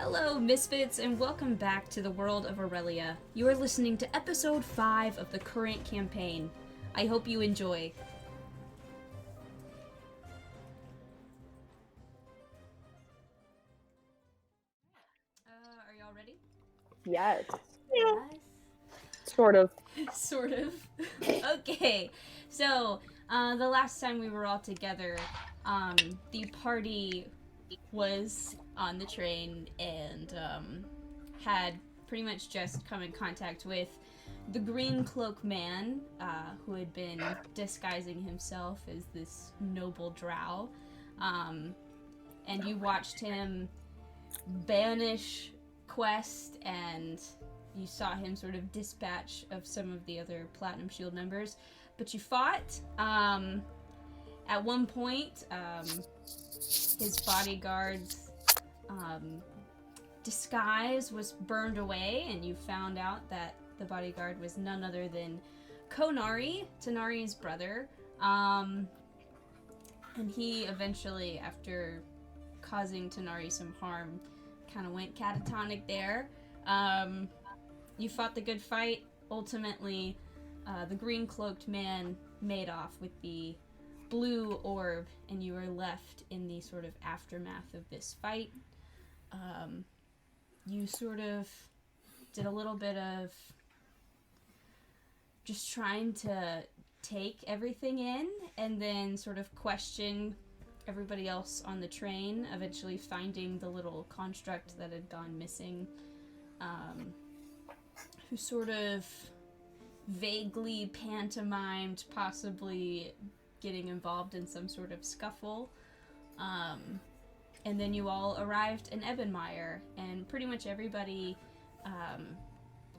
Hello, Misfits, and welcome back to the world of Aurelia. You are listening to episode 5 of the current campaign. I hope you enjoy. Are y'all ready? Yes. Yes. Sort of. Sort of. Okay, so the last time we were all together, the party was on the train and had pretty much just come in contact with the green cloak man, who had been disguising himself as this noble drow, and you watched him banish Quest, and you saw him sort of dispatch of some of the other Platinum Shield members, but you fought. At one point, his bodyguard's disguise was burned away, and you found out that the bodyguard was none other than Konari, Tanari's brother. And he eventually, after causing Tanari some harm, kind of went catatonic there. You fought the good fight. Ultimately, the green-cloaked man made off with the blue orb, and you were left in the sort of aftermath of this fight. You sort of did a little bit of just trying to take everything in and then sort of question everybody else on the train, eventually finding the little construct that had gone missing, who sort of vaguely pantomimed possibly getting involved in some sort of scuffle. And then you all arrived in Ebenmeyer, and pretty much everybody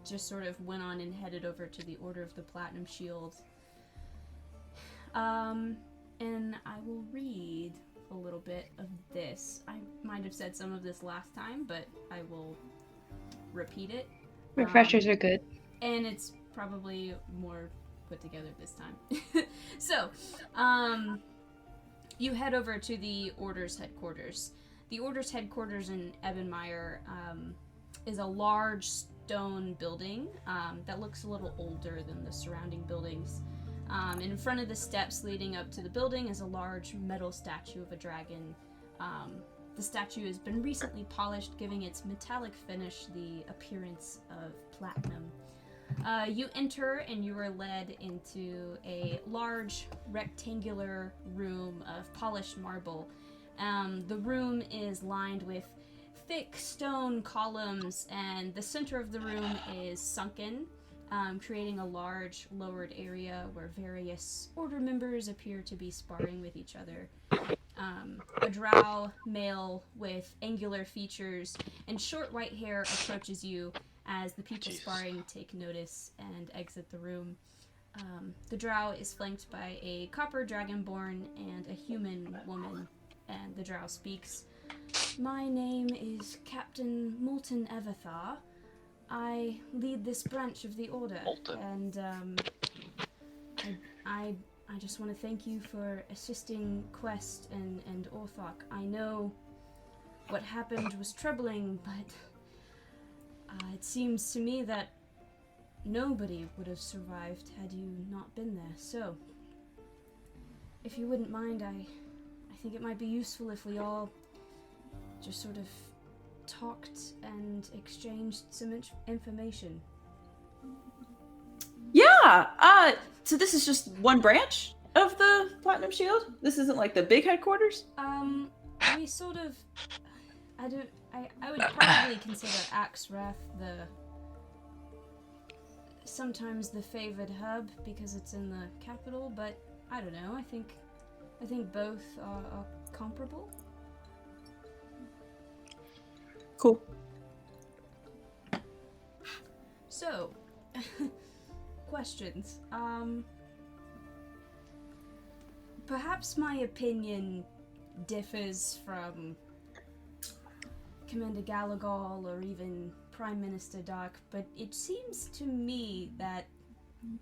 just sort of went on and headed over to the Order of the Platinum Shield. And I will read a little bit of this. I might have said some of this last time, but I will repeat it. Refreshers are good. And it's probably more put together this time. So, you head over to the Order's headquarters. The Order's headquarters in Ebenmeyer is a large stone building that looks a little older than the surrounding buildings. And in front of the steps leading up to the building is a large metal statue of a dragon. The statue has been recently polished, giving its metallic finish the appearance of platinum. You enter and you are led into a large rectangular room of polished marble. The room is lined with thick stone columns, and the center of the room is sunken, creating a large lowered area where various order members appear to be sparring with each other. A drow male with angular features and short white hair approaches you as the people sparring take notice and exit the room. The drow is flanked by a copper dragonborn and a human woman, and the drow speaks. My name is Captain Molten Evethar. I lead this branch of the Order, and I just want to thank you for assisting Quest and Orthok. I know what happened was troubling, but it seems to me that nobody would have survived had you not been there. So, if you wouldn't mind, I think it might be useful if we all just sort of talked and exchanged some information. Yeah. So this is just one branch of the Platinum Shield? This isn't like the big headquarters? We sort of... I would probably consider Axrath sometimes the favored hub because it's in the capital, but I don't know. I think both are comparable. Cool. So, questions. Perhaps my opinion differs from Commander Gallagher or even Prime Minister Dark, but it seems to me that,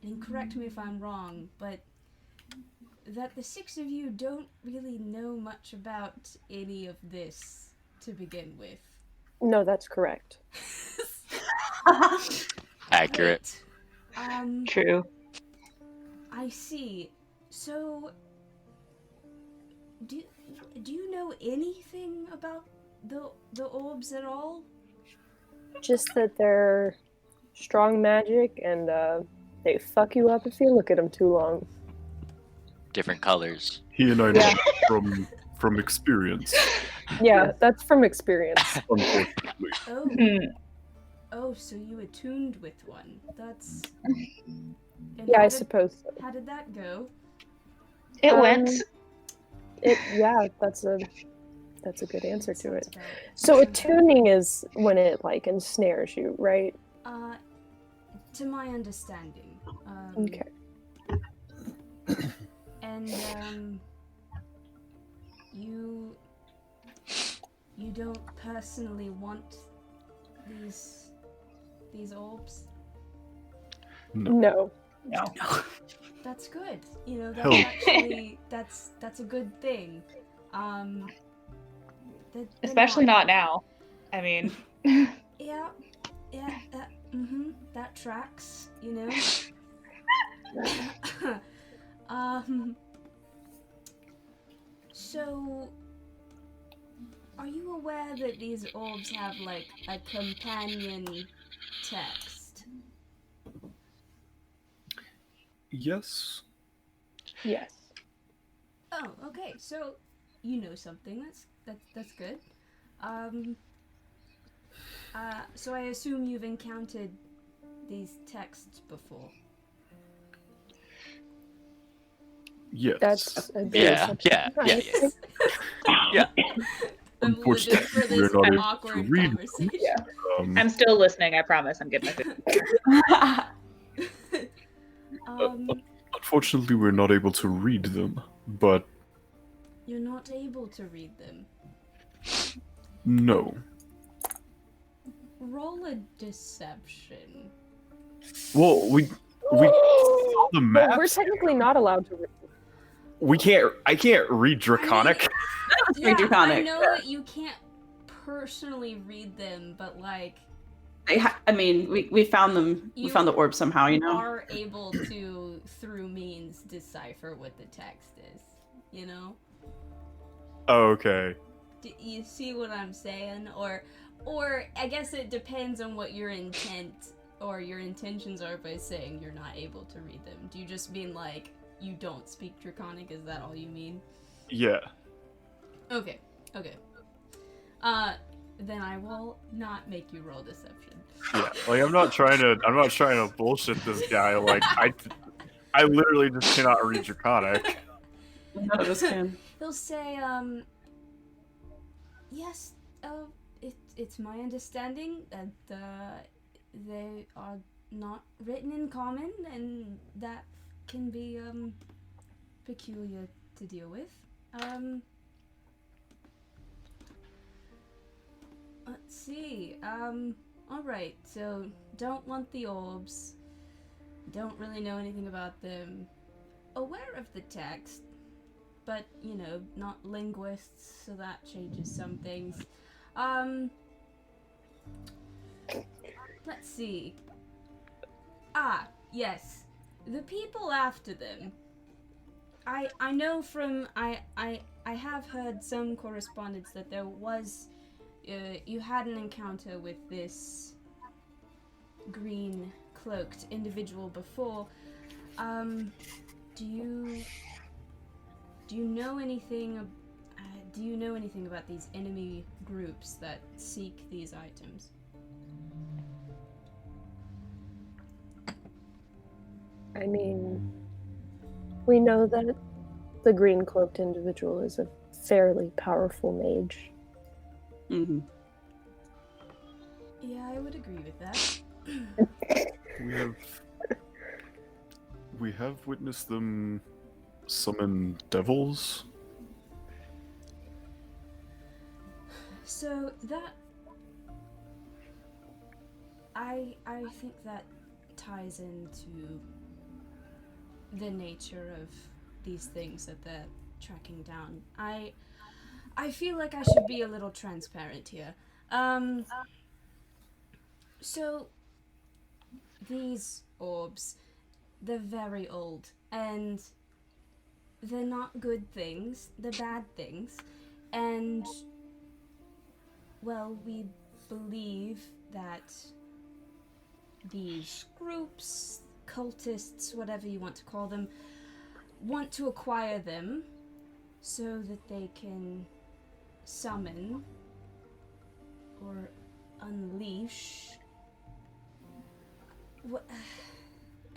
and correct me if I'm wrong, but that the six of you don't really know much about any of this to begin with. No, that's correct. Accurate. Great. True. I see. So, do you know anything about the orbs at all? Just that they're strong magic and they fuck you up if you look at them too long. Different colors. He and I know Yeah. from experience, Yeah, that's from experience. unfortunately. Oh. Hmm. Oh, so you attuned with one. That's... And Yeah, how I did- suppose so. How did that go? It went. Yeah, that's a good answer to Sounds it. about- So sounds attuning is when it like ensnares you, right? about- to my understanding. Okay. And you don't personally want these orbs? No. No. That's good. You know, that's Hell. actually that's a good thing. They're Especially not now. I mean, Yeah, that tracks, you know. So, are you aware that these orbs have like a companion text? Yes. Yes. Oh, okay. So, you know something. That's good. So I assume you've encountered these texts before. Yes. That's a good Yeah, assumption. yeah. Yeah. I'm living for Unfortunately, we're this not able to awkward read. conversation. I'm still listening. I promise. I'm getting my food. Unfortunately, we're not able to read them, but You're not able to read them. no. Roll a deception. Well, we saw the Well, we're maps. technically not allowed to read. We can't. I can't read Draconic. Yeah, I Draconic. know that you can't personally read them, but like I mean, we found them. We You found the orb somehow, you know? are able to, through means, decipher what the text is. You know? Oh, okay. Do you see what I'm saying? Or I guess it depends on what your intent or your intentions are by saying you're not able to read them. Do you just mean like you don't speak Draconic? Is that all you mean? Yeah. Okay. Then I will not make you roll deception. Yeah. Like I'm not trying to bullshit this guy. Like I literally just cannot read Draconic. None of us can. He'll say, yes, it's my understanding that they are not written in common, and that can be peculiar to deal with. Let's see. Alright, so don't want the orbs. Don't really know anything about them. Aware of the text, but, you know, not linguists, so that changes some things. Let's see. Yes. The people after them. I know from, I have heard some correspondence that there was, you had an encounter with this green cloaked individual before. Do you know anything about these enemy groups that seek these items? I mean, we know that the green cloaked individual is a fairly powerful mage. Mm-hmm. Yeah, I would agree with that. We have witnessed them summon devils. So that I think that ties into the nature of these things that they're tracking down. I feel like I should be a little transparent here. So these orbs, they're very old, and they're not good things, they're bad things, and, well, we believe that these groups, cultists, whatever you want to call them, want to acquire them so that they can summon or unleash. What?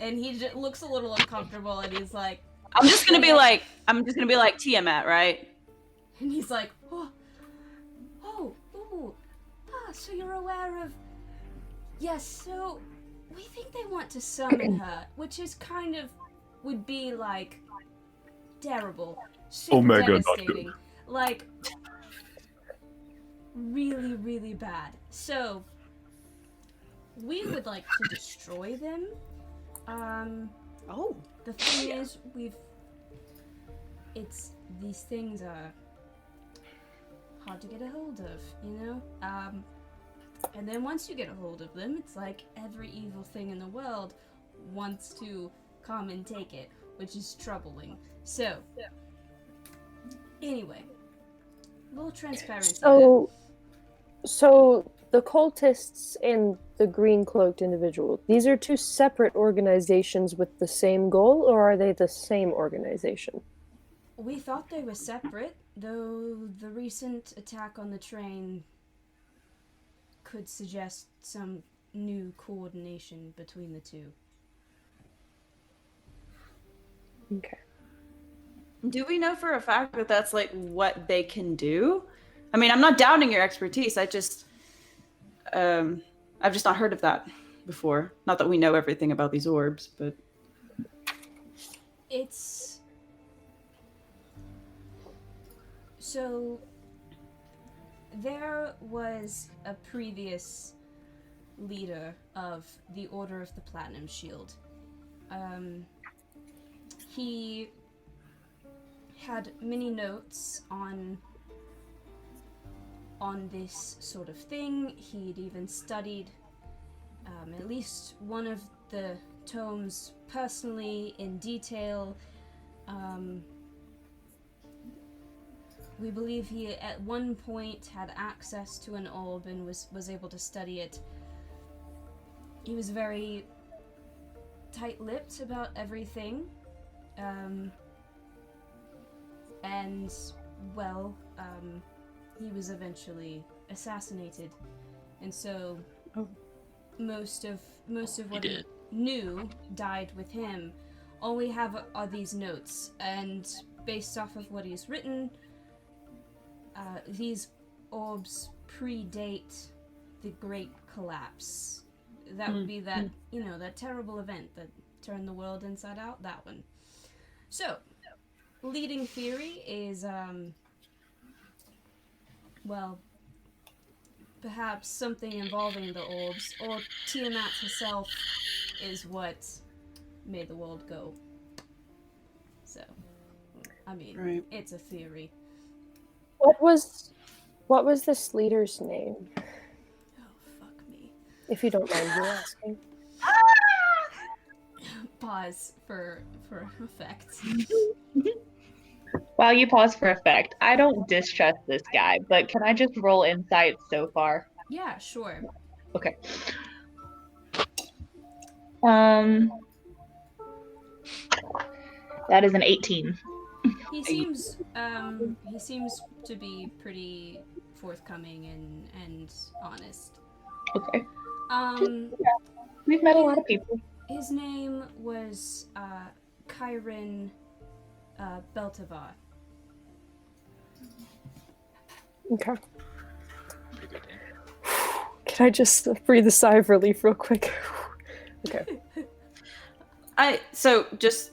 And he just looks a little uncomfortable, and he's like, I'm just gonna be like Tiamat, right? and he's like, so you're aware of? Yes. So we think they want to summon her, which is kind of would be like terrible, super Omega, not devastating, good. like really, really bad. So we would like to destroy them. Oh. The thing is, these things are hard to get a hold of, you know? And then once you get a hold of them, it's like every evil thing in the world wants to come and take it, which is troubling. So, anyway, a little transparency. So the cultists and the green cloaked individual, these are two separate organizations with the same goal, or are they the same organization? We thought they were separate, though the recent attack on the train could suggest some new coordination between the two. Okay. Do we know for a fact that that's like what they can do? I mean, I'm not doubting your expertise. I've just not heard of that before. Not that we know everything about these orbs, but It's... So, there was a previous leader of the Order of the Platinum Shield. He had many notes on this sort of thing. He'd even studied at least one of the tomes personally in detail. We believe he at one point had access to an orb and was able to study it. He was very tight-lipped about everything. And, well, he was eventually assassinated. And so most of what he knew died with him. All we have are these notes, and based off of what he's written, these orbs predate the Great Collapse. That would be that, that terrible event that turned the world inside out, that one. So, leading theory is, well, perhaps something involving the orbs, or Tiamat herself is what made the world go. So, I mean, It's a theory. What was this leader's name? Oh, fuck me. If you don't mind me asking. Pause for effect. While you pause for effect, I don't distrust this guy, but can I just roll insight so far? Yeah, sure. Okay. That is an 18. He seems to be pretty forthcoming and honest. Okay. We've met a lot of people. His name was Kyron Beltavar. Okay. Can I just breathe a sigh of relief real quick? Okay. So just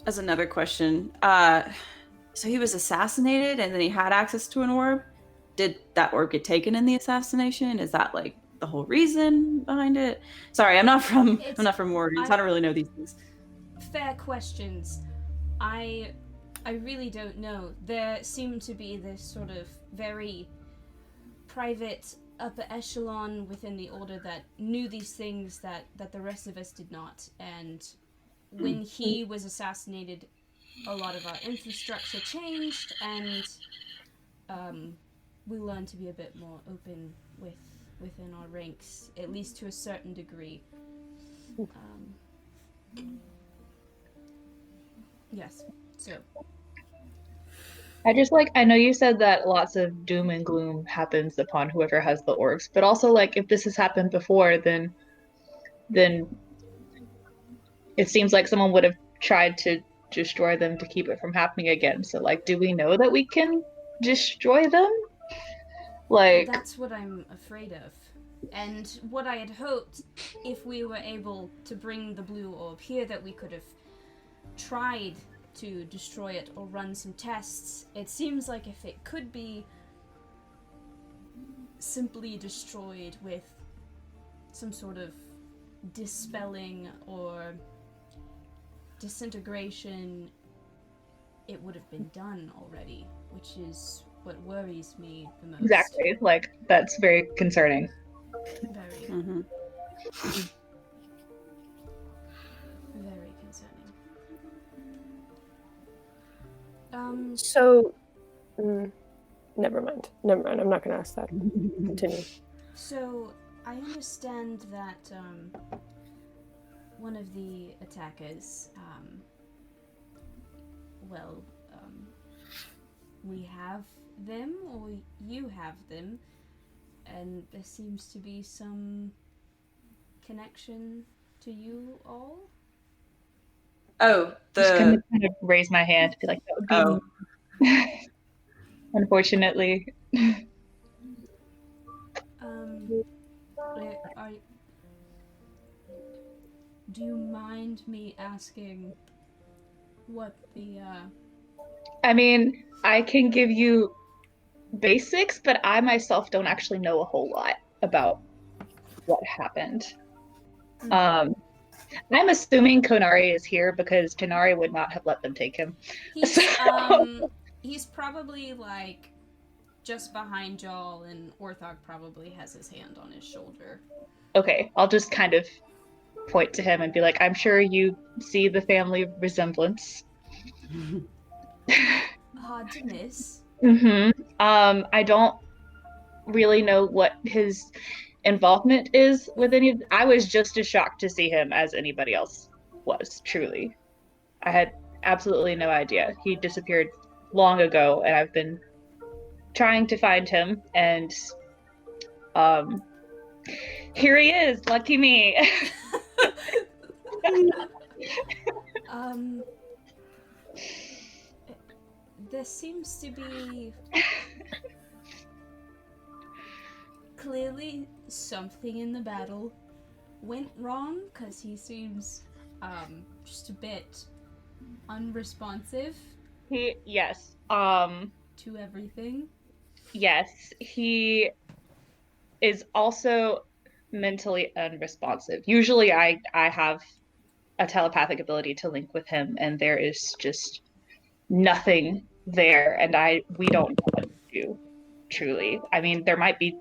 as another question, so he was assassinated and then he had access to an orb. Did that orb get taken in the assassination? Is that like the whole reason behind it? Sorry, I'm not from Morgan's. I don't really know these things. Fair questions. I really don't know. There seemed to be this sort of very private upper echelon within the order that knew these things that the rest of us did not. And when he was assassinated, a lot of our infrastructure changed, and we learned to be a bit more open within our ranks, at least to a certain degree. Yes. So. I know you said that lots of doom and gloom happens upon whoever has the orcs, but also like if this has happened before, then it seems like someone would have tried to destroy them to keep it from happening again. So like, do we know that we can destroy them? Like, that's what I'm afraid of. And what I had hoped, if we were able to bring the blue orb here, that we could have tried to destroy it or run some tests. It seems like if it could be simply destroyed with some sort of dispelling or disintegration, it would have been done already, which is what worries me the most. exactly. Like, that's very concerning. Very. Very concerning. So, never mind. I'm not going to ask that. Continue. So, I understand that one of the attackers, we have them, or you have them, and there seems to be some connection to you all. Oh, Just gonna kind of raise my hand to be like, that would be oh, me. Unfortunately. Do you mind me asking what the, I mean, I can give you basics, but I myself don't actually know a whole lot about what happened. I'm assuming Konari is here because Tonari would not have let them take him. He's probably like just behind Jal, and Orthog probably has his hand on his shoulder. Okay, I'll just kind of point to him and be like, I'm sure you see the family resemblance. Hard to miss. I don't really know what his involvement is with any of. I was just as shocked to see him as anybody else was, truly. I had absolutely no idea. He disappeared long ago, and I've been trying to find him, and here he is. Lucky me. There seems to be clearly something in the battle went wrong, because he seems just a bit unresponsive. Yes. To everything. Yes, he is also mentally unresponsive. Usually I have a telepathic ability to link with him, and there is just nothing there, and we don't know what to do, truly. I mean, there might be,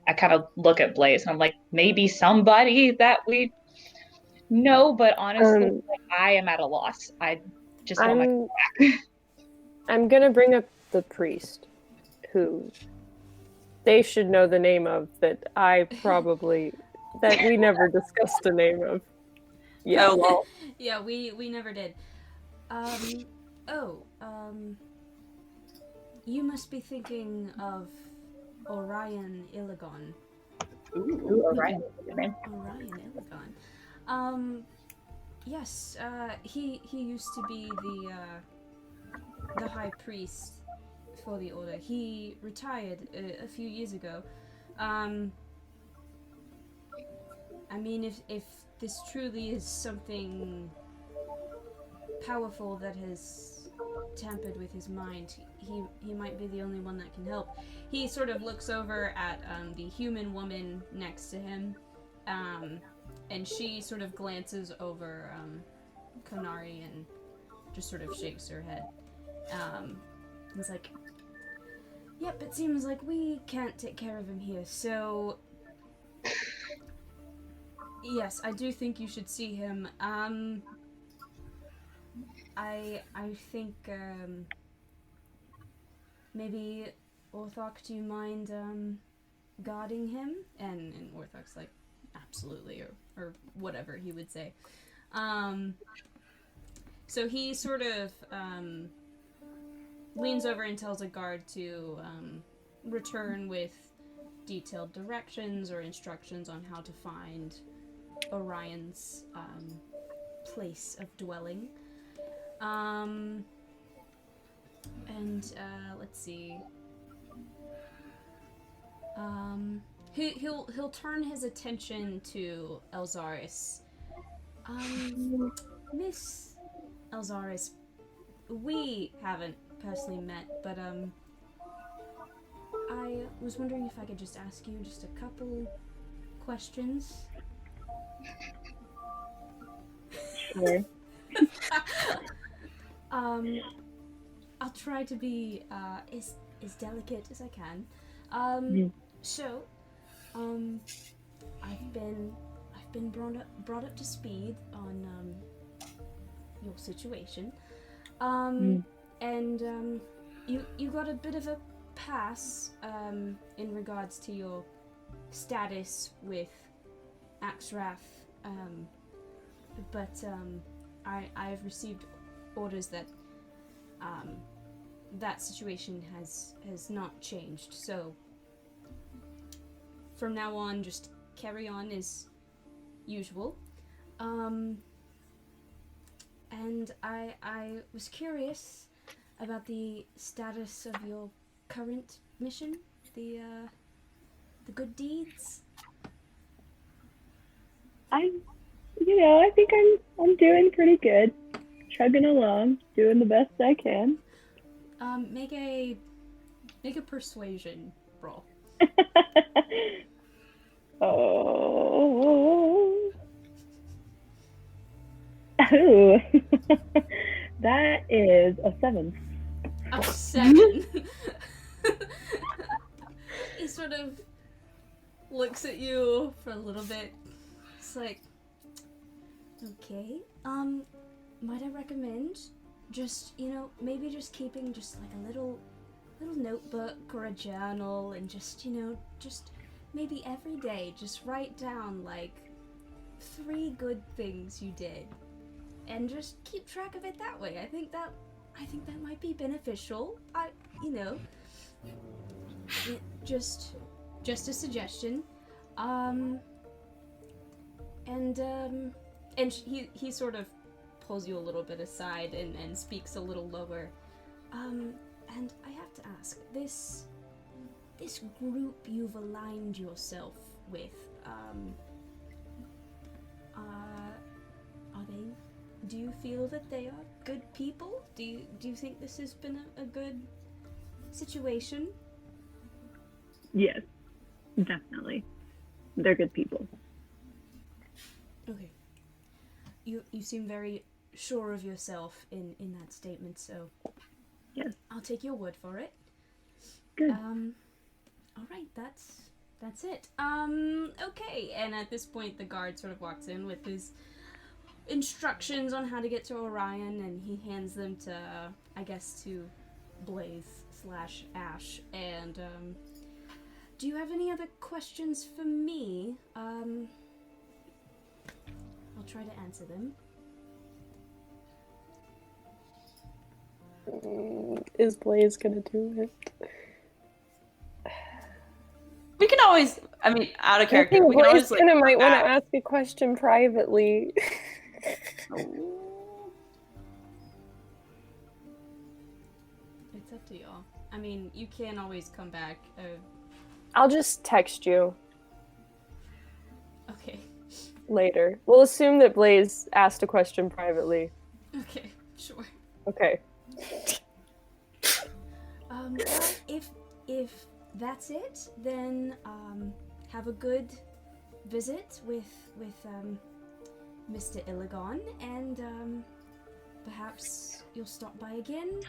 I kind of look at Blaze and I'm like, maybe somebody that we know, but honestly, I am at a loss. I just want my back. I'm gonna bring up the priest, who they should know the name of, that that we never discussed the name of. Yeah, Oh, well. Yeah, we never did. You must be thinking of Orion Ilagon. Ooh, Orion. Orion Ilagon. Yes, he used to be the high priest for the order. He retired a few years ago. I mean, if this truly is something powerful that has tampered with his mind, he might be the only one that can help. He sort of looks over at the human woman next to him, and she sort of glances over Konari and just sort of shakes her head. He's like, Yep, it seems like we can't take care of him here, so... Yes, I do think you should see him. I think, maybe, Orthok, do you mind, guarding him? And Orthok's like, absolutely, or whatever he would say. So he sort of, leans over and tells a guard to, return with detailed directions or instructions on how to find Orion's, place of dwelling. Let's see. He'll turn his attention to Elzaris. Miss Elzaris, we haven't personally met, but I was wondering if I could just ask you just a couple questions. Sure. I'll try to be as delicate as I can. So, I've been brought up to speed on your situation, and you got a bit of a pass in regards to your status with Axrath, but I've received orders that that situation has not changed. So from now on, just carry on as usual. And I was curious about the status of your current mission, the good deeds. I think I'm doing pretty good. Chugging along, doing the best I can. Make a persuasion roll. Oh. Ooh. That is a 7. A 7. He sort of looks at you for a little bit. It's like, okay, might I recommend just, maybe just keeping just like a little notebook or a journal, and just, just maybe every day just write down like 3 good things you did, and just keep track of it that way. I think that might be beneficial. Just a suggestion. And he sort of pulls you a little bit aside and speaks a little lower. And I have to ask, this group you've aligned yourself with, do you feel that they are good people? Do you think this has been a good situation? Yes, definitely. They're good people. Okay. You seem very sure of yourself in that statement, so Yes. I'll take your word for it. Good. All right, that's it. Okay. And at this point, the guard sort of walks in with his instructions on how to get to Orion, and he hands them to, I guess, to Blaze/Ash. And do you have any other questions for me? I'll try to answer them. Is Blaze gonna do it? We can always, out of I character, think we can always Blaze might want to ask. ask a question privately. It's up to y'all. I mean, you can always come back. I'll just text you Okay. later. We'll assume that Blaze asked a question privately. Okay, sure. Okay. Well, if that's it, then have a good visit with Mr. Illigon, and perhaps you'll stop by again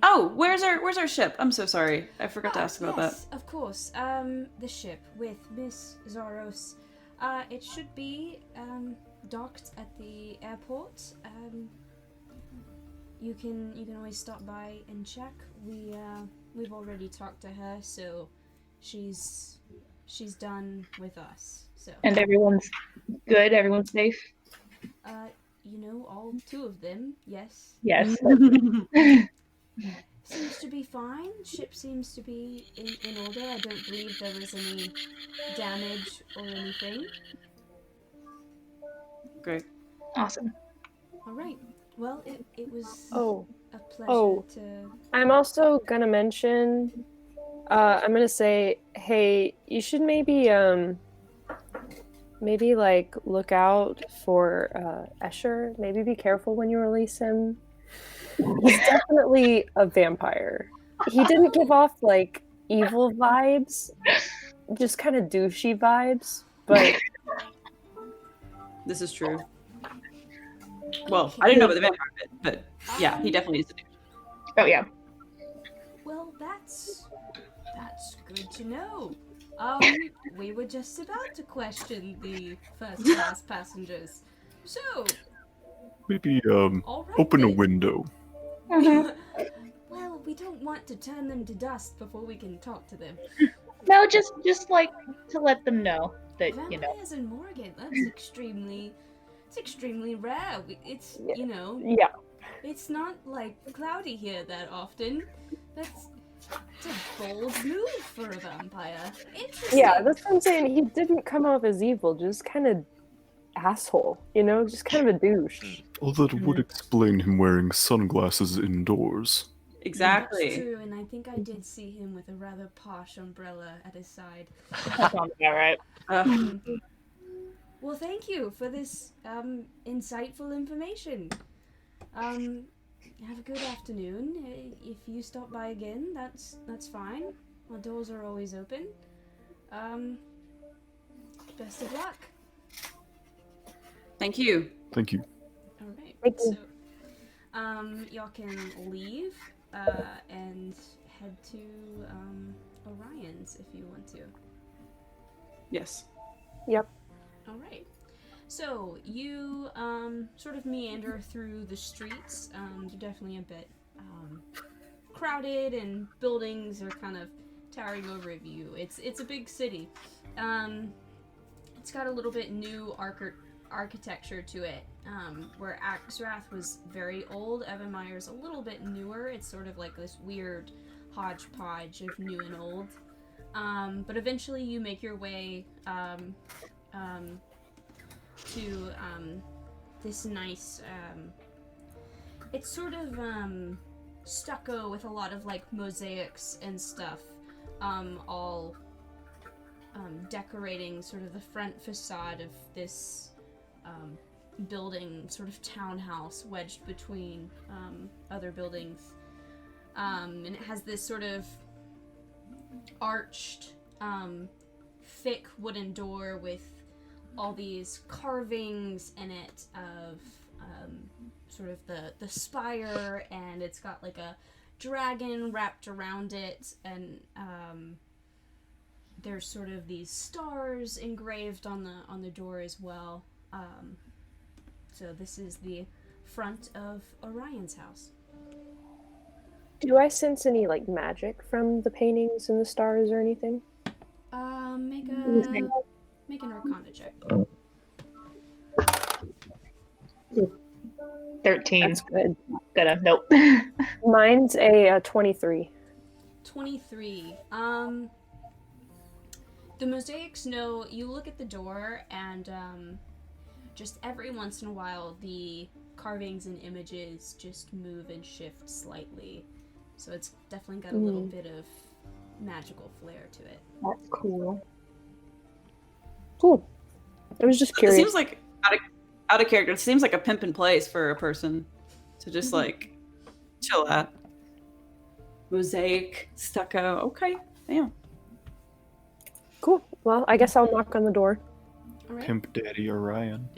Oh, where's our ship? I'm so sorry. I forgot to ask about that. Yes, of course. The ship with Miss Zaros. It should be docked at the airport. You can always stop by and check. We've already talked to her, so she's done with us. So. And everyone's good. Everyone's safe. All 2 of them. Yes. Yes. Seems to be fine. Ship seems to be in order. I don't believe there was any damage or anything. Great. Awesome. All right. Well, it was a pleasure to. I'm also gonna mention. I'm gonna say, hey, you should maybe like look out for Escher. Maybe be careful when you release him. He's definitely a vampire. He didn't give off like evil vibes, just kind of douchey vibes, but This is true. Well, I didn't know about the vampire bit, but yeah, he definitely is a dude. Oh yeah. Well, that's good to know. We were just about to question the first class passengers. So, Maybe all right. open a then. window. Well, we don't want to turn them to dust before we can talk to them. No, just like to let them know that Vampires in Morgan, that's extremely rare. It's yeah. it's not like cloudy here that often. It's a bold move for a vampire. Interesting. Yeah, that's what I'm saying. He didn't come off as evil, just kind of asshole, just kind of a douche. Although it would explain him wearing sunglasses indoors. Exactly. That's true, and I think I did see him with a rather posh umbrella at his side. That sounds about right. Well, thank you for this insightful information. Have a good afternoon. If you stop by again, that's fine. Our doors are always open. Best of luck. Thank you. Thank you. All right. Thank you. So, y'all can leave and head to Orion's if you want to. Yes. Yep. All right. So you sort of meander through the streets. You're definitely a bit crowded, and buildings are kind of towering over you. It's a big city. It's got a little bit new architecture to it. Where Axrath was very old, Evanmire's a little bit newer. It's sort of like this weird hodgepodge of new and old. But eventually you make your way to this nice it's sort of stucco with a lot of like mosaics and stuff all decorating sort of the front facade of this building, sort of townhouse wedged between other buildings, and it has this sort of arched thick wooden door with all these carvings in it of sort of the spire, and it's got like a dragon wrapped around it, and there's sort of these stars engraved on the door as well. So this is the front of Orion's house. Do I sense any like magic from the paintings and the stars or anything? Make an Arcana check. 13. That's good. Nope. Mine's a 23. 23. The mosaics know, you look at the door, and just every once in a while the carvings and images just move and shift slightly. So it's definitely got a little bit of magical flair to it. That's cool. Cool. I was just It curious. seems like out of character. It seems like a pimpin' place for a person to just like chill at. Mosaic, stucco. Okay, damn. Cool. Well, I guess I'll knock on the door. All right. Pimp Daddy Orion.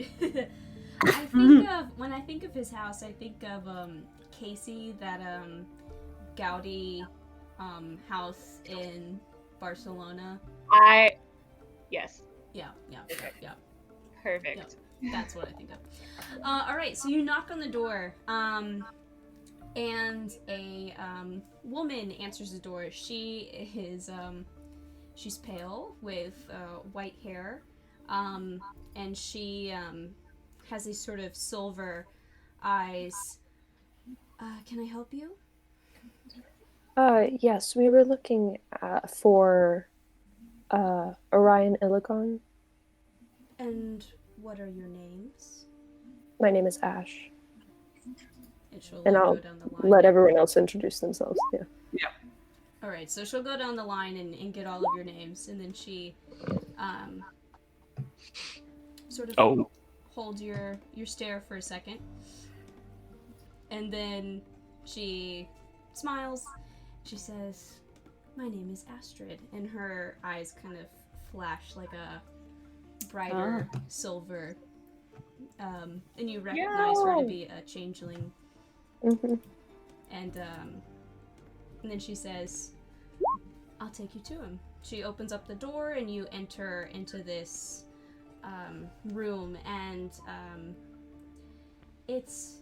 When I think of his house, I think of Casey, that Gaudi house in Barcelona? Yes. Yeah. Okay. Yeah. Perfect. That's what I think of. All right, so you knock on the door, and a woman answers the door. She is she's pale with white hair, and she has these sort of silver eyes. Can I help you? Yes, we were looking for Orion Illigon. And what are your names? My name is Ash, And she'll and like, I'll go down the line. let everyone else introduce themselves. Yeah. All right, so she'll go down the line and get all of your names, and then she sort of hold your stare for a second, and then she smiles. She says, "My name is Astrid," and her eyes kind of flash like a brighter silver. And you recognize her to be a changeling. Mm-hmm. And then she says, "I'll take you to him." She opens up the door, and you enter into this room, and it's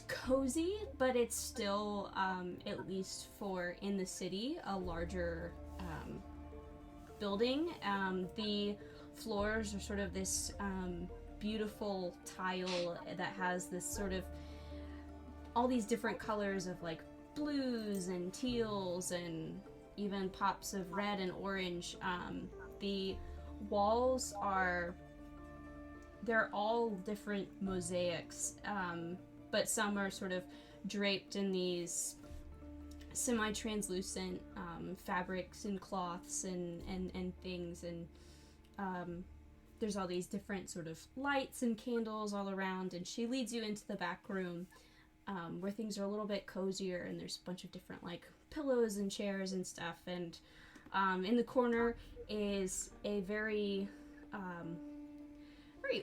cozy, but it's still, at least for in the city, a larger building. The floors are sort of this beautiful tile that has this sort of all these different colors of like blues and teals and even pops of red and orange. The walls they're all different mosaics, but some are sort of draped in these semi-translucent fabrics and cloths and things, and there's all these different sort of lights and candles all around, and she leads you into the back room, where things are a little bit cozier, and there's a bunch of different like pillows and chairs and stuff, and in the corner is a very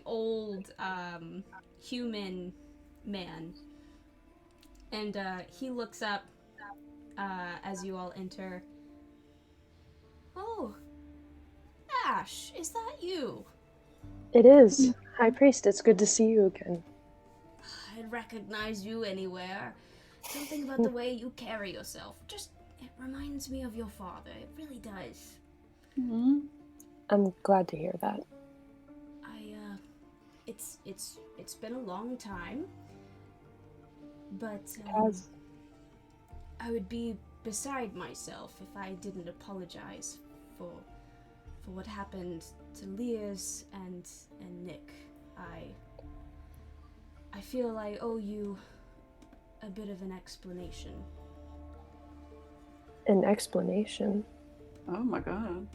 old human man, and he looks up as you all enter. "Oh, Ash, is that you?" It is. High Priest, it's good to see you again. "I'd recognize you anywhere. Something about the way you carry yourself. It reminds me of your father. It really does." Mm-hmm. I'm glad to hear that. It's been a long time, but I would be beside myself if I didn't apologize for what happened to Lears and Nick. I feel I owe you a bit of an explanation. An explanation? Oh my god.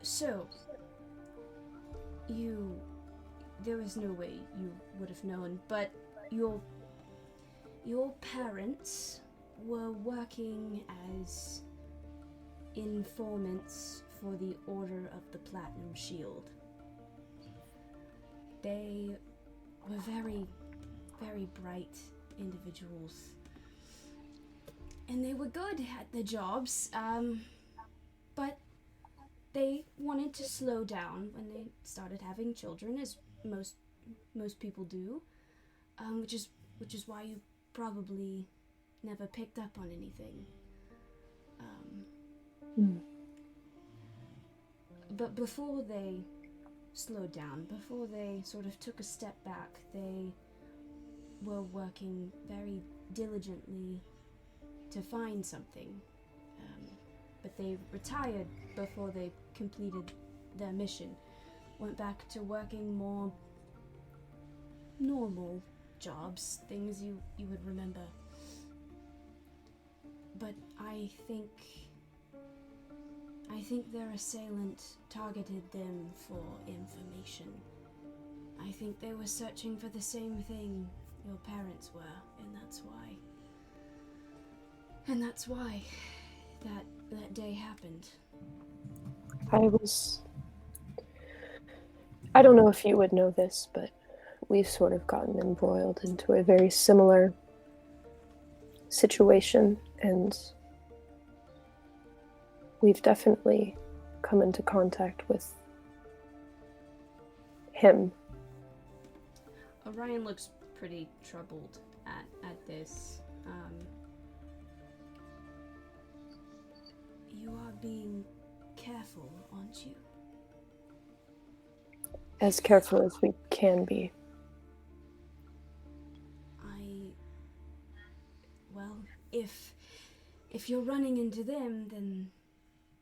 So, there was no way you would have known, but your parents were working as informants for the Order of the Platinum Shield. They were very, very bright individuals, and they were good at their jobs, but they wanted to slow down when they started having children, as most people do, which is why you probably never picked up on anything. But before they slowed down, before they sort of took a step back, they were working very diligently to find something. But they retired before they completed their mission, went back to working more normal jobs, things you would remember. But I think their assailant targeted them for information. I think they were searching for the same thing your parents were, and that's why that day happened. I don't know if you would know this, but we've sort of gotten embroiled into a very similar situation, and we've definitely come into contact with him. Orion looks pretty troubled at this. You are being careful, aren't you? As careful as we can be. Well, if you're running into them, then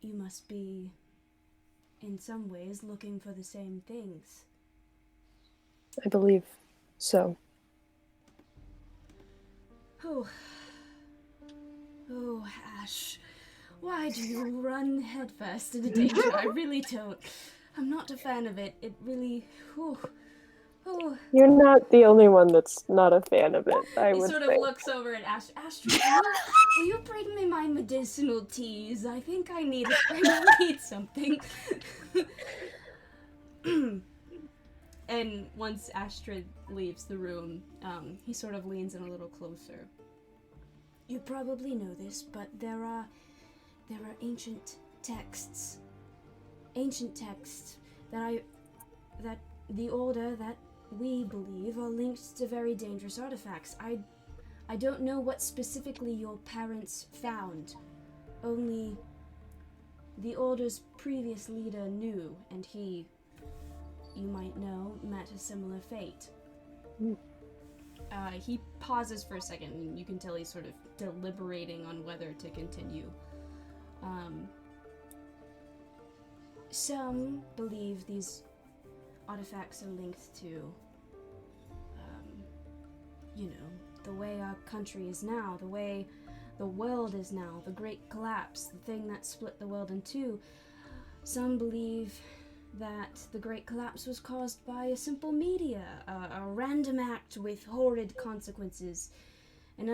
you must be, in some ways, looking for the same things. I believe so. Oh, Ash. Why do you run headfirst into danger? I really don't. I'm not a fan of it. It really... You're not the only one that's not a fan of it, I He would sort of think. looks over at Ash. Astrid, will you bring me my medicinal teas? I think I need something. And once Astrid leaves the room, he sort of leans in a little closer. You probably know this, but there are ancient texts that the Order that we believe are linked to very dangerous artifacts. I don't know what specifically your parents found. Only the Order's previous leader knew, and he, you might know, met a similar fate. He pauses for a second, and you can tell he's sort of deliberating on whether to continue. Some believe these artifacts are linked to, the way our country is now, the way the world is now, the Great Collapse, the thing that split the world in two. Some believe that the Great Collapse was caused by a simple meteor, a random act with horrid consequences, and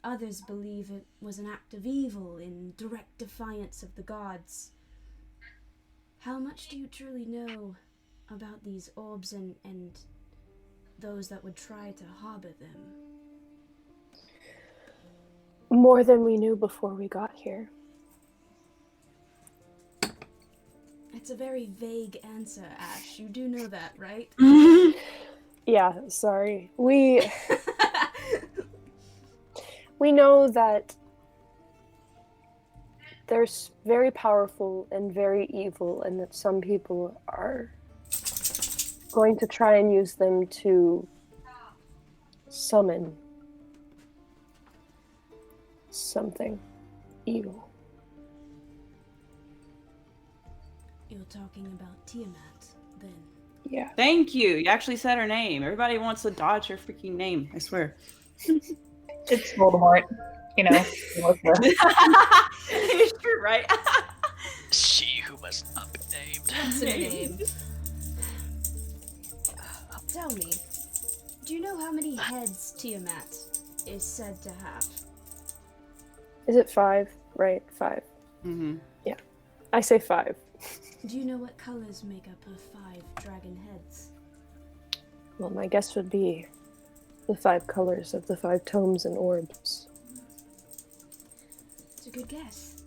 others believe it was an act of evil in direct defiance of the gods. How much do you truly know about these orbs and those that would try to harbor them? More than we knew before we got here. It's a very vague answer, Ash. You do know that, right? Yeah, sorry. We know that they're very powerful and very evil, and that some people are going to try and use them to summon something evil. You're talking about Tiamat, then. Yeah. Thank you. You actually said her name. Everybody wants to dodge her freaking name, I swear. It's Voldemort, It's true, right? She who must not be named. What's her name? Tell me, do you know how many heads Tiamat is said to have? Is it 5? Right, 5. Mm-hmm. Yeah. I say 5. Do you know what colors make up her 5 dragon heads? Well, my guess would be the 5 colors of the 5 tomes and orbs. It's a good guess.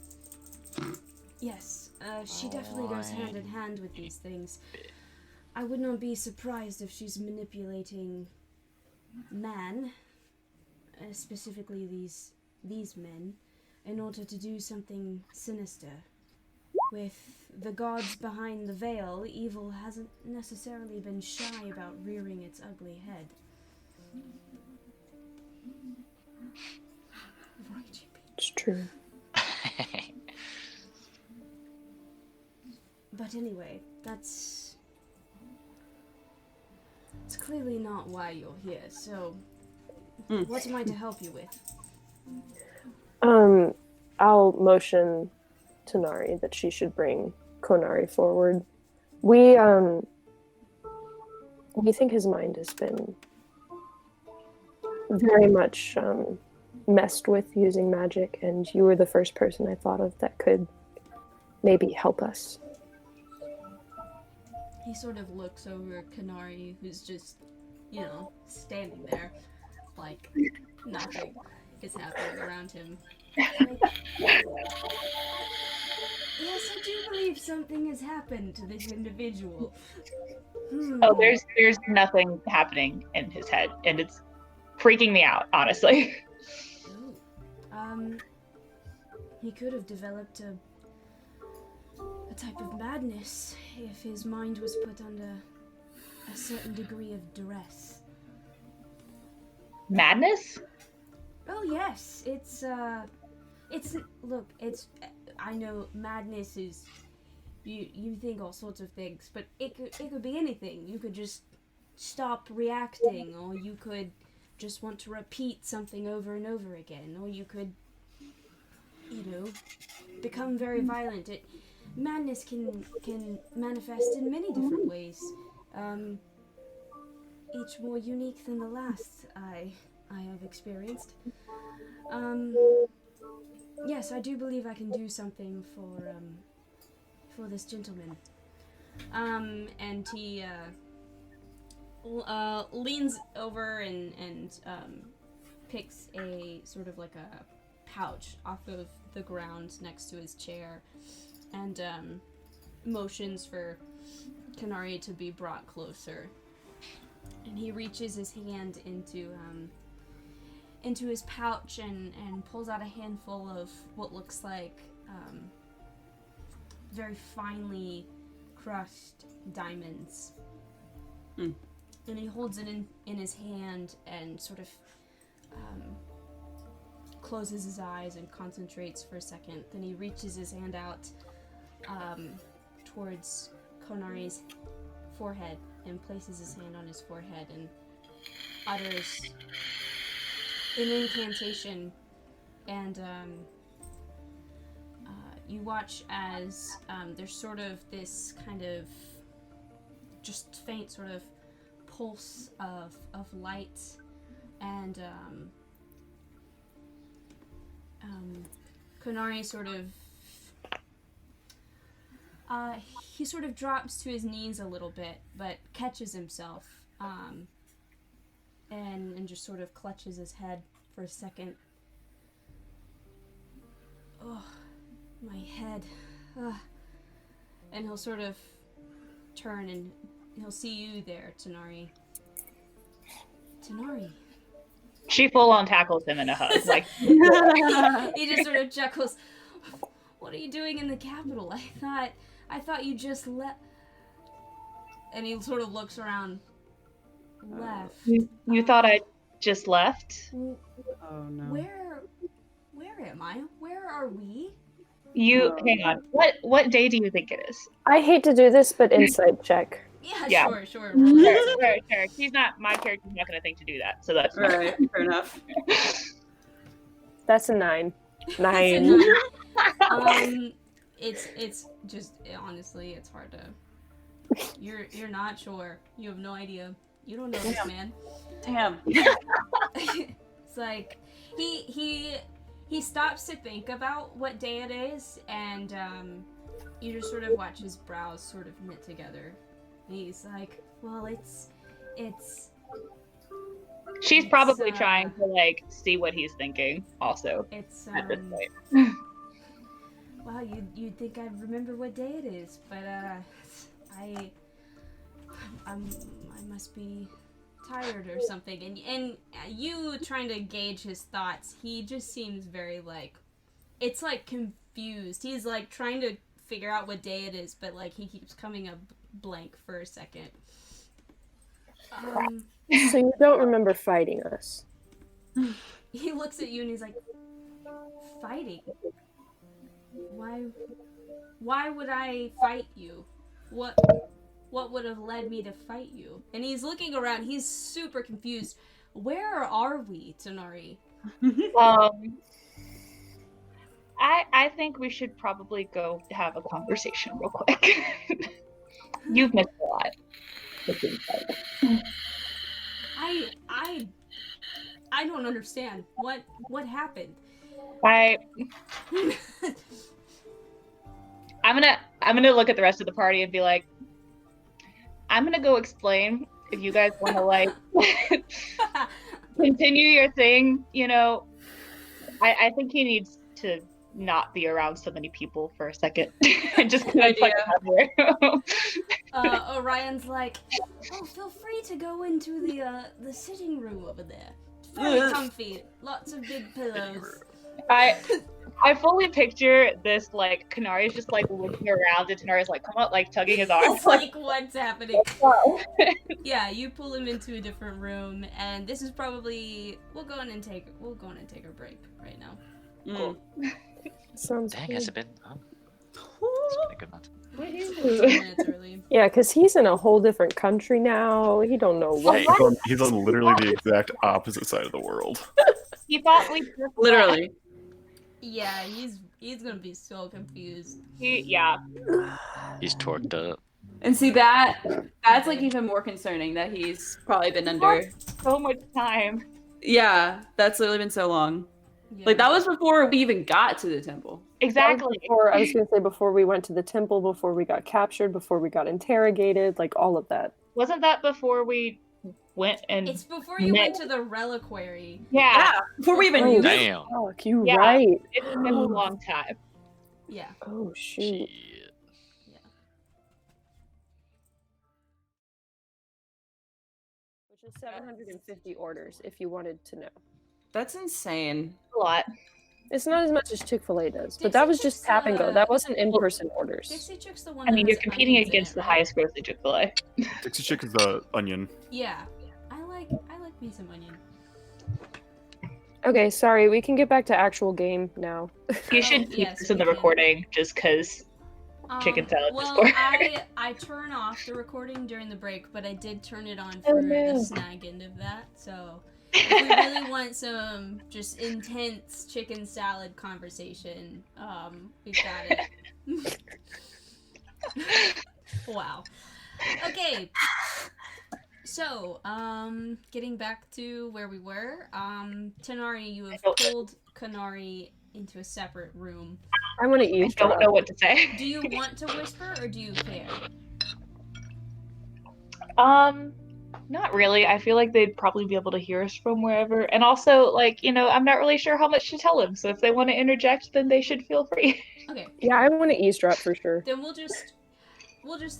Yes, she definitely goes hand in hand with these things. I would not be surprised if she's manipulating man, specifically these men, in order to do something sinister. With the gods behind the veil, evil hasn't necessarily been shy about rearing its ugly head. It's true. But anyway, it's clearly not why you're here, so what am I to help you with? I'll motion to Nari that she should bring Konari forward. We think his mind has been very much messed with using magic, and you were the first person I thought of that could maybe help us. He sort of looks over at Kanari, who's just, standing there, like nothing. is happening around him. Like, yes, I do believe something has happened to this individual. Oh, there's nothing happening in his head, and it's freaking me out, honestly. Oh. He could have developed a type of madness if his mind was put under a certain degree of duress. Madness? Oh yes, look, I know madness is, you think all sorts of things, but it could be anything. You could just stop reacting, or you could just want to repeat something over and over again, or you could, become very violent. Madness can manifest in many different ways, each more unique than the last I have experienced. Yes, I do believe I can do something for this gentleman. And he leans over and picks a sort of like a pouch off of the ground next to his chair, and motions for Kanari to be brought closer. And he reaches his hand into his pouch and pulls out a handful of what looks like very finely crushed diamonds. And he holds it in his hand and sort of closes his eyes and concentrates for a second. Then he reaches his hand out towards Konari's forehead and places his hand on his forehead and utters an incantation, and you watch as there's sort of this kind of just faint sort of pulse of light, and Konari sort of he sort of drops to his knees a little bit, but catches himself, and just sort of clutches his head for a second. Oh, my head. And he'll sort of turn and he'll see you there, Tanari. Tanari. She full on tackles him in a hug. Like He just sort of chuckles. What are you doing in the capital? I thought you just left. And he sort of looks around. Left. You thought I just left? Oh no. Where am I? Where are we? Hang on. What day do you think it is? I hate to do this, but insight check. Yeah. Sure. Roll it. Sure. He's not. My character's not going to think to do that, so that's fine. Right, fair enough. That's a 9. It's 9. It's just honestly, it's hard to. You're not sure. You have no idea. You don't know this man. Damn. It's like he stops to think about what day it is, and you just sort of watch his brows sort of knit together. And he's like, well, it's. She's probably trying to like see what he's thinking. Also, It's at this point. Wow, you'd think I'd remember what day it is, but I must be tired or something. And you trying to gauge his thoughts, he just seems very like, it's like confused. He's like trying to figure out what day it is, but like he keeps coming up blank for a second. So you don't remember fighting us? He looks at you and he's like, fighting? Why would I fight you? What would have led me to fight you? And he's looking around. He's super confused. Where are we, Tanari? I think we should probably go have a conversation real quick. You've missed a lot. I don't understand. What happened? I'm gonna look at the rest of the party and be like, I'm gonna go explain if you guys want to like continue your thing, I think he needs to not be around so many people for a second and just kind of fucking everywhere. Orion's like, oh, feel free to go into the sitting room over there. It's very comfy. Lots of big pillows. I fully picture this, like, Kanari's just, like, looking around, and Tanari's, like, come on, like, tugging his arm. It's like, what's happening? Wow. Yeah, you pull him into a different room, and this is probably... We'll go in and take a break right now. Cool. Sounds Dang, good. has it been? It's been a good month. 10 minutes early. Yeah, because he's in a whole different country now. He don't know what. Hey. He's on literally the exact opposite side of the world. He thought we just Literally. Yeah, he's gonna be so confused. yeah. He's torqued up. And see that's like even more concerning that he's probably been under. So much time. Yeah, that's literally been so long. Yeah. Like that was before we even got to the temple. Exactly. I was gonna say before we went to the temple, before we got captured, before we got interrogated, like all of that. Wasn't that before we went and... It's before you went to the reliquary. Yeah. Before we even Oh, knew. Damn. Fuck, you Yeah. right. It's been a long time. Yeah. Oh shoot. Shit. Which is 750 orders, if you wanted to know. That's insane. A lot. It's not as much as Chick-fil-A does, but Dixie that was just Chick's, tap and go. That wasn't in-person orders. Dixie Chick's the one. I mean, that you're has competing onions in against it, the right? highest grossing Chick-fil-A. Dixie Chick is the onion. Yeah. I like me some onion. Okay, sorry, we can get back to actual game now. You should keep yes, this in the we can. recording just because chicken salad Well, Discord. I turn off the recording during the break, but I did turn it on Oh, for no. the snag end of that. So if we really want some just intense chicken salad conversation, we've got it. Wow. Okay. So, getting back to where we were, Tanari, you have pulled Kanari into a separate room. I want to I eavesdrop. don't know what to say. Do you want to whisper or do you care? Not really. I feel like they'd probably be able to hear us from wherever. And also, like, you know, I'm not really sure how much to tell them. So if they want to interject, then they should feel free. Okay, Yeah, I want to eavesdrop for sure. then we'll just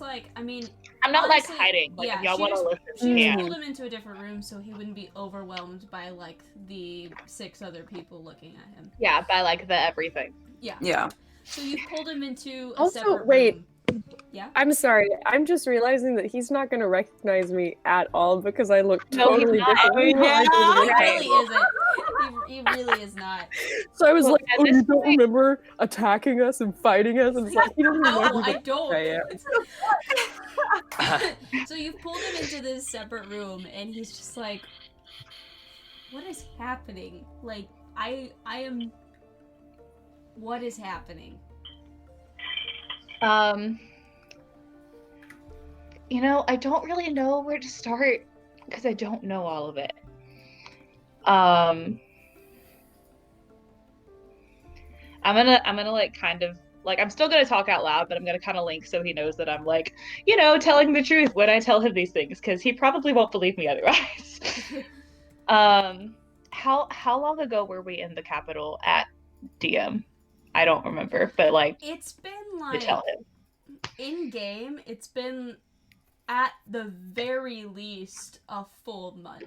like, I mean, I'm not honestly, like hiding. Like yeah, if y'all she want to just- listen, she just yeah. pulled him into a different room so he wouldn't be overwhelmed by like the 6 other people looking at him. Yeah, by like the everything. Yeah. So you pulled him into a Also, separate wait. room. Yeah? I'm sorry. I'm just realizing that he's not going to recognize me at all because I look No, he's totally not. different. from how I do He the Right. really isn't. He really is not. So I was Well, like, at oh, this you don't point- remember attacking us and fighting us? And it's like, he doesn't know No, who I the don't. I am. So you've pulled him into this separate room, and he's just like, "What is happening? Like, I am. What is happening?" You know, I don't really know where to start because I don't know all of it. I'm gonna like kind of like I'm still gonna talk out loud, but I'm gonna kind of link so he knows that I'm like, you know, telling the truth when I tell him these things because he probably won't believe me otherwise. How long ago were we in the capital at DM? I don't remember, but like It's been to like tell him. in game. It's been at the very least a full month.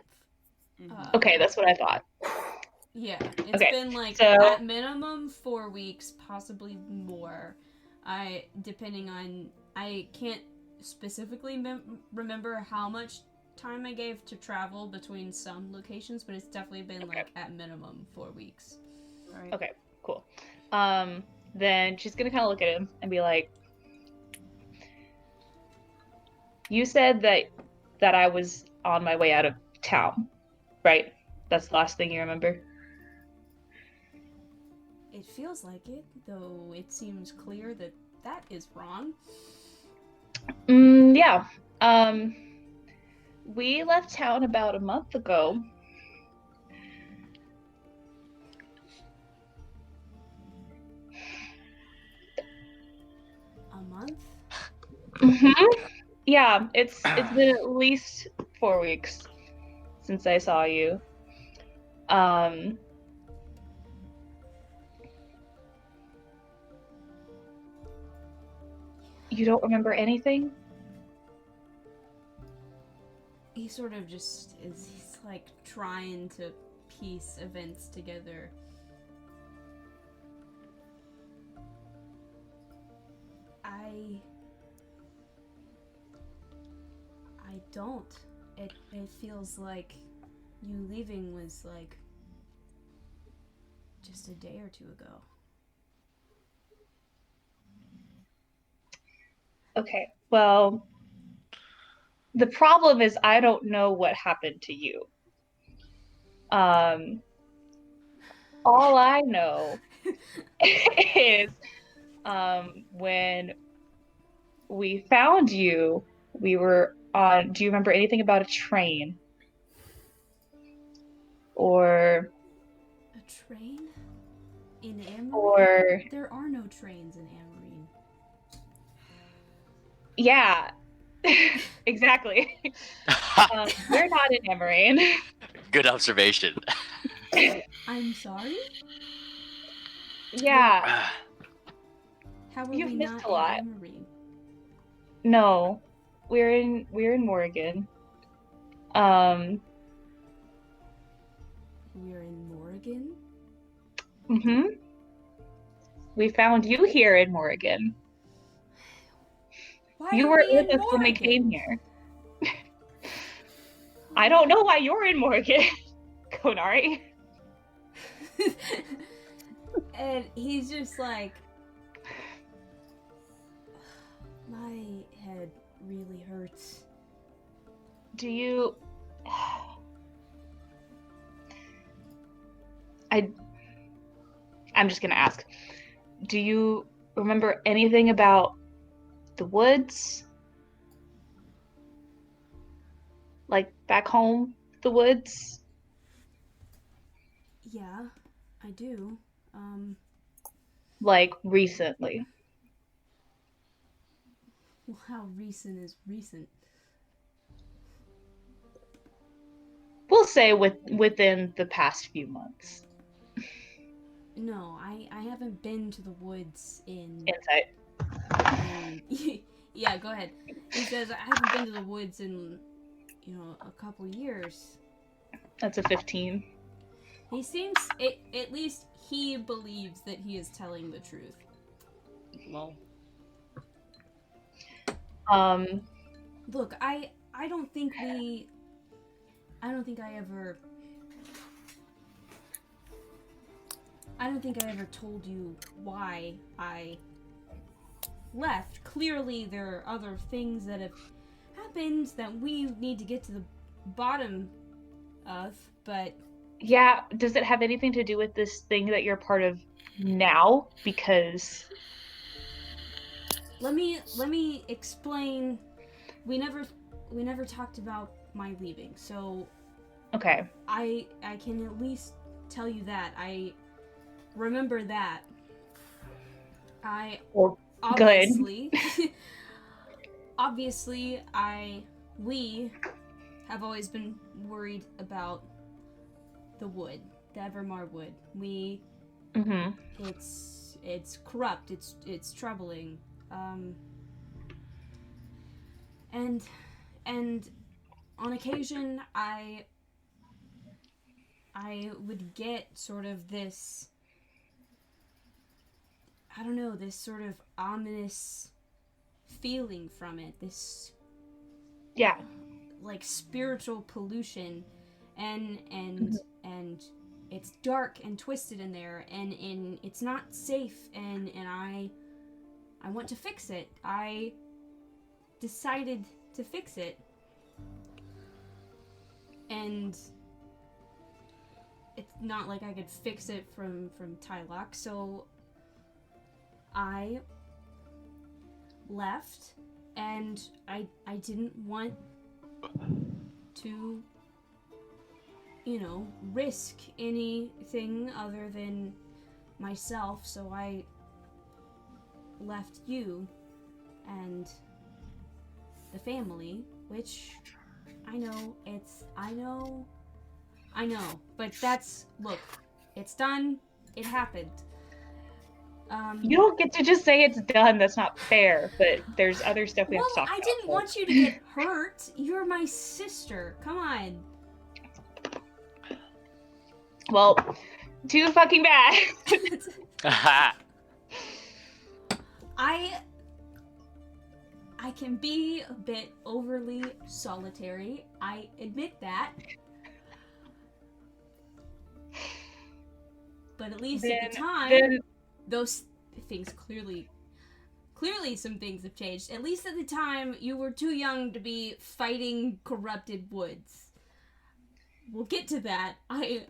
Okay, that's what I thought. Yeah, it's Okay, been like so- at minimum 4 weeks, possibly more. Depending on, I can't specifically remember how much time I gave to travel between some locations, but it's definitely been Okay. like at minimum 4 weeks. Right. Okay, cool. Then she's gonna kind of look at him and be like, "You said that I was on my way out of town, right? That's the last thing you remember." It feels like it, though it seems clear that that is wrong. Yeah. We left town about a month ago. A month? Yeah, it's been at least 4 weeks since I saw you. You don't remember anything? He sort of just is, he's like trying to piece events together. I don't. It feels like you leaving was like just a day or two ago. Okay, well, the problem is I don't know what happened to you. All I know is when we found you, we were on, do you remember anything about a train? Or A train? In Amarine? or There are no trains in Amarine. yeah. Exactly. We're not in Emerine. Good observation. I'm sorry? Yeah, How are you've we missed not a lot. in Amarine? No, we're in Morrigan. Um, We're in Morrigan? mhm. We found you here in Morrigan. Why You are were we with in us when we Morrigan? came here. I don't know why you're in Morrigan, Konari. And he's just like, my head really hurts. Do you? I'm just gonna ask. Do you remember anything about the woods? Like back home, the woods? Yeah, I do. Like recently? Well, how recent is recent? We'll say within the past few months. No, I haven't been to the woods in Insight. yeah, go ahead. He says I haven't been to the woods in, a couple years. That's a 15. He seems, at least he believes that he is telling the truth. Well, Look, I don't think I don't think I ever told you why I left. Clearly there are other things that have happened that we need to get to the bottom of, but Yeah, does it have anything to do with this thing that you're part of now? Because let me explain. We never talked about my leaving, so okay. I can at least tell you that I remember that. I Well, obviously we have always been worried about the wood, the Evermar wood. Mm-hmm. It's corrupt, it's troubling. And on occasion I would get sort of this, I don't know, this sort of ominous feeling from it, this like spiritual pollution, and it's dark and twisted in there, and it's not safe, and I want to fix it. I decided to fix it, and it's not like I could fix it from Tylock, so I left, and I didn't want to, risk anything other than myself, so I left you and the family, which I know, but look, it's done, it happened. You don't get to just say it's done. That's not fair. But there's other stuff we have to talk I about. didn't want you to get hurt. You're my sister. Come on. Well, too fucking bad. I can be a bit overly solitary. I admit that. But at least at the time, those things clearly some things have changed. At least at the time, you were too young to be fighting corrupted woods. We'll get to that. I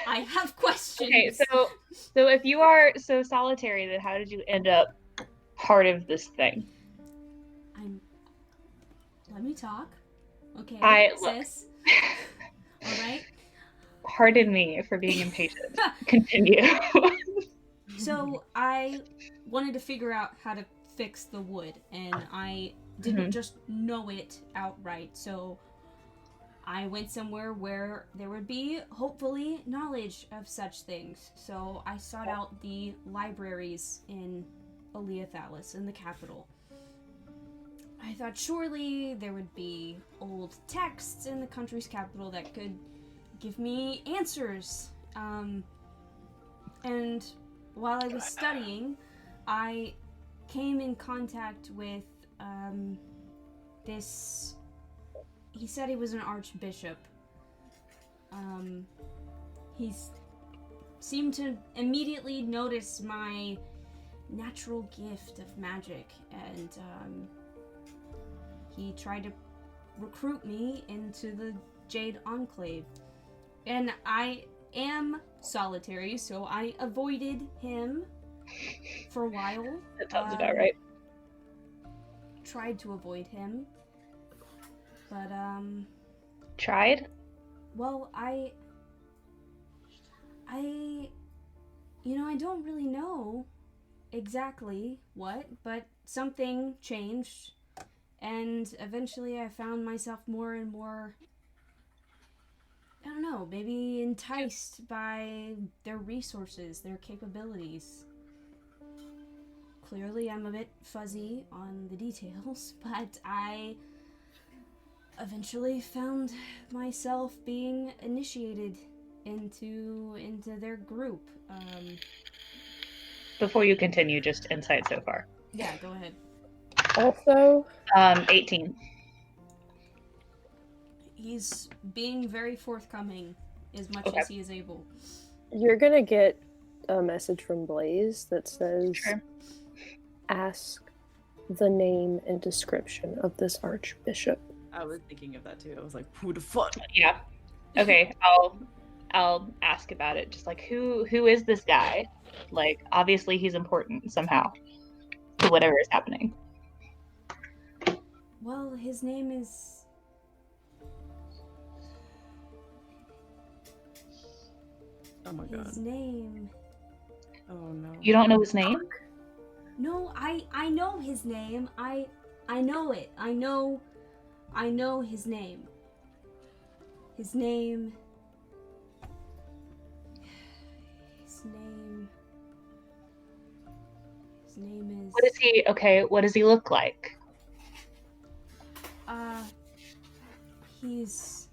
have questions. Okay, so if you are so solitary, then how did you end up part of this thing? Let me talk. Okay, Look. sis. All right. Pardon me for being impatient. Continue. So I wanted to figure out how to fix the wood, and I didn't just know it outright. So I went somewhere where there would be, hopefully, knowledge of such things. So I sought out the libraries in Oleathalis, in the capital. I thought surely there would be old texts in the country's capital that could give me answers. And while I was studying, I came in contact with this. He said he was an archbishop. He seemed to immediately notice my natural gift of magic, and he tried to recruit me into the Jade Enclave. And I am solitary, so I avoided him for a while. That sounds about right. Tried to avoid him. But, Tried? well, I don't really know exactly what, but something changed, and eventually I found myself more and more, I don't know, maybe enticed by their resources, their capabilities. Clearly I'm a bit fuzzy on the details, but I eventually found myself being initiated into their group. Before you continue, just insight so far. Yeah, go ahead. Also, 18. He's being very forthcoming as much as he is able. you're gonna get a message from Blaze that says, ask the name and description of this archbishop. I was thinking of that too. I was like, who the fuck? Yeah. Okay, I'll ask about it. Just like who is this guy? Like obviously he's important somehow to whatever is happening. Well, his name is... Oh my god. His name... Oh no. You don't know his name? No, I know his name. I know it. I know his name. His name is... What is he? Okay, what does he look like? He's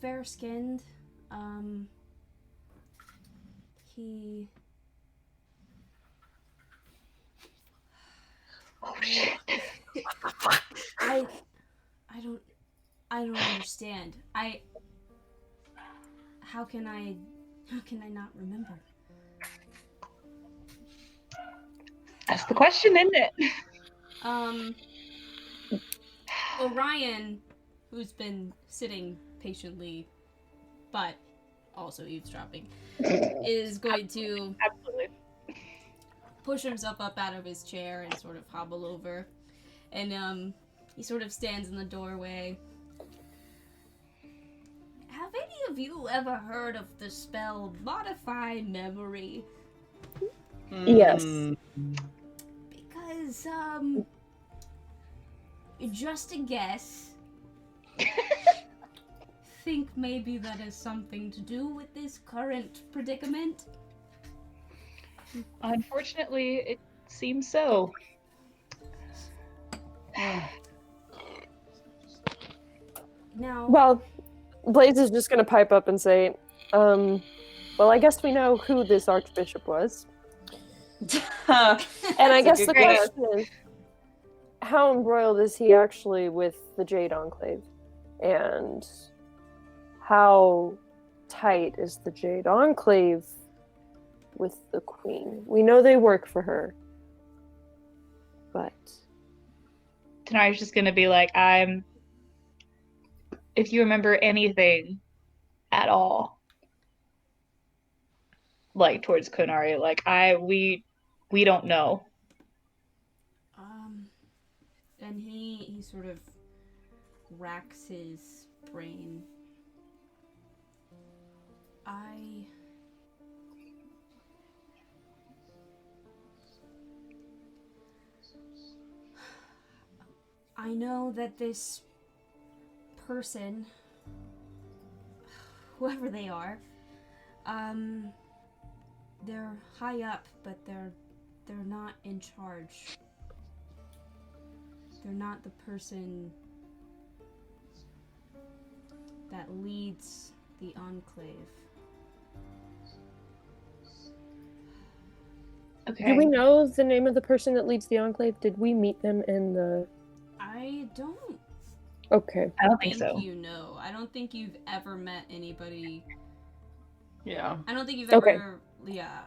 fair-skinned. He... Oh shit. I don't understand. How can I not remember? That's the question, isn't it? Orion, who's been sitting patiently, but also eavesdropping, is going to Absolutely. push himself up out of his chair and sort of hobble over. And he sort of stands in the doorway. Have any of you ever heard of the spell Modify Memory? Yes. Because, just a guess, think maybe that has something to do with this current predicament? Unfortunately, it seems so. Now, Well, Blaze is just gonna pipe up and say, well, I guess we know who this archbishop was. And I guess the question is, how embroiled is he actually with the Jade Enclave? And how tight is the Jade Enclave with the Queen? We know they work for her, but... Tanari's just gonna be like, if you remember anything at all, like towards Konari, like we don't know. and he sort of racks his brain. I know that this person, whoever they are, they're high up, but they're not in charge. They're not the person that leads the Enclave. Okay. Do we know the name of the person that leads the Enclave? Did we meet them in the... I don't Okay. I don't think think so. you know. I don't think you've ever met anybody. Yeah. I don't think you've Okay. ever. Yeah.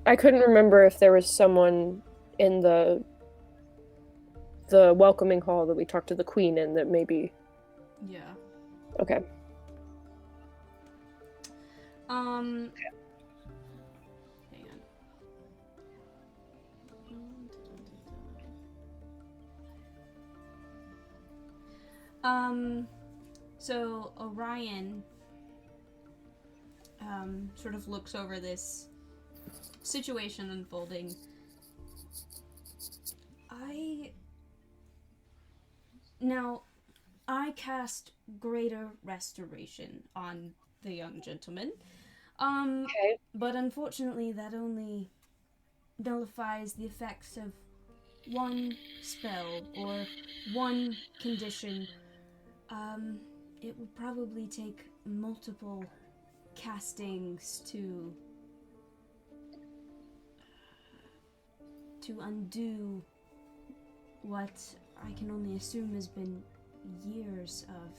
I couldn't remember if there was someone in the welcoming hall that we talked to the Queen in that maybe... Yeah. Okay. Hang on. So Orion sort of looks over this situation unfolding. I cast Greater Restoration on the young gentleman. Okay. But unfortunately that only nullifies the effects of one spell or one condition. It would probably take multiple castings to undo what I can only assume has been years of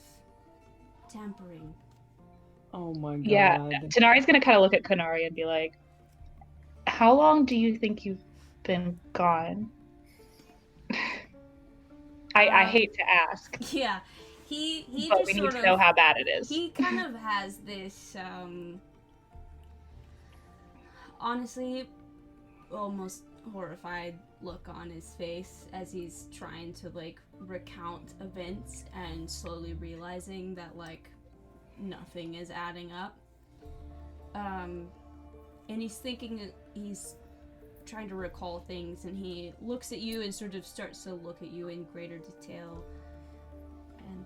tampering. Oh my god. Yeah. Tanari's gonna kind of look at Konari and be like, how long do you think you've been gone? I hate to ask. Yeah, he but just we need sort to of know how bad it is. he kind of has this honestly almost horrified look on his face as he's trying to like recount events and slowly realizing that like nothing is adding up. And he's trying to recall things, and he looks at you and sort of starts to look at you in greater detail. And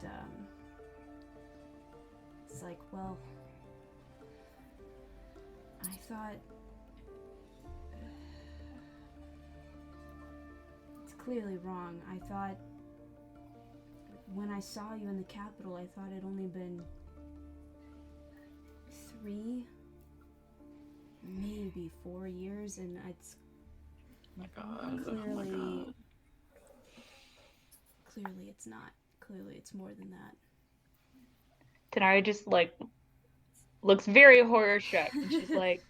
it's like, well, I thought it's clearly wrong. I thought when I saw you in the capital, I thought it'd only been 3, maybe 4 years, and it's Oh my god. clearly it's not. Clearly it's more than that. Tanari just like looks very horror struck, and she's like,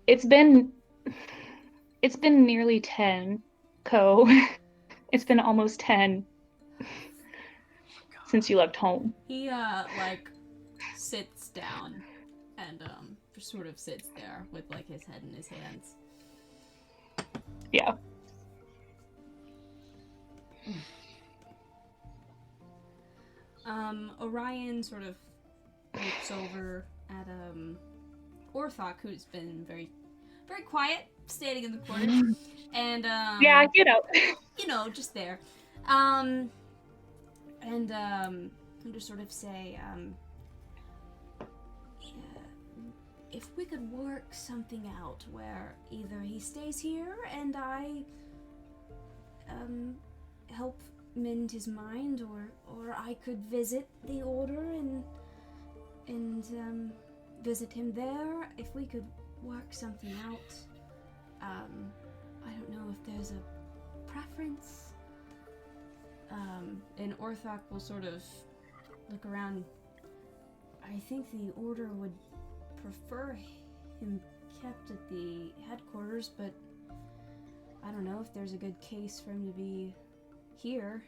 it's been nearly 10, Ko. It's been almost 10 since you left home. He like sits down and just sort of sits there with like his head in his hands. Yeah. Orion sort of looks over at Orthok, who's been very, very quiet, standing in the corner, and Yeah, just there, and just sort of say, if we could work something out where either he stays here and I help mend his mind, or I could visit the order and visit him there. If we could work something out, I don't know if there's a preference. And Orthok will sort of look around. I think the order would prefer him kept at the headquarters, but I don't know if there's a good case for him to be here.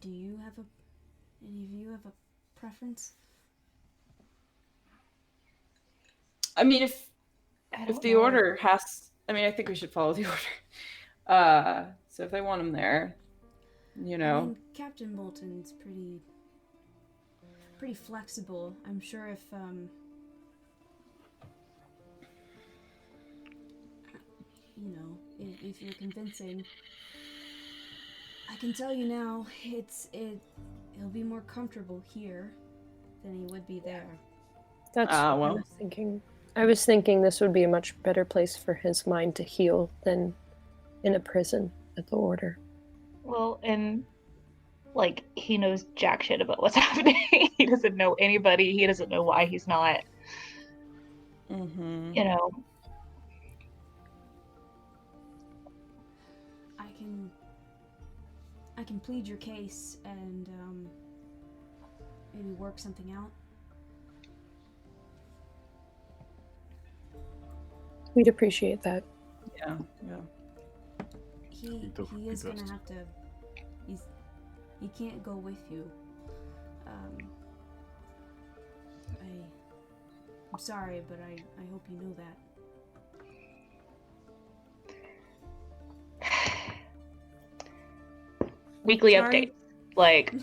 Do you have any of you have a preference? I mean, if I don't the know. order has, I mean, I think we should follow the order. So if they want him there, you know. I mean, Captain Bolton's pretty flexible. I'm sure if you know, if you're convincing, I can tell you now, he'll be more comfortable here than he would be there. That's what I well. was thinking. I was thinking this would be a much better place for his mind to heal than in a prison at the order. Well, and like he knows jack shit about what's happening. He doesn't know anybody. He doesn't know why he's not. Mm-hmm. You know. I can plead your case and maybe work something out. We'd appreciate that. Yeah. He is gonna have to. He can't go with you. I'm sorry, but I hope you know that. Weekly Sorry. updates. Like,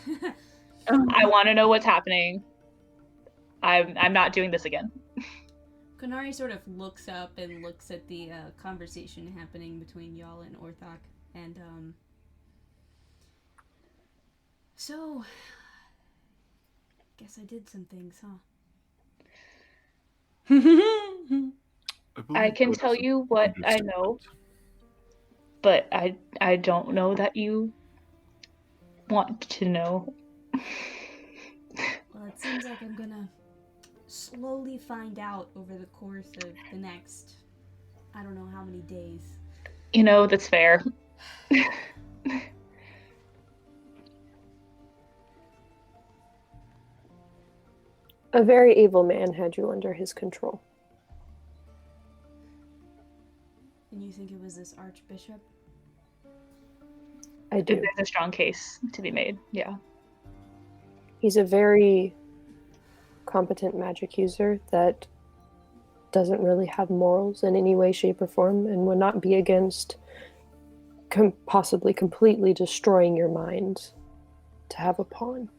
I want to know what's happening. I'm not doing this again. Konari sort of looks up and looks at the conversation happening between y'all and Orthok, and so guess I did some things, huh? I can tell you what I know, but I don't know that you want to know. Well, it seems like I'm gonna slowly find out over the course of the next, I don't know how many days. You know, that's fair. A very evil man had you under his control. And you think it was this archbishop? I do. There's a strong case to be made, yeah. He's a very competent magic user that doesn't really have morals in any way, shape, or form, and would not be against possibly completely destroying your mind to have a pawn.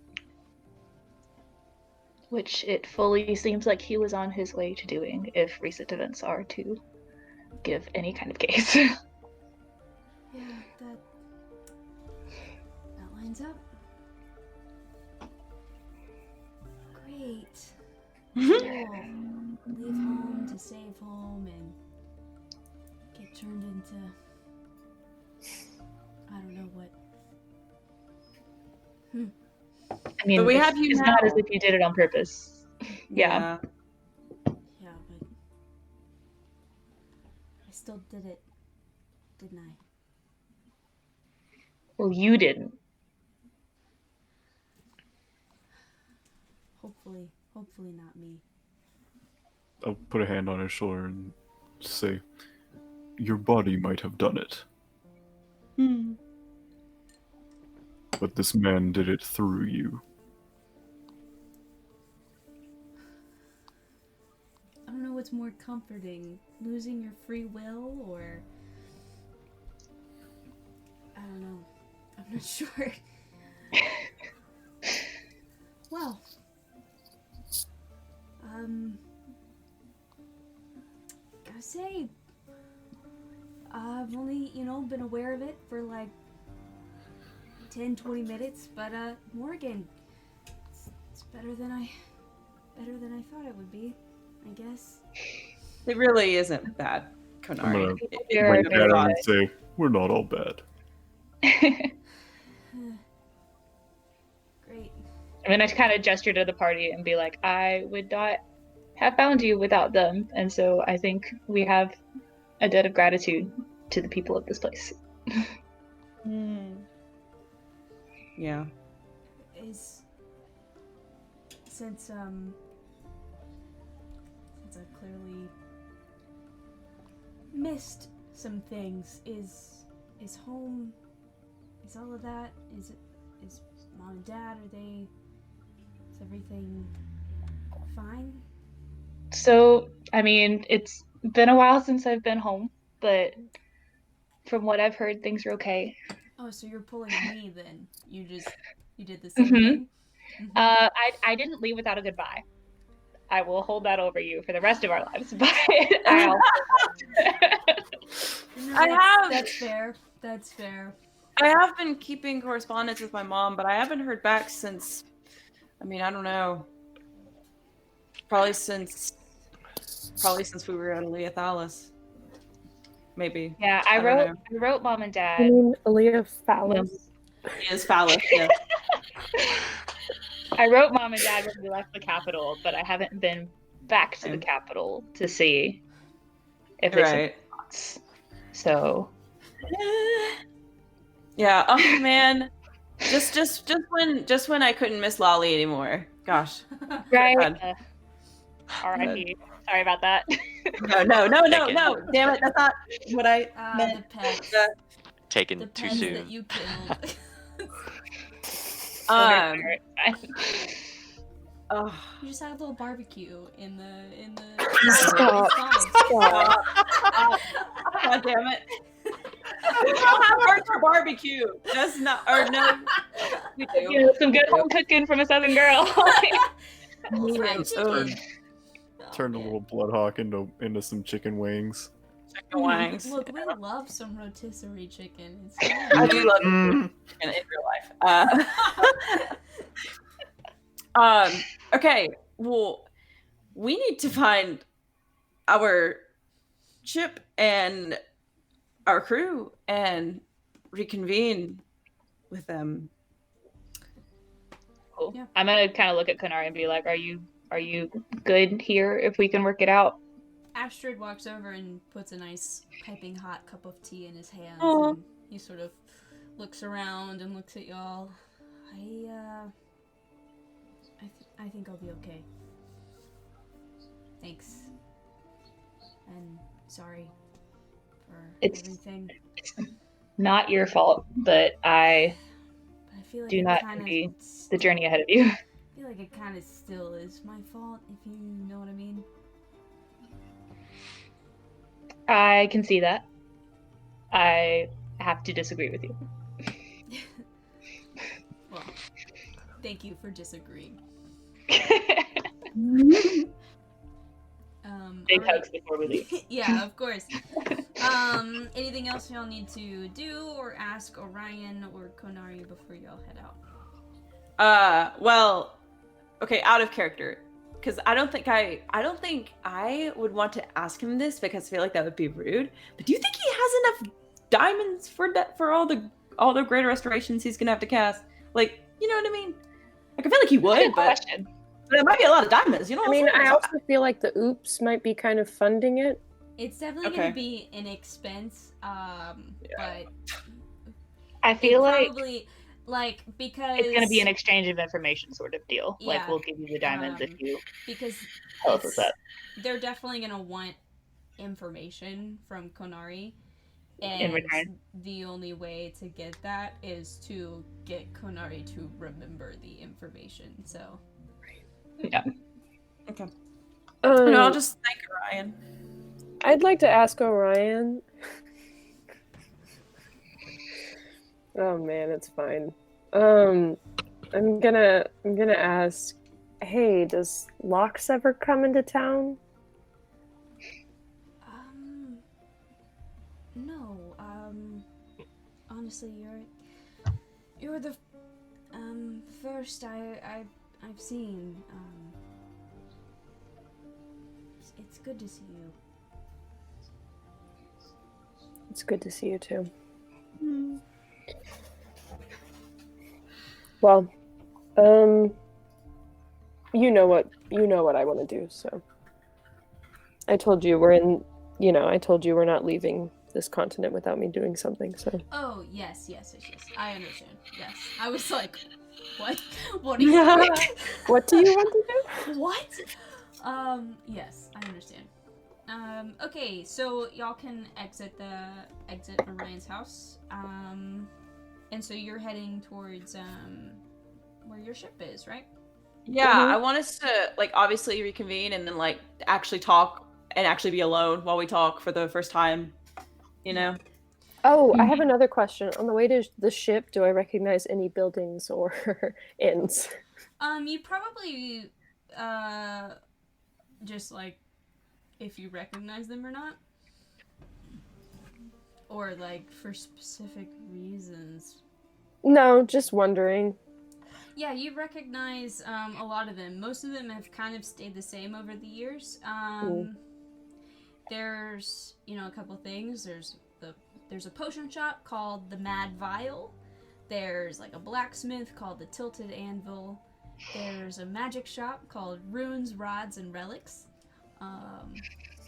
Which it fully seems like he was on his way to doing, if recent events are to give any kind of case. Yeah, that lines up. Great. Cool. Leave home to save home and get turned into I don't know what. I mean, But we have you it's now. not as if you did it on purpose. Yeah. Yeah, but I still did it, didn't I? Well, you didn't. Hopefully not me. I'll put a hand on his shoulder and say, "Your body might have done it, but this man did it through you." I don't know what's more comforting, losing your free will or I don't know. I'm not sure. Well, gotta say, I've only, been aware of it for like 10, 20 minutes, but Morgan, it's better than I thought it would be, I guess. It really isn't bad, I'm Konari. gonna You're point at her very and say, we're not all bad. Great. I'm gonna kind of gesture to the party and be like, I would not have found you without them, and so I think we have a debt of gratitude to the people of this place. Yeah. Since I clearly missed some things, is home, is all of that, is mom and dad, is everything fine? So, I mean, it's been a while since I've been home, but from what I've heard, things are okay. Oh, so you're pulling me then. You did the same Mhm. thing? Mhm. I didn't leave without a goodbye. I will hold that over you for the rest of our lives, but I I That's fair. That's fair. have been keeping correspondence with my mom, but I haven't heard back since. I mean, I don't know. Probably since we were at Aaliyah Thalas. Maybe. yeah, I don't know. wrote mom and I dad. mean, Aaliyah when- Phallus. He is Phallus, yeah. I wrote mom and dad when we left the capital, but I haven't been back to the Same. capital to see if they Right. sent thoughts. So Yeah. Oh man. Just when I couldn't miss Lolly anymore. Gosh. right. God. R.I.P. Sorry about that. No. Damn it. That's not what I The meant. pets. Taken The too pets soon. that you killed. Oh. You just had a little barbecue in the Stop. It's fine. Stop. God damn it. We don't have hearts for barbecue. That's not, or no. We do. You know, some good home cooking from a southern girl. Fried chicken. Turned a man. little bloodhawk into some chicken wings. Chicken wings. Look, we love some rotisserie chicken. It's I do love Mm. in real life. Okay. Well, we need to find our ship and our crew and reconvene with them. Cool. Yeah. I'm gonna kind of look at Kunari and be like, "Are you good here? If we can work it out." Astrid walks over and puts a nice piping hot cup of tea in his hands, Aw. and he sort of looks around and looks at y'all. I think I'll be okay. Thanks. And sorry for everything. It's not your fault, but I But I feel like do it not kinda envy the journey ahead of you. I feel like it kind of still is my fault, if you know what I mean. I can see that. I have to disagree with you. Well, thank you for disagreeing. Big alright. hugs before we leave. Yeah, of course. Anything else y'all need to do or ask Orion or Konari before y'all head out? Well, okay, out of character. Because I don't think I would want to ask him this because I feel like that would be rude. But do you think he has enough diamonds for all the greater restorations he's gonna have to cast? Like, you know what I mean? Like, I feel like he would, Good but question. it might be a lot of diamonds. You know I what I'm mean, saying? I also feel like the oops might be kind of funding it. It's definitely Okay. going to be an expense, but I feel it like probably, because... it's going to be an exchange of information sort of deal. Yeah. Like, we'll give you the diamonds if you Because tell us what's up. they're definitely going to want information from Konari. And In return. the only way to get that is to get Konari to remember the information, so... Yeah. Okay. I'll just thank Orion. I'd like to ask Orion. Oh man, it's fine. I'm gonna ask. Hey, does Lox ever come into town? No, honestly, You're the first I've seen. It's good to see you. It's good to see you too. Well, you know what I want to do, so I told you I told you we're not leaving this continent without me doing something, so. Oh, yes. I understand. Yes. I was like, what? What are you doing? What do you want to do? What? Yes, I understand. Okay, so y'all can exit Orion's house. And so you're heading towards, where your ship is, right? Yeah, Mhm. I want us to, like, obviously reconvene and then, like, actually talk and actually be alone while we talk for the first time, you know? Oh, I have another question. On the way to the ship, do I recognize any buildings or inns? You probably, just, like, if you recognize them or not. Or, like, for specific reasons. No, just wondering. Yeah, you recognize a lot of them. Most of them have kind of stayed the same over the years. There's, a couple things. There's a potion shop called the Mad Vial. There's like a blacksmith called the Tilted Anvil. There's a magic shop called Runes, Rods, and Relics.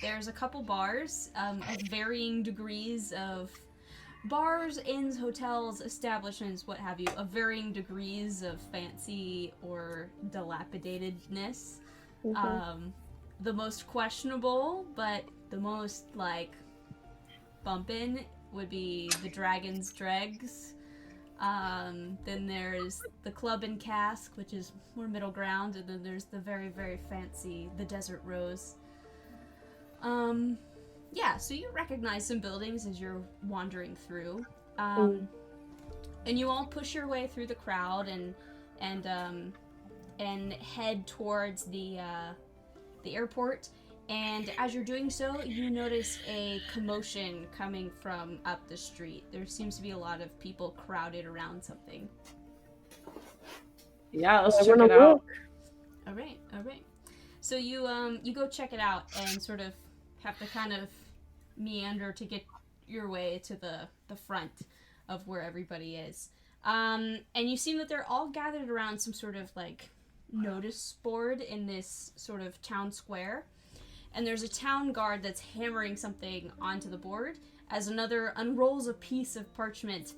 There's a couple bars of varying degrees of bars, inns, hotels, establishments, what have you, of varying degrees of fancy or dilapidatedness. Mhm. The most questionable, but the most, like, bumpin' would be the Dragon's Dregs. Then there's the Club and Cask, which is more middle ground, and then there's the very, very fancy, the Desert Rose. Yeah, so you recognize some buildings as you're wandering through. And you all push your way through the crowd and head towards the airport. And as you're doing so, you notice a commotion coming from up the street. There seems to be a lot of people crowded around something. Yeah, let's I check wanna it out. look. All right. So you go check it out and sort of have to kind of meander to get your way to the front of where everybody is. And you see that they're all gathered around some sort of, like, notice board in this sort of town square. And there's a town guard that's hammering something onto the board as another unrolls a piece of parchment.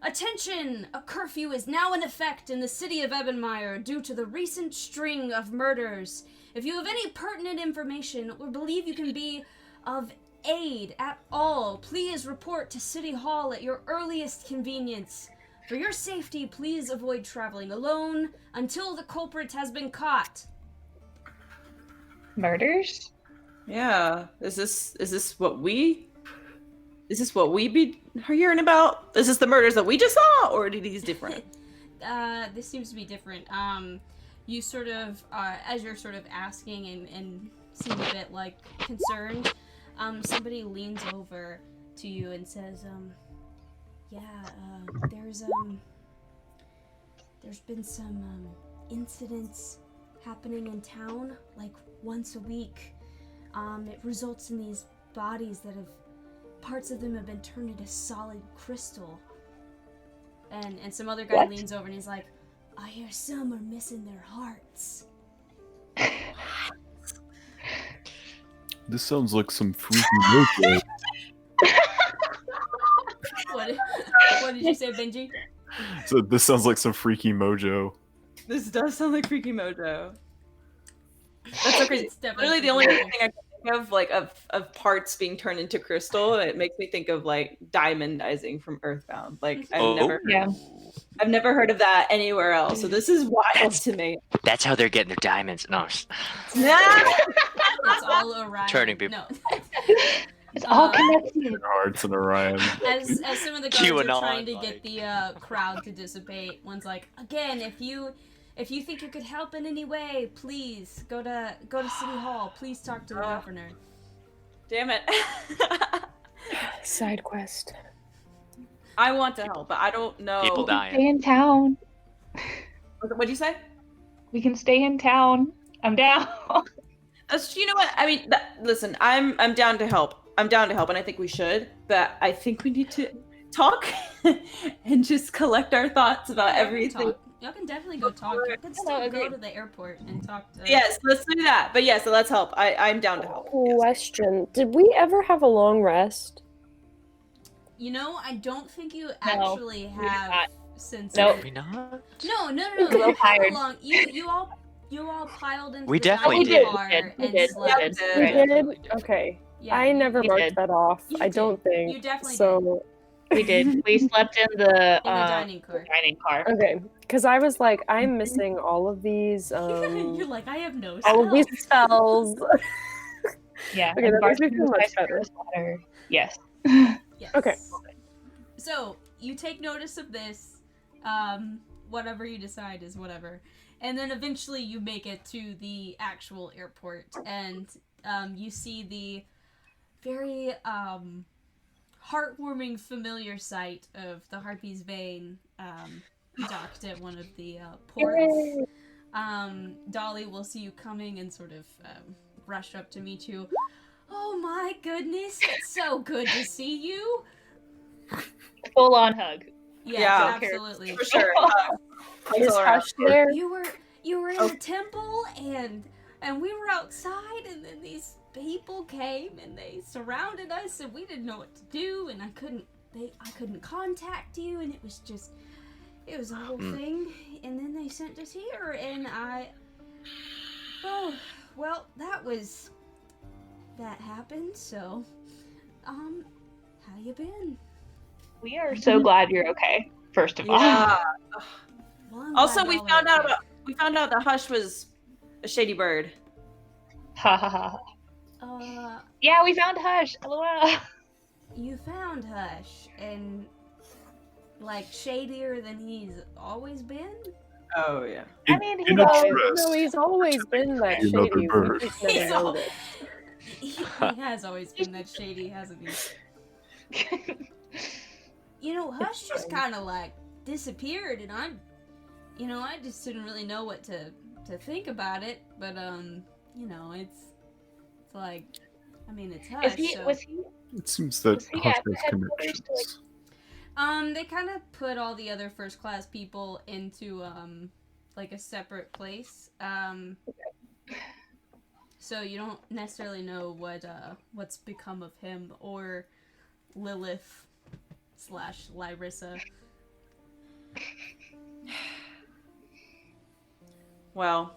Attention! A curfew is now in effect in the city of Ebenmire due to the recent string of murders. If you have any pertinent information or believe you can be of aid at all, please report to City Hall at your earliest convenience. For your safety, please avoid traveling alone until the culprit has been caught. Murders? Yeah. Is this what we be hearing about? Is this the murders that we just saw, or are these different? This seems to be different. You sort of, as you're sort of asking and seem a bit, like, concerned, somebody leans over to you and says, there's been some, incidents happening in town, like, once a week. It results in these bodies that parts of them have been turned into solid crystal. And some other guy leans over and he's like, I hear some are missing their hearts. This sounds like some freaky mojo. What did you say, Benji? So this sounds like some freaky mojo. This does sound like Freaky Mojo. That's so crazy. It's definitely Literally the only freaky thing I can think of, like, of parts being turned into crystal, it makes me think of, like, diamondizing from Earthbound. Like, I've never heard of that anywhere else. So this is wild to me. That's how they're getting their diamonds. No, It's all Orion. Turning people. No. It's all connected. Hearts and Orion. As some of the guards are QAnon, trying to like- get the crowd to dissipate, one's like, again, if you think you could help in any way, please go to City Hall. Please talk to the governor. Damn it. Side quest. I want to help, but I don't know. People Stay dying. in town. What'd you say? We can stay in town. I'm down. You know what? I mean, listen, I'm down to help. I'm down to help, and I think we should. But I think we need to talk and just collect our thoughts about Yeah, y'all can everything. talk. Y'all can definitely go talk. Y'all can still go agreed. to the airport and talk to. Yes, let's do that. But yeah, so let's help. I'm down to help. Yes. Question: did we ever have a long rest? You know, I don't think you actually we did have not. since. Nope. We not? No. We're You had tired. a long. You all piled into We the definitely dining did. car We and did. slept. We did. Yeah, We Right. did. Definitely did. Okay. Yeah, I never you marked did. that off. You I don't did. think You definitely so. We did. We slept in the dining car. dining car. Okay, because I was like, I'm missing all of these. You're like, I have no all of these spells. spells. Yeah. Okay, and that makes me bartender feel much spice better. rose water. Yes. Yes. Okay. So you take notice of this. Whatever you decide is whatever, and then eventually you make it to the actual airport, and you see the very heartwarming, familiar sight of the Harpy's Vein docked at one of the ports. Dolly will see you coming and sort of rush up to meet you. Oh my goodness, it's so good to see you. Full on hug. Yes, Yeah. absolutely. For sure. Is all around. Hush there? You were in the temple and we were outside, and then these people came and they surrounded us and we didn't know what to do, and I couldn't contact you, and it was a whole thing, and then they sent us here, and that happened. So how you been? We are so glad you're okay. First of all. Yeah. Well, I'm Also, glad we y'all are found out okay. that Hush was a shady bird. Ha ha ha. Uh, Yeah, we found Hush. LOL. you found Hush, and like shadier than he's always been. Oh yeah. I mean, In he's a always dress. No, he's always been that You know the shady. We bird. just never He's al- noticed. He has always been that shady, hasn't he? You know, Hush just kind of like disappeared, and I just didn't really know what to think about it. But it's like, I mean, it's Hush. Is he? So. Was he? It seems that Was he Hush at the has headquarters to, like- connections. They kind of put all the other first class people into like a separate place. So you don't necessarily know what's become of him or Lilith / Lyrissa. Well,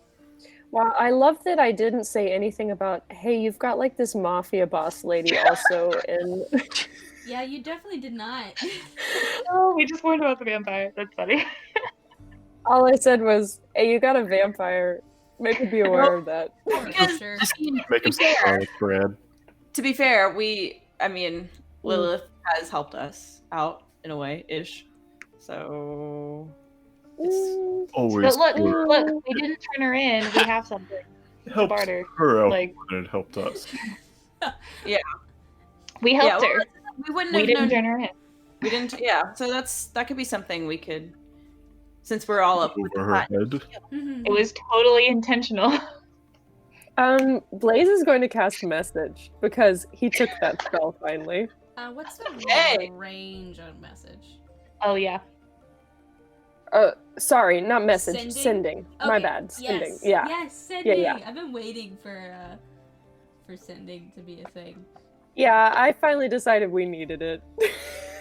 Wow, I love that I didn't say anything about, hey, you've got like this mafia boss lady also, and Yeah, you definitely did not. Oh, we just warned about the vampire. That's funny. all I said was, hey, you got a vampire. Maybe be aware of that. because Sure. Make him be fair, garlic bread. to be fair, Lilith has helped us out in a way, ish. So Always But look, good. look, we didn't turn her in. We have something. Helped barter. her out Like- more than it helped us. We helped her. we wouldn't We have didn't known. turn her in. We didn't. Yeah. So that could be something we could, since we're all up with Over her the head. It was totally intentional. Blaze is going to cast message because he took that spell finally. What's the Hey. range on message? Oh yeah. Sorry, not message. Sending? Sending. My Okay, bad. Sending. Yes. Yeah. Yes, sending. yeah. I've been waiting for sending to be a thing. Yeah, I finally decided we needed it.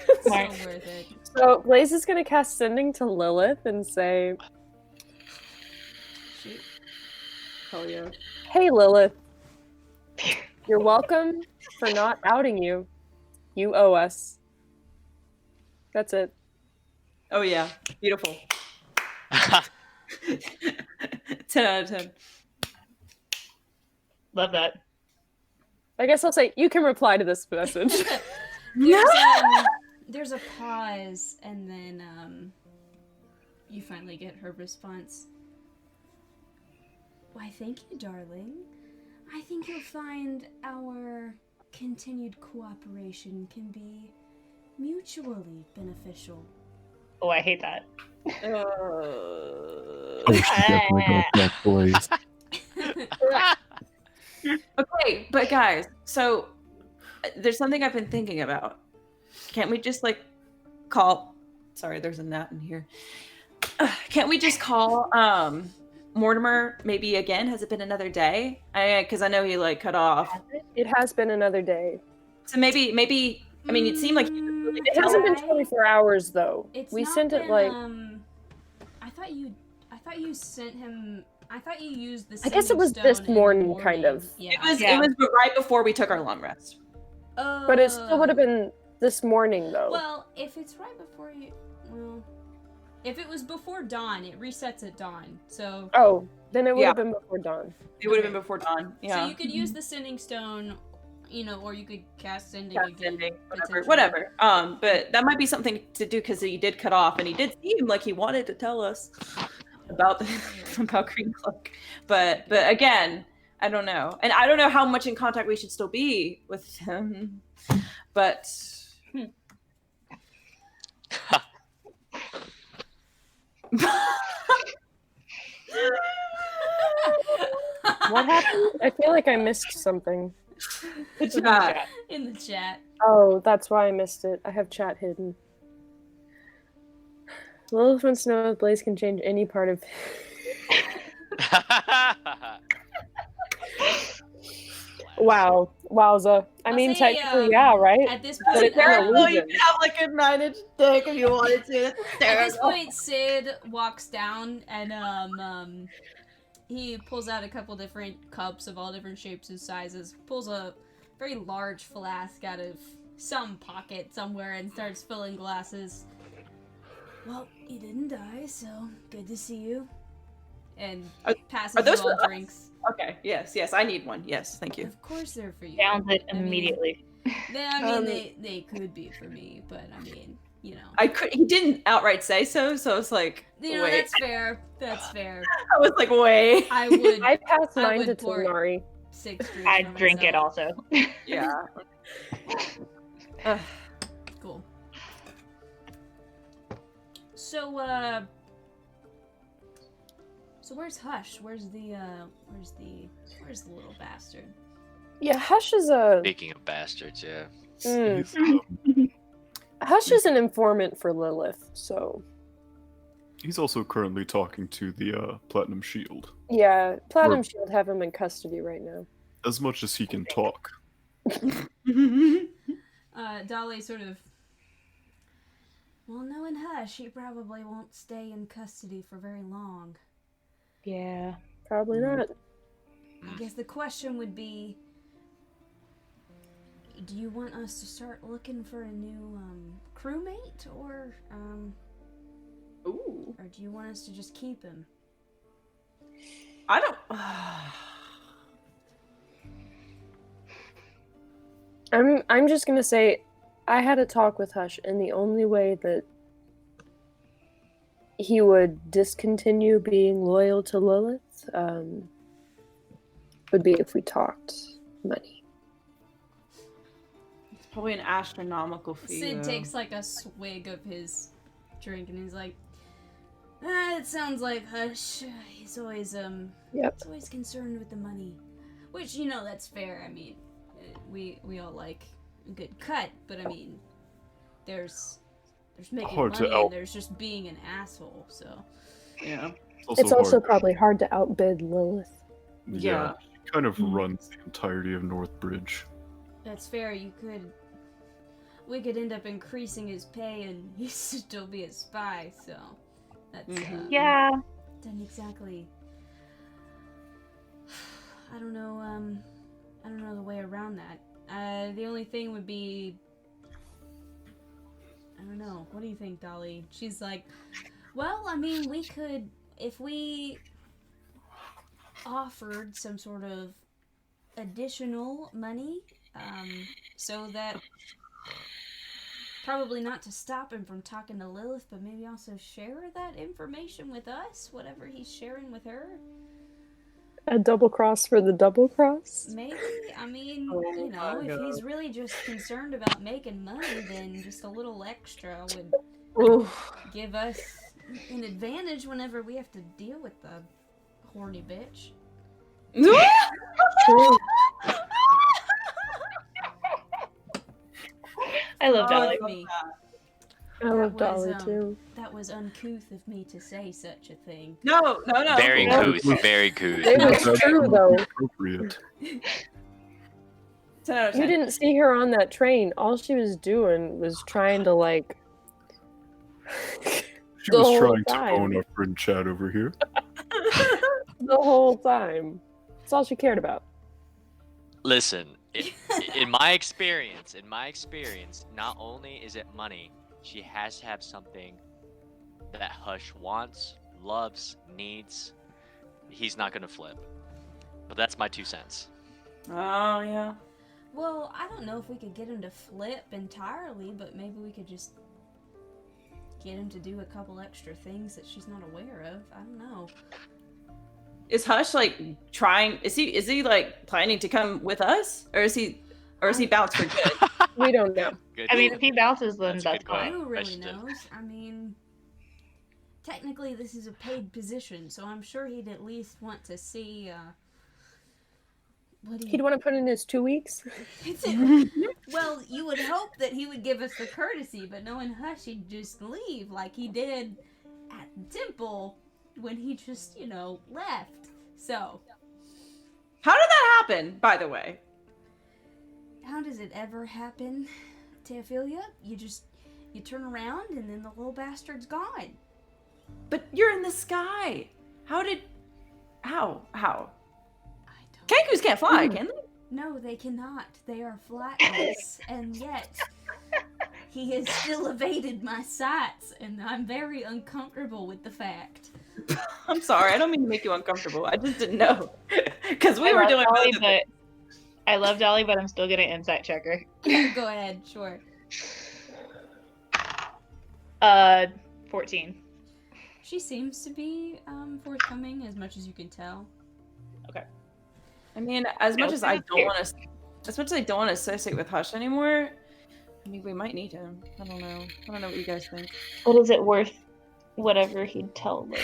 So Smart. worth it. So Blaze is going to cast Sending to Lilith and say, Shoot. hell yeah. hey Lilith, you're welcome for not outing you. You owe us. That's it. Oh yeah. Beautiful. 10 out of 10. Love that. I guess I'll say, you can reply to this message. There's a pause, and then you finally get her response. Why, thank you, darling. I think you'll find our continued cooperation can be mutually beneficial. Oh, I hate that. Oh, she definitely got that voice. Okay, but guys, so there's something I've been thinking about. Can't we just like call? Sorry, there's a gnat in here. Can't we just call Mortimer maybe again? Has it been another day? Because I know he like cut off. It has been another day. So maybe I mean it seemed like he was really It hasn't been I- 24 hours though. It's We not sent it been, like I thought you sent him. I thought you used the. I guess it sending was stone this in the morning, kind of. Yeah. it was right before we took our long rest. but it still would have been this morning though. Well, if it's right before you, well, if it was before dawn, it resets at dawn. So. Oh, then it would Yeah. have been before dawn. It would have Okay. been before dawn. Yeah. So you could use the sending stone, or you could cast sending Cast again. sending, potentially. whatever. But that might be something to do because he did cut off, and he did seem like he wanted to tell us about about Green Cloak. But again, I don't know, and I don't know how much in contact we should still be with him. But What happened? I feel like I missed something. it's not. In the chat. Oh, that's why I missed it. I have chat hidden. Lilith wants to know if Blaze can change any part of. Wow, wowza. I I'll mean, say, technically, yeah, right? At this But point, it's an illusion. have like a 9-inch dick if you wanted to. at this point, Sid walks down and he pulls out a couple different cups of all different shapes and sizes. Pulls a very large flask out of some pocket somewhere and starts filling glasses. Well, you didn't die, so good to see you. And passes are those you all for us? drinks. Okay. Yes. I need one. Yes. Thank you. Of course they're for you. Downs it I mean, immediately. They could be for me, but I mean, He didn't outright say so, so it's like, wait. that's fair. That's fair. I was like, wait. I would I passed I mine would to pour- Tonari. 6 drinks. I for drink it myself. also. Yeah. Cool. So where's Hush? Where's the little bastard? Yeah, Hush is a. Speaking of bastards, yeah. Hush is an informant for Lilith, so. He's also currently talking to the Platinum Shield. Yeah, Platinum Shield have him in custody right now. As much as he can talk. Dolly sort of. Well, knowing Hush, he probably won't stay in custody for very long. Yeah. Probably not. I guess the question would be, do you want us to start looking for a new crewmate, or Ooh. or do you want us to just keep him? I don't. I'm just gonna say, I had a talk with Hush, and the only way that he would discontinue being loyal to Lilith would be if we talked money. It's probably an astronomical fee. Sid though. takes like a swig of his drink and he's like, it sounds like Hush. He's always Yep. he's always concerned with the money, which that's fair. I mean, we all like a good cut, but I mean, there's making Hard to money and out- there's just being an asshole. So Yeah. It's also hard- probably hard to outbid Lilith. Yeah. He kind of runs the entirety of Northbridge. that's fair. We could end up increasing his pay and he'd still be a spy. So that's Yeah. Doesn't exactly. I don't know. I don't know the way around that. The only thing would be. I don't know. What do you think, Dolly? She's like, well, I mean, we could, if we offered some sort of additional money, so that probably not to stop him from talking to Lilith, but maybe also share that information with us, whatever he's sharing with her. A double cross for the double cross? Maybe. I mean, Oh you know, my if God. he's really just concerned about making money, then just a little extra would Oof. give us an advantage whenever we have to deal with the horny bitch. True. I love Dolly. Me. I love was, Dolly too. That was uncouth of me to say such a thing. No. Very Well, couth. Very couth. It was That's true though. appropriate. 10 out of You 10. didn't see her on that train. All she was doing was trying to like. She The was whole trying to time. own our friend Chad over here. The whole time. That's all she cared about. Listen, in my experience, not only is it money, she has to have something that Hush wants, loves, needs. He's not gonna flip. But that's my 2 cents. Oh, yeah. Well, I don't know if we could get him to flip entirely, but maybe we could just get him to do a couple extra things that she's not aware of. I don't know. Is Hush like trying? Is he like planning to come with us, or is he bounced for good? We don't know. Good. I mean, if he bounces, then That's a that's good call. fine. Who really Initiative. knows? I mean, technically this is a paid position, so I'm sure he'd at least want to see what He'd want to put in his 2 weeks. Well, you would hope that he would give us the courtesy, but knowing Hush, he'd just leave like he did at the temple when he just, left. So, How did that happen, by the way? how does it ever happen, Teophilia? You turn around and then the little bastard's gone. But you're in the sky. How? I don't. Kangaroos can't fly, can they? No, they cannot. They are flightless, and yet he has still evaded my sights, and I'm very uncomfortable with the fact. I'm sorry. I don't mean to make you uncomfortable. I just didn't know because we were love doing. Dolly, both of but I love Dolly, but I'm still gonna insight check her. Go ahead, sure. 14. She seems to be forthcoming, as much as you can tell. I mean, as much No, as I that's don't fair. want to, as much as I don't want to associate with Hush anymore, I mean, we might need him. I don't know. I don't know what you guys think. What is it worth? Whatever he'd tell me.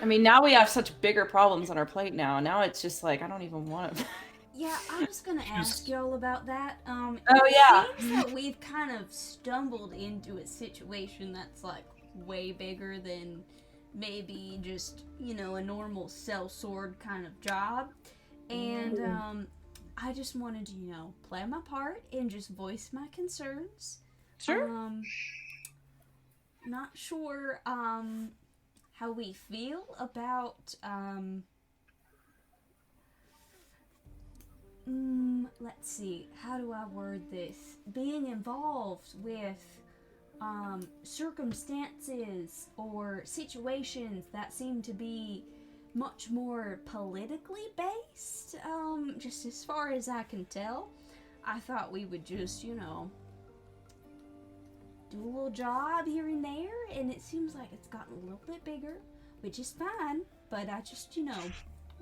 I mean, now we have such bigger problems on our plate now. Now it's just like I don't even want to. Yeah, I was gonna ask y'all about that. Oh, It yeah. seems that we've kind of stumbled into a situation that's like way bigger than maybe just, a normal sellsword kind of job. And I just wanted to, play my part and just voice my concerns. Sure. Not sure how we feel about let's see, how do I word this? Being involved with circumstances or situations that seem to be much more politically based, just as far as I can tell. I thought we would just, do a little job here and there, and it seems like it's gotten a little bit bigger, which is fine, but I just,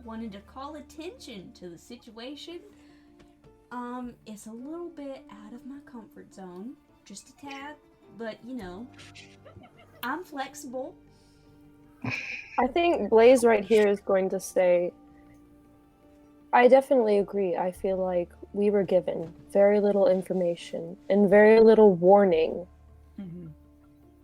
wanted to call attention to the situation. It's a little bit out of my comfort zone, just a tad, but, I'm flexible. I think Blaze right here is going to say, I definitely agree. I feel like we were given very little information and very little warning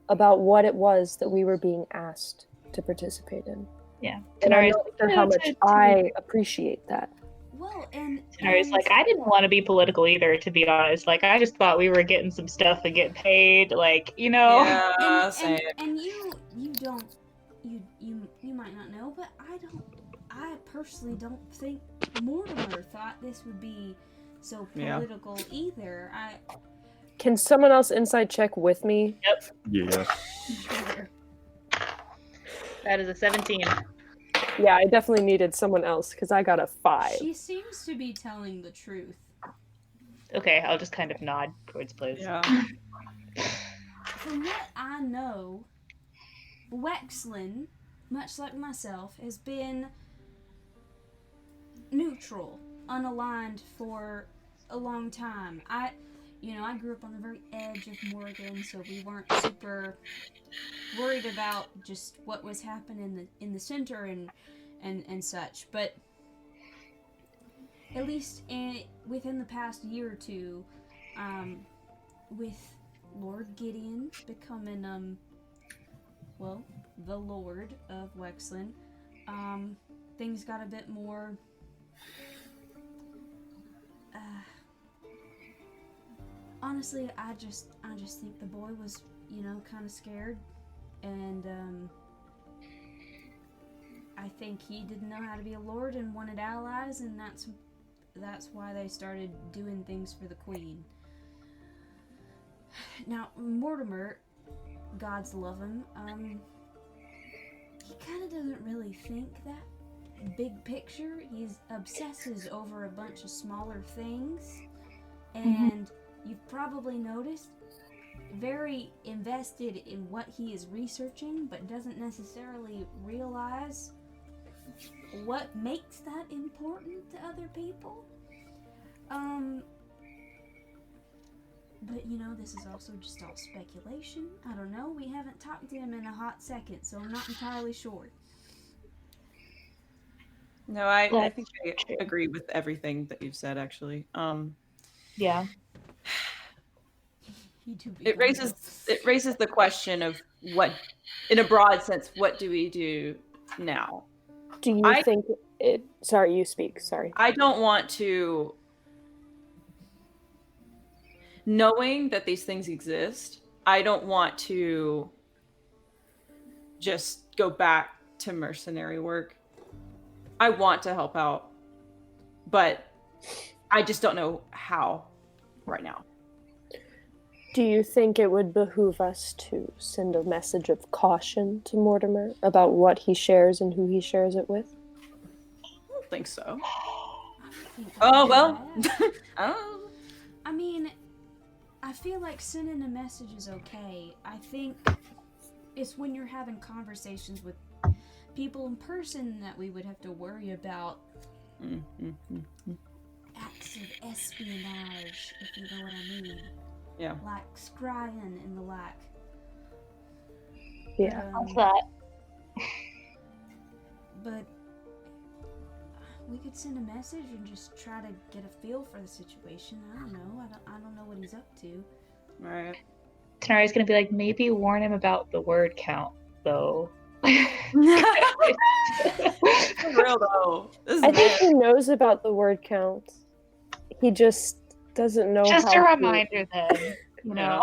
about what it was that we were being asked to participate in. Yeah. And I'm Tenari's not sure how much I appreciate that. Well, and like, I didn't want to be political either, to be honest. Like, I just thought we were getting some stuff and getting paid. Like, Yeah, same. and you might not know, but I personally don't think Mortimer thought this would be so political either. Can someone else inside check with me? Yeah. That is a 17. Yeah, I definitely needed someone else because I got a 5. She seems to be telling the truth. Okay, I'll just kind of nod towards Blaze. Yeah. From what I know, Wexlin, much like myself, has been neutral, unaligned for a long time. I grew up on the very edge of Morgan, so we weren't super worried about just what was happening in the center and such. But at least within the past year or two, with Lord Gideon becoming the Lord of Wexland, things got a bit more honestly, I just think the boy was, kind of scared, and I think he didn't know how to be a lord and wanted allies, and that's why they started doing things for the queen. Now, Mortimer, God's love him, he kind of doesn't really think that big picture. He obsesses over a bunch of smaller things, and you've probably noticed, very invested in what he is researching, but doesn't necessarily realize what makes that important to other people. But this is also just all speculation. I don't know. We haven't talked to him in a hot second, so I'm not entirely sure. No, I think I agree with everything that you've said, actually. Yeah. It raises the question of what, in a broad sense, what do we do now? Do you think it... Sorry, you speak. Sorry. I don't want to... Knowing that these things exist, I don't want to just go back to mercenary work. I want to help out, but I just don't know how right now. Do you think it would behoove us to send a message of caution to Mortimer about what he shares and who he shares it with? I don't think so. Oh, well. I mean, I feel like sending a message is okay. I think it's when you're having conversations with people in person that we would have to worry about acts of espionage, if you know what I mean. Yeah. Like scrying and the like. Yeah. What's that? But we could send a message and just try to get a feel for the situation. I don't know. I don't know what he's up to. Right. Tanari's gonna be like, maybe warn him about the word count, though. For real though. I think he knows about the word count. He just doesn't know Just how a to... reminder then, you know.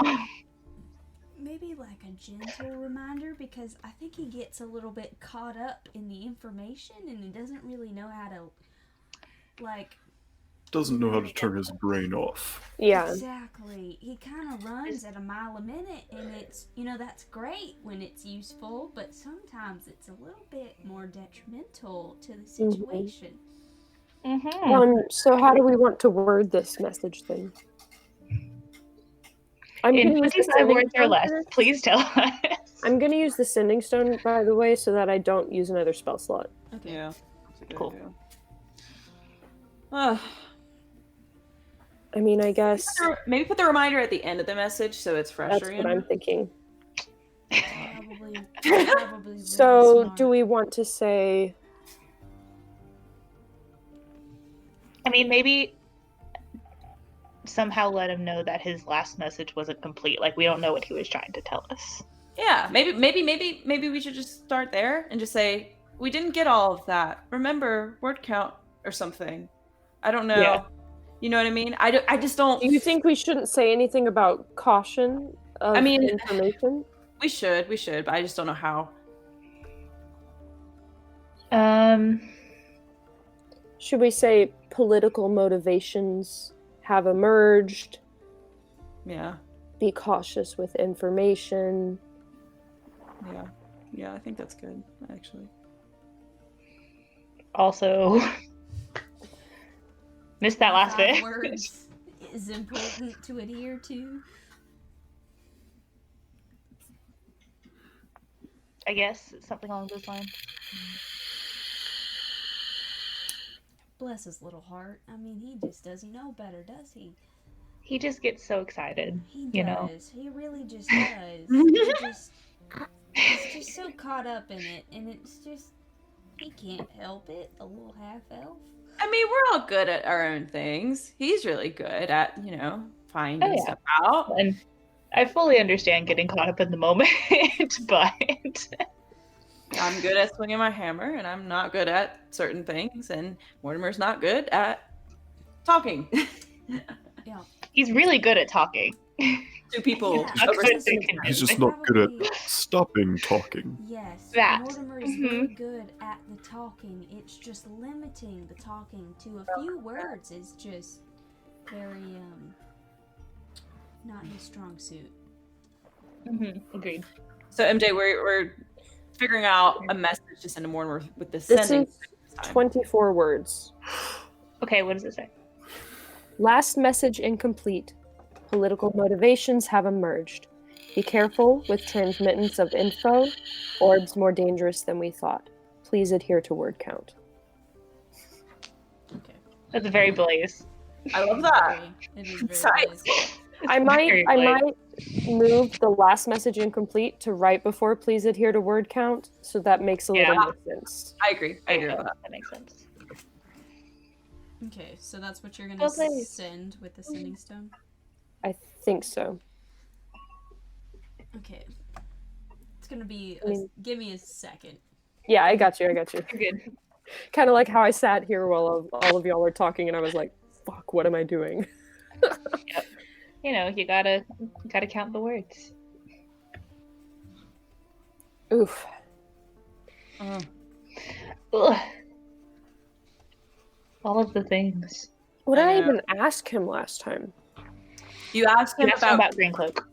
Maybe like a gentle reminder, because I think he gets a little bit caught up in the information and he doesn't really know how to, like... Doesn't know how to turn his brain off. Yeah. Exactly. He kind of runs at a mile a minute, and it's, that's great when it's useful, but sometimes it's a little bit more detrimental to the situation. So how do we want to word this message then? In 25 words or less, please tell us. I'm going to use the sending stone, by the way, so that I don't use another spell slot. Okay. Yeah. That's a good Cool. idea. I mean, I guess... Maybe put the reminder at the end of the message so it's fresher. That's what I'm thinking. Probably really So, smart. do we want to say... I mean, maybe somehow let him know that his last message wasn't complete. Like, we don't know what he was trying to tell us. Yeah, maybe we should just start there and just say, we didn't get all of that. Remember, word count or something. I don't know. Yeah. You know what I mean? I just don't... Do you think we shouldn't say anything about caution of information? We should, but I just don't know how. Should we say political motivations have emerged? Yeah. Be cautious with information. Yeah, I think that's good, actually. Also, missed that last bit. Words is important to adhere to. I guess something along those lines. Bless his little heart. I mean, he just doesn't know better, does he? He just gets so excited, He you know. does. He really just does. He's just so caught up in it, and it's just he can't help it. A little half elf. I mean, we're all good at our own things. He's really good at, finding yeah. stuff out. And I fully understand getting caught up in the moment, but I'm good at swinging my hammer, and I'm not good at certain things, and Mortimer's not good at talking. Yeah. he's really good at talking. To people. Yeah, over Good some- thing. He's just not good Probably- at stopping talking. Yes, That. Mortimer is very good at the talking. It's just limiting the talking to a few words is just very not his strong suit. Agreed. So MJ, we're figuring out a message to send to Mortimer with the This sending. is 24 words. Okay, what does it say? Last message incomplete. Political motivations have emerged. Be careful with transmittance of info. Orbs more dangerous than we thought. Please adhere to word count. Okay. That's very Blaze. I love that. It is very Besides- nice. I might Very Blaze. move the last message incomplete to right before please adhere to word count, so that makes a little Yeah. more sense. I agree. I agree with that. That makes sense. Okay, so that's what you're gonna Well played. send with the sending stone. I think so. Okay. It's gonna be. I mean- Give me a second. Yeah, I got you. You're good. Kind of like how I sat here while all of y'all were talking, and I was like, "Fuck, what am I doing?" You know, you gotta count the words. Oof. Mm. Ugh. All of the things. What did I I know. even ask him last time? You asked him You asked him about about Green Cloak.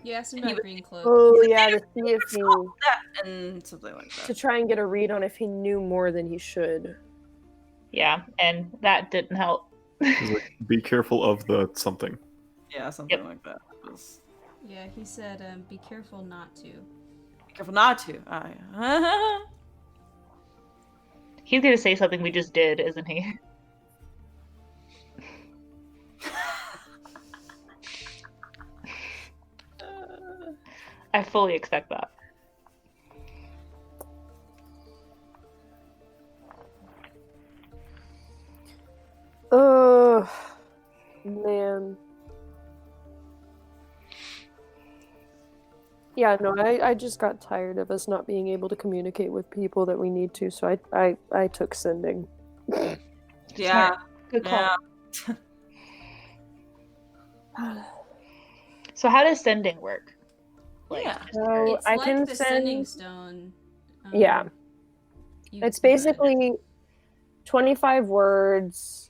You asked him He about was- Green Cloak. Oh yeah, to see if he that and something like to that. try and get a read on if he knew more than he should. Yeah, and that didn't help. He's like, be careful of the something. Yeah, something Yep. like that. Was- Yeah, he said, "Be careful not to." Be careful not to. He's gonna say something we just did, isn't he? I fully expect that. Oh man. Yeah, no, I just got tired of us not being able to communicate with people that we need to, so I took sending. Yeah. Good call. Yeah. So how does sending work? Yeah. just So curious. It's I like can the sending send. stone. Yeah. but- It's basically 25 words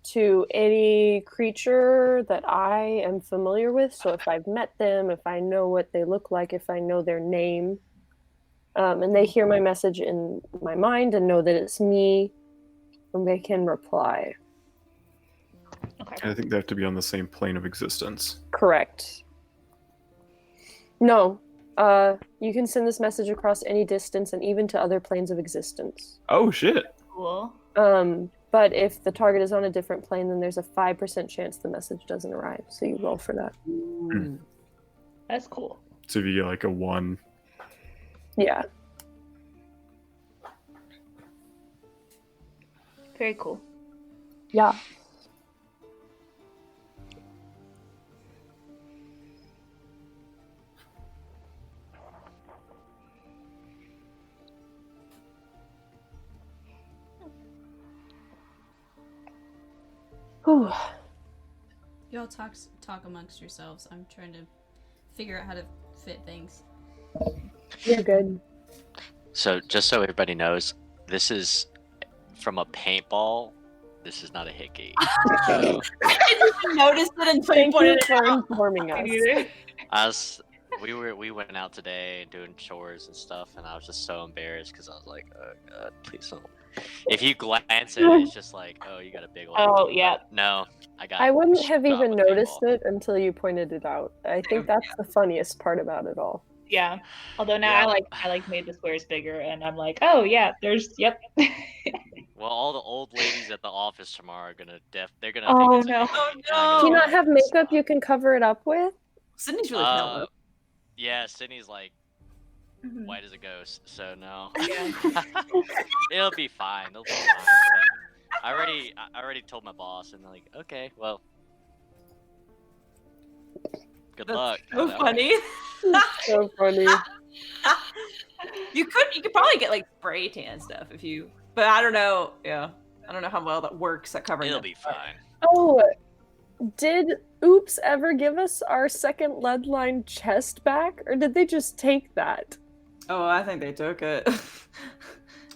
to any creature that I am familiar with. So if I've met them, if I know what they look like, if I know their name, and they hear my message in my mind and know that it's me, then they can reply. Okay. I think they have to be on the same plane of existence. Correct. No. You can send this message across any distance and even to other planes of existence. Oh shit! Cool. But if the target is on a different plane, then there's a 5% chance the message doesn't arrive. So you roll for that. That's cool. So if you get like a 1, Yeah. Very cool. Yeah. Whew. Y'all talk amongst yourselves. I'm trying to figure out how to fit things. You're good. So just so everybody knows, this is from a paintball. This is not a hickey. So, I didn't notice it until you Thank pointed you it for out. informing us. we went out today doing chores and stuff, and I was just so embarrassed because I was like, oh god, please don't. If you glance at it, it's just like, oh, you got a big old. Oh, hickey. yeah. But no, I got. I wouldn't have shot even with a noticed paintball. it until you pointed it out. I think that's the funniest part about it all. Yeah. Although now Yeah. I made the squares bigger, and I'm like, oh yeah, yep. Well, all the old ladies at the office tomorrow are gonna they're gonna Oh, think it's no. me. Oh, and I'm gonna Do you be not like, have makeup "Stop." you can cover it up with? Sydney's really pale. Yeah, Sydney's like Mhm. white as a ghost, so no. Yeah. It'll be fine. It'll be fine. But I already told my boss, and they're like, okay, well, good That's luck. so So- funny. So funny. You could probably get like spray tan stuff if you, but I don't know. Yeah, I don't know how well that works at covering. It'll that be part. fine. Oh, did Oops ever give us our second lead line chest back, or did they just take that? Oh, I think they took it.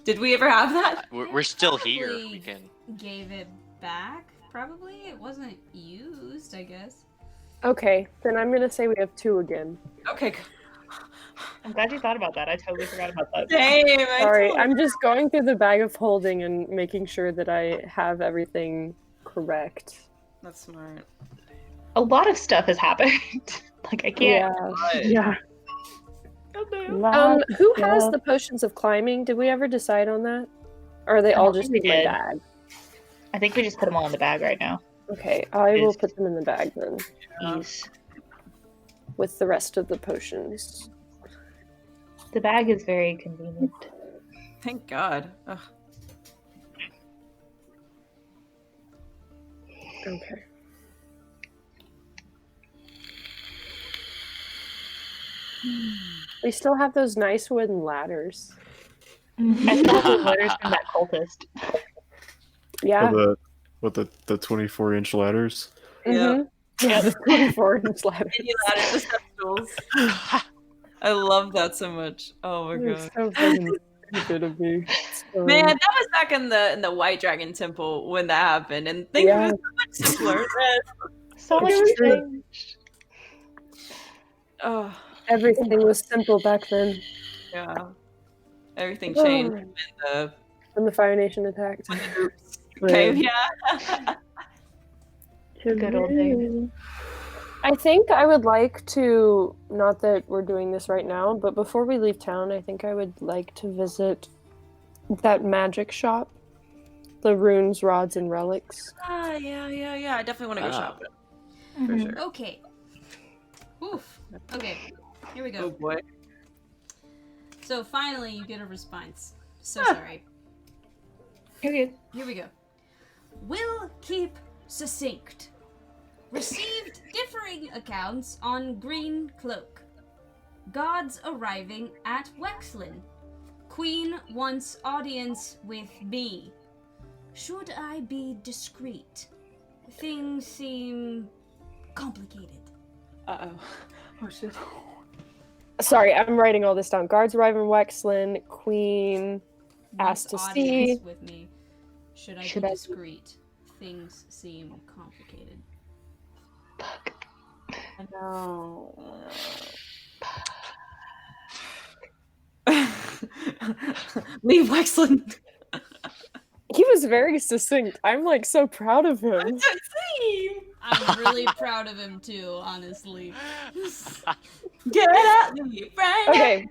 Did we ever have that? We're still here. Probably We can. gave it back. Probably it wasn't used. I guess. Okay, then I'm gonna say we have 2 again. Okay. Good. I'm glad you thought about that. I totally forgot about that. Same. Sorry, I'm just going through the bag of holding and making sure that I have everything correct. That's smart. A lot of stuff has happened. Like I can't. Yeah. Who has the potions of climbing? Did we ever decide on that? Or are they I all don't just think in we my did. bag? I think we just put them all in the bag right now. Okay, I will Is- put them in the bag then, These. with the rest of the potions. The bag is very convenient. Thank God. Ugh. Okay. We still have those nice wooden ladders. I still have the letters from that cultist. Yeah. With the 24-inch ladders. Mhm. Yeah, the 24-inch ladder. Mini ladder, the stools. I love that so much. Oh my It's God. so fucking stupid of me. So- Man, that was back in the White Dragon Temple when that happened, and things Yeah. were so much simpler. So much It's true. change. Oh Everything was simple back then. yeah, everything changed When the Fire Nation attacked. when the groups came. Yeah. The good old days. I think I would like to, not that we're doing this right now, but before we leave town, I think I would like to visit that magic shop. The runes, rods, and relics. Yeah. I definitely want to go Ah. shopping for Mhm. sure. Okay. Oof. Okay. Here we Oh go. boy. So finally, you get a response. So Ah. sorry. You're good. Here we go. Will keep succinct. Received differing accounts on Green Cloak. Gods arriving at Wexlin. Queen wants audience with me. Should I be discreet? Things seem complicated. Uh-oh. Oh shit. Sorry, I'm writing all this down. Guards arrive in Wexlin. Queen. Wants Asked to audience see. with me. Should I Should be I- discreet? Things seem complicated. No. Leave Wexland. He was very succinct. I'm like so proud of him. I'm really proud of him too, honestly. Get out, leave right now. Okay.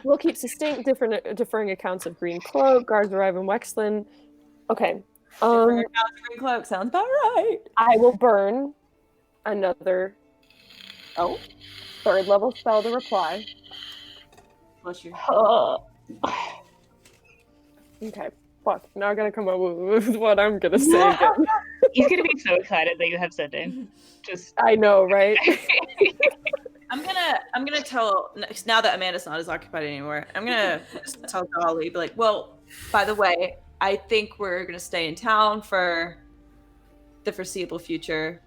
We'll keep succinct differing accounts of Green Cloak. Guards arrive in Wexlin. Okay. Different accounts of Green Cloak sounds about right. I will burn another Oh, 3rd level spell to reply. bless you. Okay. Fuck. Now I gotta come up with what I'm gonna say again. He's gonna be so excited that you have sent in. Just I know, right? I'm gonna tell now that Amanda's not as occupied anymore. I'm gonna just tell Dolly, be like, well, by the way, I think we're gonna stay in town for the foreseeable future,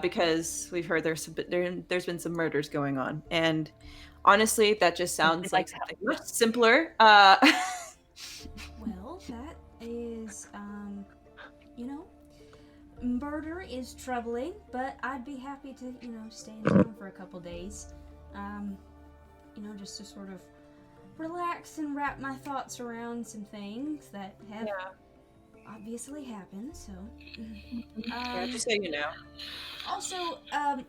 because we've heard there's been some murders going on, and honestly, that just sounds like something much simpler. Well, that is, murder is troubling, but I'd be happy to, stay in town for a couple days. Just to sort of relax and wrap my thoughts around some things that have obviously happened, so. Just so you know. Also,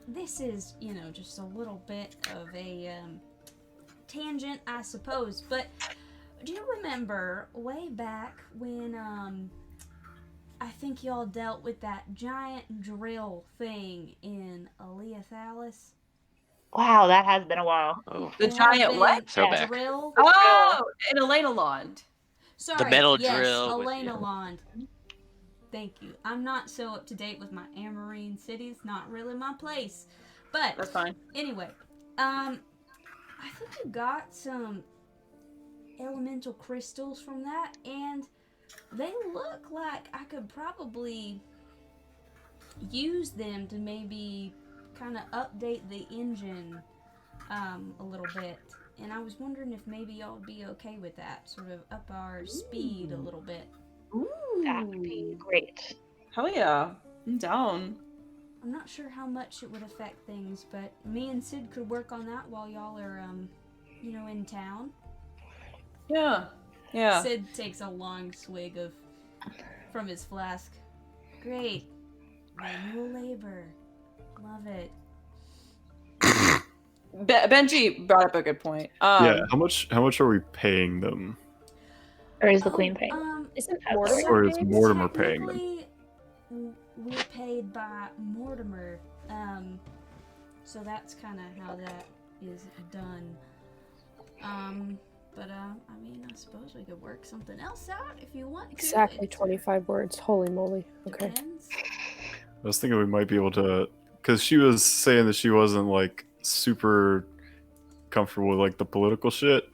this is, just a little bit of a tangent, I suppose, but do you remember way back when I think y'all dealt with that giant drill thing in Aleathalis? Wow, that has been a while. Oh, The It had giant been what? Throwback. drill. Oh, in Elena Lond. Sorry, metal yes, drill with- Elena Lond. Thank you. I'm not so up to date with my Amarine cities. Not really my place. But That's fine. anyway, I think you got some elemental crystals from that, and they look like I could probably use them to maybe kind of update the engine a little bit. And I was wondering if maybe y'all would be okay with that, sort of up our speed a little bit. Ooh. That would be great. Hell yeah. I'm down. I'm not sure how much it would affect things, but me and Sid could work on that while y'all are, in town. Yeah. Yeah. Sid takes a long swig from his flask. Great. Manual labor. Love it. Benji brought up a good point. Yeah, how much are we paying them? Or is the queen paying? Isn't Or Mortimer Or is paid? Mortimer paying them? Technically, we're paid by Mortimer. So that's kind of how that is done. But I suppose we could work something else out if you want to. Exactly It 25 words. Holy moly. Okay. depends. I was thinking we might be able to, because she was saying that she wasn't like super comfortable with like the political shit.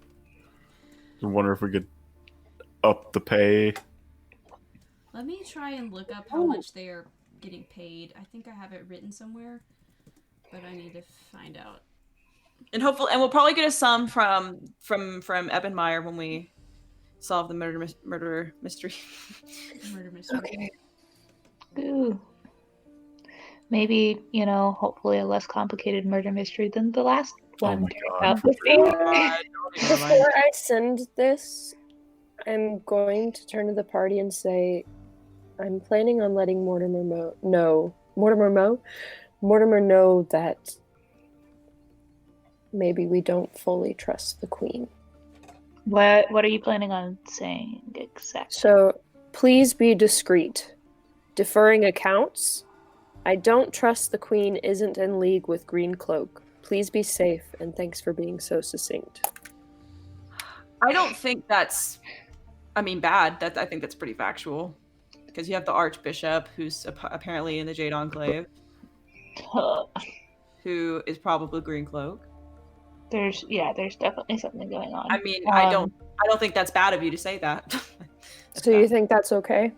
I wonder if we could up the pay. Let me try and look up how much they are getting paid. I think I have it written somewhere, but I need to find out. And we'll probably get a sum from Ebenmeyer when we solve the murder mystery. Murder mystery. Okay. Ooh. Maybe, hopefully a less complicated murder mystery than the last one my turned God. out to be. Before I send this, I'm going to turn to the party and say, I'm planning on letting Mortimer know that maybe we don't fully trust the queen. What are you planning on saying exactly? So please be discreet. Deferring accounts. I don't trust the queen isn't in league with Green Cloak. Please be safe, and thanks for being so succinct. I don't think that's, bad. I think that's pretty factual. Because you have the Archbishop, who's apparently in the Jade Enclave, who is probably Green Cloak. There's definitely something going on. I don't think that's bad of you to say that. So you think that's okay?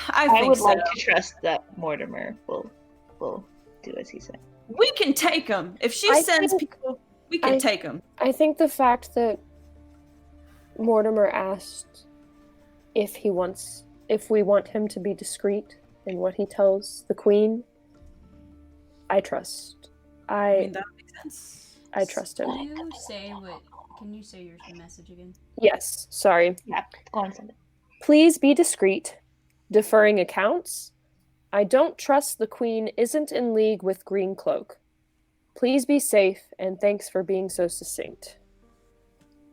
I I think would so. like to trust that Mortimer will do as he said. We can take them. If she sends people, we can take them. I think the fact that Mortimer asked if we want him to be discreet in what he tells the queen, I trust. That makes sense. I trust him. Can you say your message again? Yes, sorry. Yeah, go on, send it. Please be discreet. Deferring accounts. I don't trust the queen isn't in league with Green Cloak. Please be safe, and thanks for being so succinct.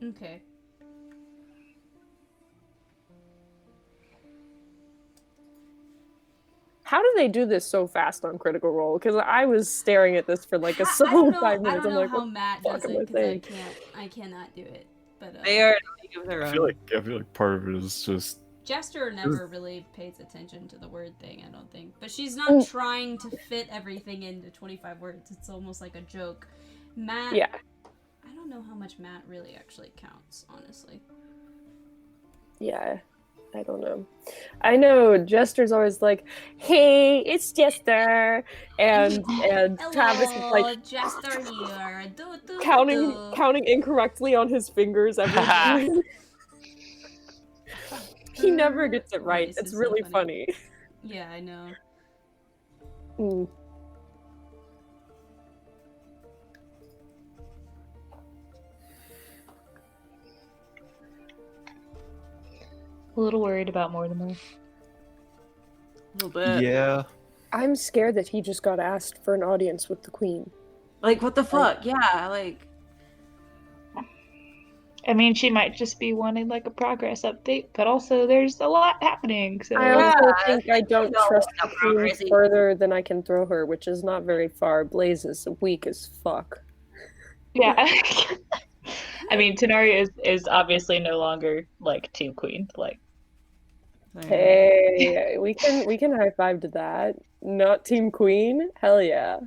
Okay. How do they do this so fast on Critical Role? Because I was staring at this for like a solid 5 minutes. I don't know I'm like, how what Matt the does fuck am it I because saying? I cannot do it. But They are in a league of their I own. feel like part of it is just Jester never really pays attention to the word thing, I don't think. But she's not trying to fit everything into 25 words. It's almost like a joke. Matt, Yeah. I don't know how much Matt really actually counts, honestly. Yeah, I don't know. I know Jester's always like, "Hey, it's Jester," and Travis is like Jester here. counting incorrectly on his fingers every time. He never gets it right. Voice It's is so really funny. funny. Yeah, I know. Mm. A little worried about Mortimer. A little bit. yeah. I'm scared that he just got asked for an audience with the queen. Like, what the fuck? Yeah, like... I mean, she might just be wanting like a progress update, but also there's a lot happening. So I also Yeah, think I don't no, trust no the queen progress. further than I can throw her, which is not very far. Blaze is weak as fuck. yeah. I mean, Tenari is obviously no longer like team queen. Like, Hey, we can high five to that. Not Team Queen? Hell yeah.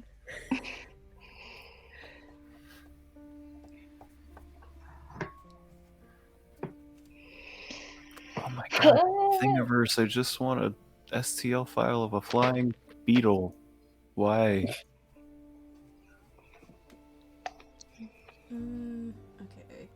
Oh my god, Thingiverse, I just want a STL file of a flying beetle. Why? Okay.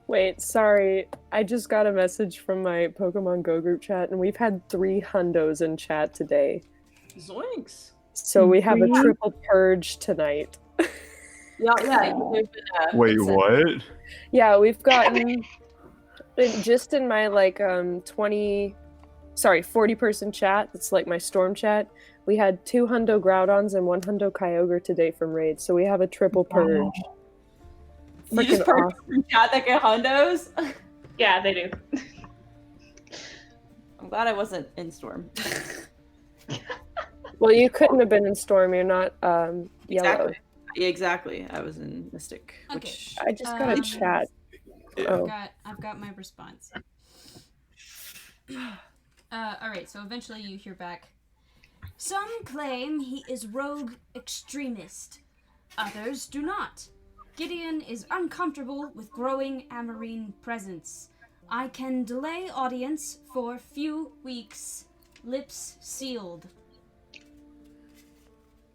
Wait, sorry. I just got a message from my Pokemon Go group chat, and we've had 3 hundos in chat today. Zoinks. So we have a Three? triple purge tonight. Yeah, there's been Wait, it's what? Yeah, we've gotten just in my 40 person chat, that's like my storm chat. We had 2 hundo Groudons and 1 hundo Kyogre today from raids, so we have a triple purge. You just Freaking purged awesome. from chat that get hundos? yeah, they do. I'm glad I wasn't in Storm. Well, you couldn't have been in storm. You're not yellow. Exactly. Yeah, exactly. I was in Mystic. Okay. Which I just got a chat. Oh. I've got my response. All right. So eventually you hear back. Some claim he is rogue extremist. Others do not. Gideon is uncomfortable with growing Amarine presence. I can delay audience for few weeks. Lips sealed.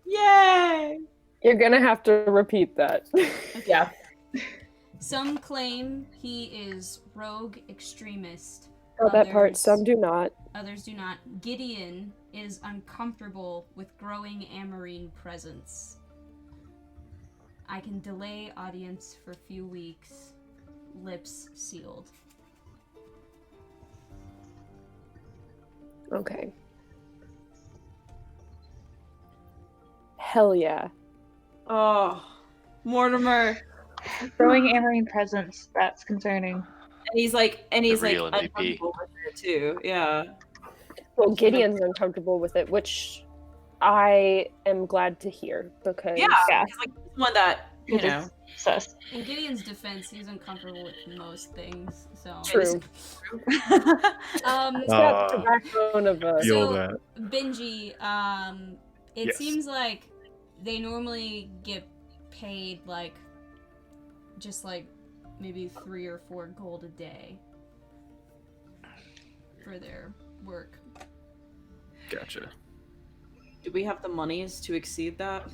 Yay! You're gonna have to repeat that. Yeah. Some claim he is rogue extremist. Oh, that part. Others- Some do not. Others do not. Gideon is uncomfortable with growing Amarine presence. I can delay audience for few weeks. Lips sealed. Okay. Hell yeah. Oh, Mortimer. Growing Amarine presence, that's concerning. And he's like real MVP. uncomfortable with it too. Yeah. Well, Gideon's uncomfortable with it, which I am glad to hear because Yeah. Yeah. He's like one that, you It know. is sus. In Gideon's defense, he's uncomfortable with most things. So true. Um, He's got the backbone of a. Feel So- that. Benji, it Yes. seems like they normally get paid like just like maybe 3 or 4 gold a day for their work. Gotcha. Do we have the monies to exceed that?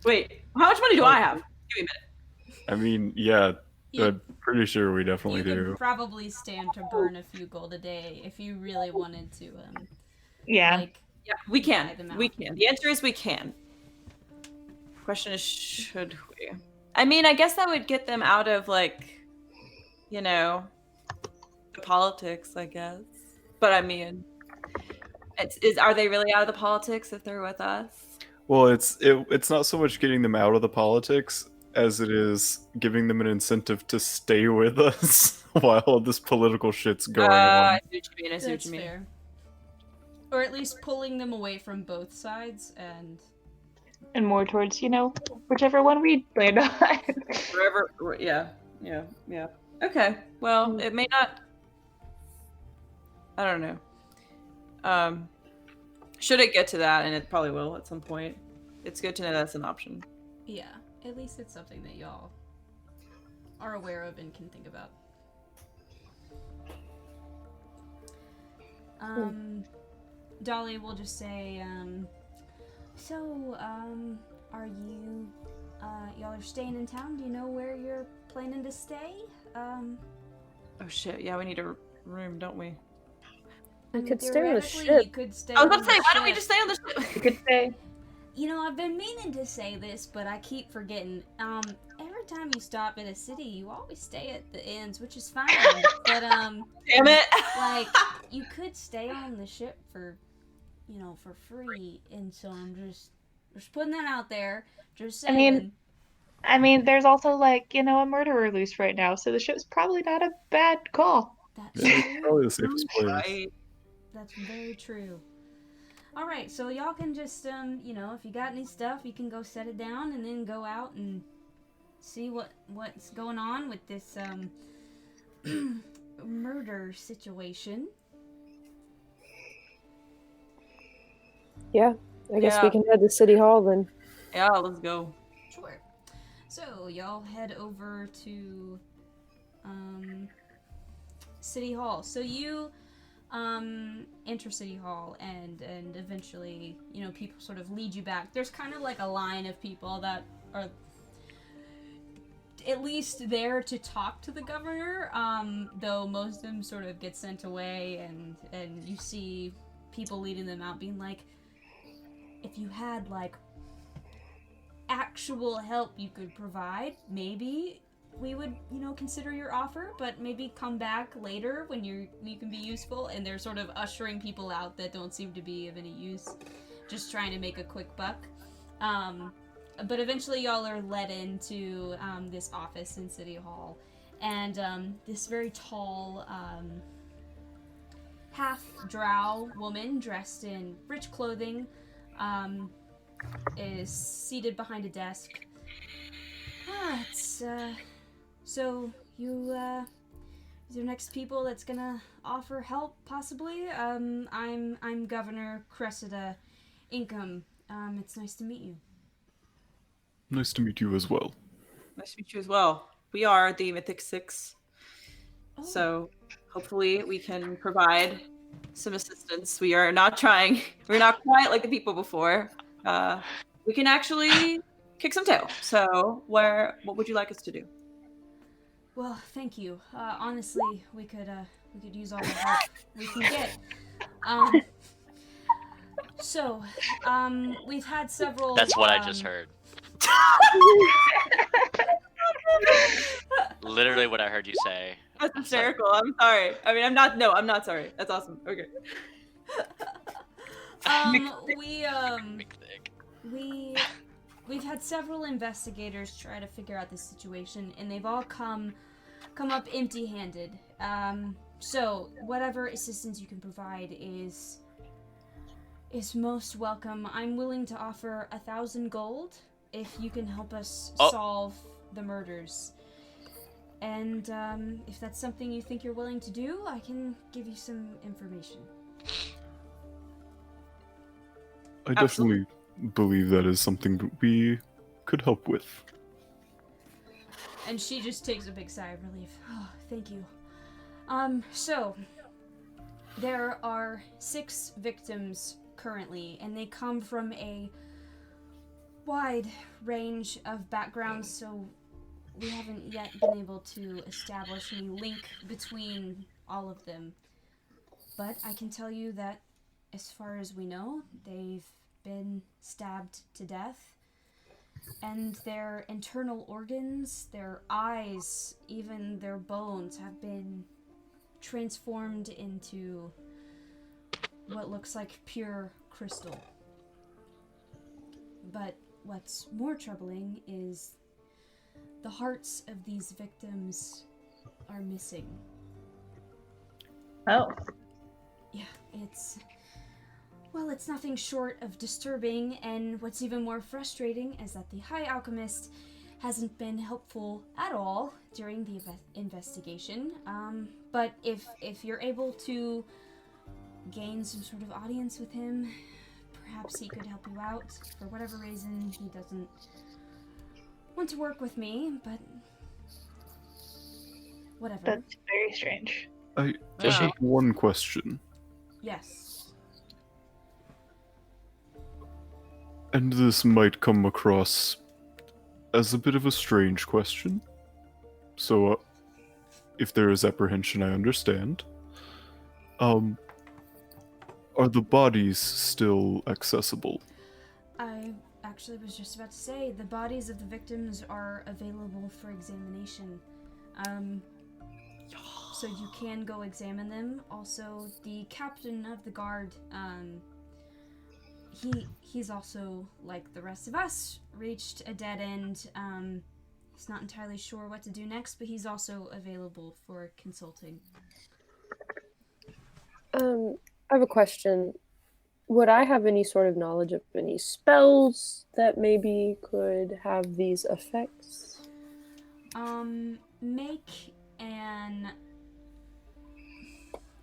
Wait, how much money do I have? Give me a minute. I mean, yeah, You, I'm pretty sure we definitely you do. could probably stand to burn a few gold a day if you really wanted to. Yeah. Like, Yeah, we Buy can. them out. We can. The answer is we can. Question is, should we? I mean, I guess that would get them out of like, you know, the politics, I guess. But I mean, are they really out of the politics if they're with us? Well, it's not so much getting them out of the politics as it is giving them an incentive to stay with us while all this political shit's going on. I see what you mean. I see what that's you mean. fair. Or at least pulling them away from both sides and And more towards, whichever one we land on. Wherever, yeah. Okay, well, it may not. I don't know. Should it get to that, and it probably will at some point. It's good to know that's an option. yeah, at least it's something that y'all are aware of and can think about. Dolly will just say, so, are you, y'all are staying in town? Do you know where you're planning to stay? Oh shit! Yeah, we need a room, don't we? We And could stay on the theoretically, ship. you could stay I was on about to say, the why don't we ship. just stay on the ship? You could say You know, I've been meaning to say this, but I keep forgetting. Every time you stop at a city, you always stay at the inns, which is fine. But Damn it! like, you could stay on the ship for, for free. And so I'm just putting that out there. Just I saying. mean- I mean, there's also like, a murderer loose right now, so the ship's probably not a bad call. That's Yeah, it's true. probably the safest place. Right. That's very true. All right, so y'all can just, if you got any stuff, you can go set it down and then go out and see what's going on with this murder situation. Yeah, I guess Yeah. we can head to City Hall then. Yeah, let's go. Sure. So y'all head over to City Hall. So you enter City Hall and eventually, people sort of lead you back. There's kind of like a line of people that are at least there to talk to the governor, though most of them sort of get sent away, and you see people leading them out being like, if you had like actual help you could provide, maybe we would, consider your offer, but maybe come back later when you can be useful. And they're sort of ushering people out that don't seem to be of any use, just trying to make a quick buck. But eventually y'all are led into this office in City Hall, and this very tall half-drow woman dressed in rich clothing is seated behind a desk. So you, is there next people that's gonna offer help, possibly? I'm Governor Cressida Ingham. It's nice to meet you. Nice to meet you as well. Nice to meet you as well. We are the Mythic Six, Oh. so hopefully we can provide some assistance. We are not trying. We're not quite like the people before. We can actually kick some tail. So, what would you like us to do? Well, thank you. Honestly, we could use all the help we can get. We've had several. That's what I just heard. Literally what I heard you say. That's hysterical. I'm sorry. I mean, I'm not. No, I'm not sorry. That's awesome. Okay. We've had several investigators try to figure out this situation, and they've all come up empty-handed. So whatever assistance you can provide is most welcome. I'm willing to offer 1,000 gold if you can help us solve the murders. And if that's something you think you're willing to do, I can give you some information. I definitely believe that is something that we could help with. And she just takes a big sigh of relief. Oh, thank you. So there are 6 victims currently, and they come from a wide range of backgrounds, so we haven't yet been able to establish any link between all of them. But I can tell you that, as far as we know, they've been stabbed to death, and their internal organs, their eyes, even their bones have been transformed into what looks like pure crystal. But what's more troubling is the hearts of these victims are missing. Oh. Yeah, it's nothing short of disturbing, and what's even more frustrating is that the High Alchemist hasn't been helpful at all during the investigation. But if you're able to gain some sort of audience with him, perhaps he could help you out. For whatever reason, he doesn't want to work with me, but whatever. That's very strange. I Does she? have one question, Yes. and this might come across as a bit of a strange question. So, if there is apprehension, I understand. Are the bodies still accessible? I actually was just about to say the bodies of the victims are available for examination. So you can go examine them. Also, the captain of the guard, he's also, like the rest of us, reached a dead end. He's not entirely sure what to do next, but he's also available for consulting. I have a question. Would I have any sort of knowledge of any spells that maybe could have these effects? Make an...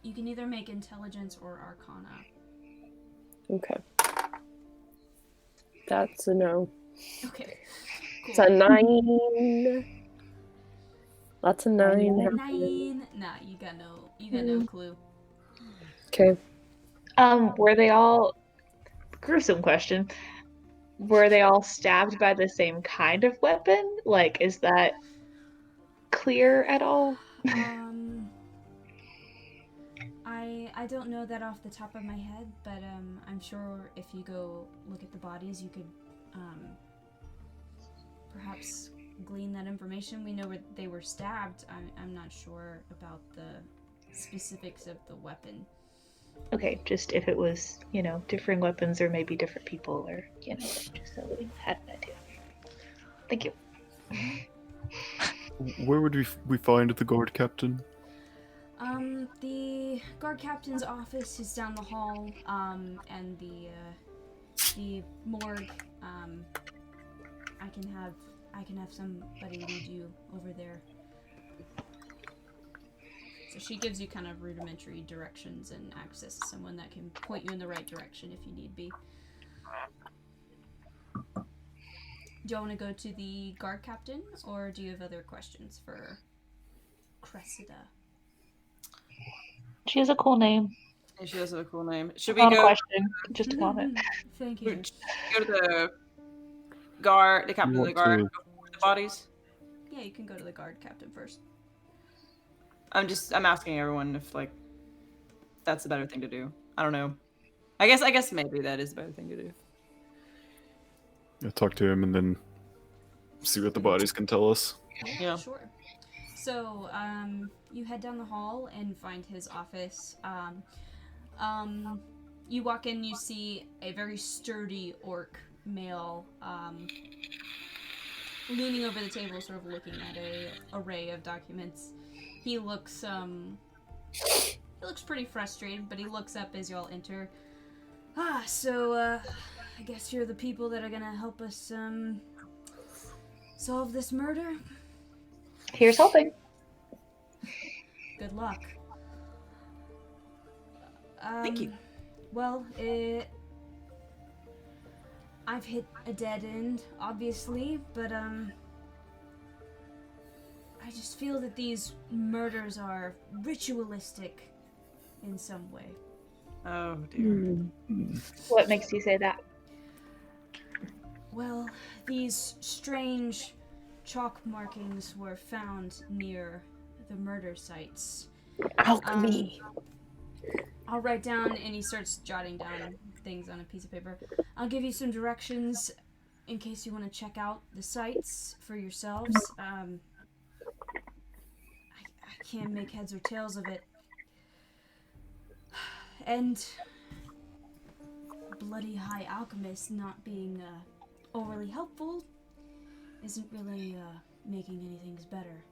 You can either make intelligence or arcana. Okay. That's a no. Okay. It's a 9. That's a 9. 9. Nah, you got no clue. Okay. Were they all gruesome question? Were they all stabbed by the same kind of weapon? Like, is that clear at all? I don't know that off the top of my head, but I'm sure if you go look at the bodies, you could perhaps glean that information. We know where they were stabbed. I'm not sure about the specifics of the weapon. Okay, just if it was, differing weapons or maybe different people or, just so we had an idea. Thank you. Where would we find the guard captain? The guard captain's office is down the hall, and the morgue, I can have somebody lead you over there. So she gives you kind of rudimentary directions and access to someone that can point you in the right direction if you need be. Do you want to go to the guard captain, or do you have other questions for Cressida? She has a cool name. And she does have a cool name. Should we Not a go? question, just a comment. Thank you. Go to the guard, the captain of the guard, to- go for the bodies. Yeah, you can go to the guard captain first. I'm asking everyone if that's the better thing to do. I don't know. I guess maybe that is the better thing to do. Yeah, talk to him and then see what the bodies can tell us. Yeah. Sure. So, you head down the hall and find his office. You walk in, you see a very sturdy orc male, leaning over the table, sort of looking at an array of documents. He looks pretty frustrated, but he looks up as y'all enter. So, I guess you're the people that are gonna help us, solve this murder? Here's hoping. Good luck. Thank you. Well, I've hit a dead end, obviously, but, I just feel that these murders are ritualistic in some way. Oh dear. What makes you say that? Well, these strange chalk markings were found near the murder sites. Alchemy. I'll write down, and he starts jotting down things on a piece of paper. I'll give you some directions in case you want to check out the sites for yourselves. I can't make heads or tails of it. And bloody high alchemist not being overly helpful isn't really making anything better.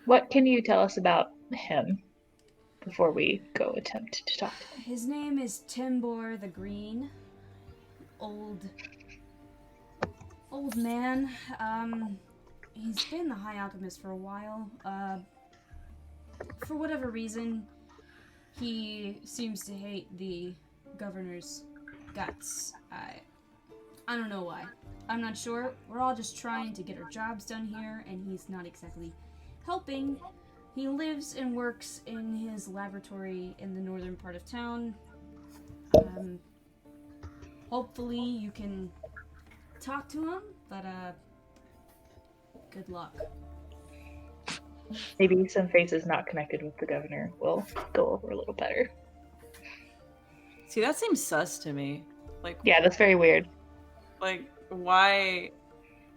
What can you tell us about him before we go attempt to talk to him? His name is Timbor the Green. Old man. He's been the High Alchemist for a while. For whatever reason, he seems to hate the governor's guts. I don't know why. I'm not sure. We're all just trying to get our jobs done here, and he's not exactly helping. He lives and works in his laboratory in the northern part of town. Hopefully you can talk to him, but good luck. Maybe some phrases not connected with the governor will go over a little better. See, that seems sus to me. Like, Yeah, that's very weird. Why?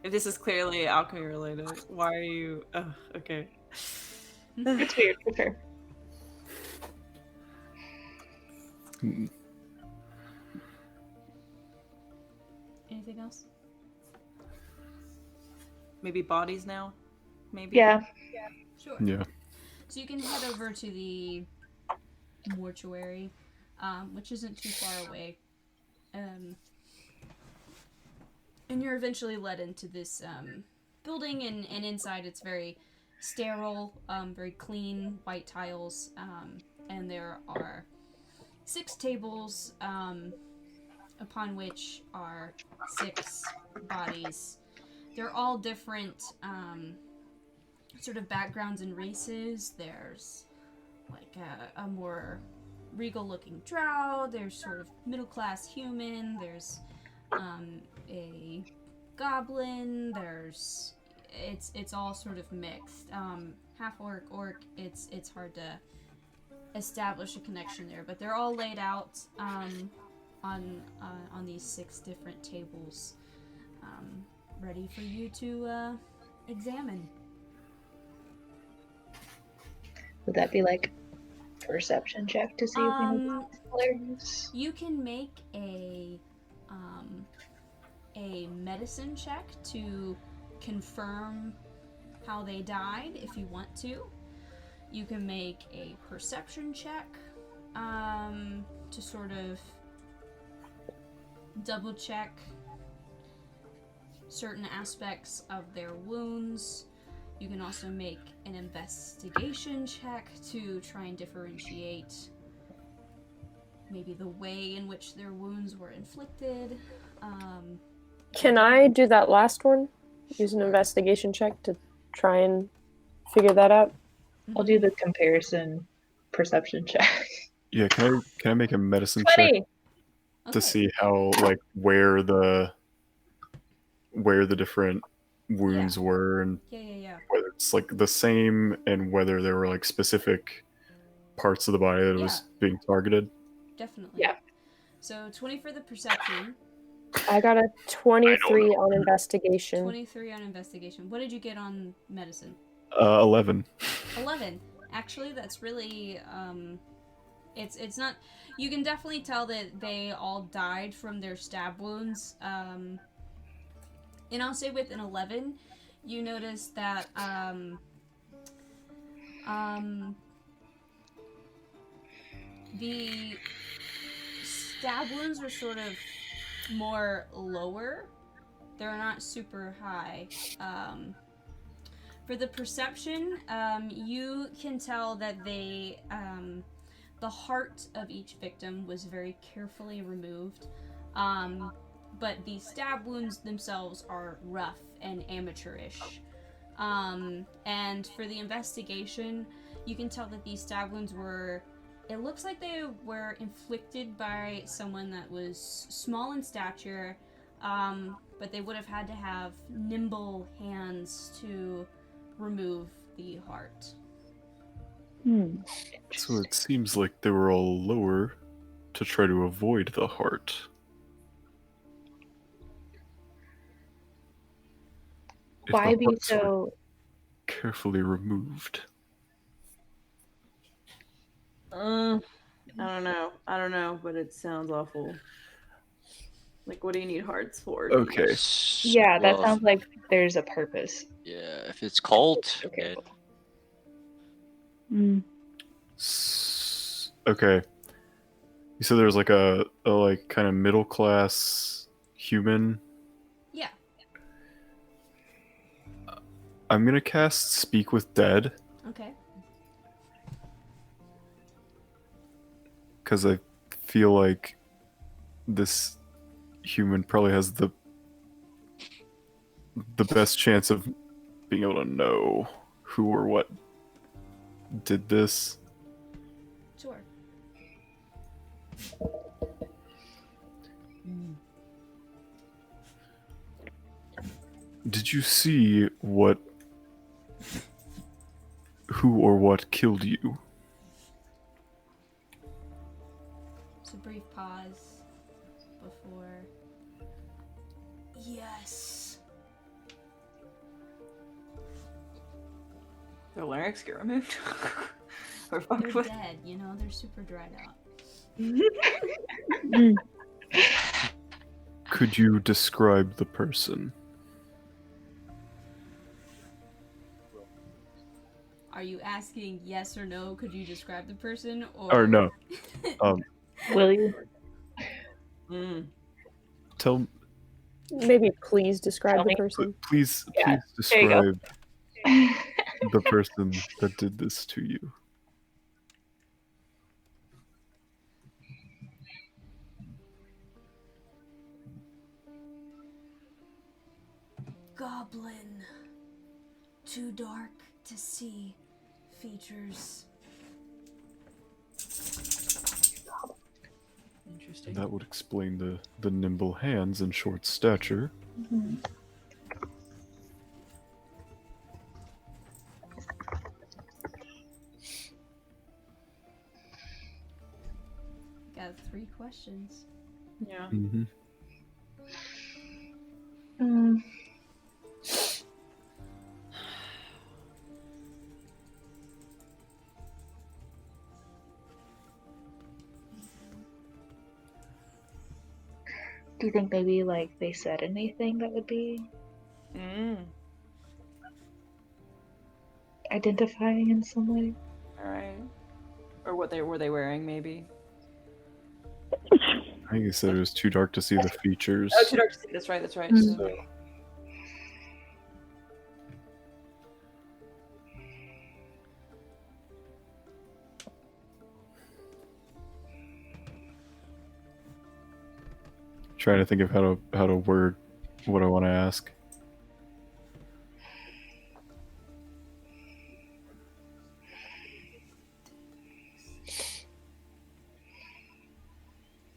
If this is clearly alchemy related, why are you? Oh, okay. It's weird for sure. Hmm. Anything else? Maybe bodies now. Maybe. Yeah. Sure. Yeah. So you can head over to the mortuary, which isn't too far away. And you're eventually led into this building, and inside it's very sterile, very clean, white tiles, and there are 6 tables upon which are 6 bodies. They're all different sort of backgrounds and races. There's like a more regal looking drow, there's sort of middle class human, there's a goblin, there's it's all sort of mixed. Half orc, it's hard to establish a connection there, but they're all laid out on these 6 different tables, ready for you to examine. Would that be like perception check to see if we know colors? You can make a medicine check to confirm how they died if you want to. You can make a perception check to sort of double check certain aspects of their wounds. You can also make an investigation check to try and differentiate maybe the way in which their wounds were inflicted. Can I do that last one? Use an investigation check to try and figure that out? I'll do the comparison perception check. Yeah, can I make a medicine check 20! to see how where the different wounds were, and Yeah. whether it's like the same, and whether there were like specific parts of the body that was being targeted? Definitely. Yeah. So 20 for the perception. I got a 23 on investigation. 23 on investigation. What did you get on medicine? 11. 11. Actually, that's really it's not. You can definitely tell that they all died from their stab wounds. And I'll say with an 11, you notice that the stab wounds are sort of more lower. They're not super high. For the perception, you can tell that the heart of each victim was very carefully removed. But the stab wounds themselves are rough and amateurish. And for the investigation, you can tell that these stab wounds were... It looks like they were inflicted by someone that was small in stature, but they would have had to have nimble hands to remove the heart. So it seems like they were all lower to try to avoid the heart. If Why the be hearts were so... carefully removed? I don't know, but it sounds awful. Like, what do you need hearts for? Okay. Yeah, that Well, sounds like there's a purpose. Yeah, if it's cult, Okay. Okay. You said there's like a like kind of middle class human. Yeah. I'm gonna cast Speak with Dead Okay. because I feel like this human probably has the best chance of being able to know who or what did this. Sure. Did you see who or what killed you? So brief pause before. Yes. Their larynx get removed. Or They're fucked with. dead, you know, they're super dried out. Could you describe the person? Are you asking yes or no? Could you describe the person? Or no? Will you? Tell. Maybe please describe Tell the me. person. Please Yeah, there you go. describe the person that did this to you. Goblin. Too dark to see. Features. Interesting. That would explain the nimble hands and short stature. Got 3 questions. Yeah. Mm-hmm. Do you think maybe like they said anything that would be identifying in some way? Alright. Or what were they wearing, maybe? I think he said it was too dark to see the features. Oh, too dark to see. That's right, that's right. So, trying to think of how to word what I want to ask.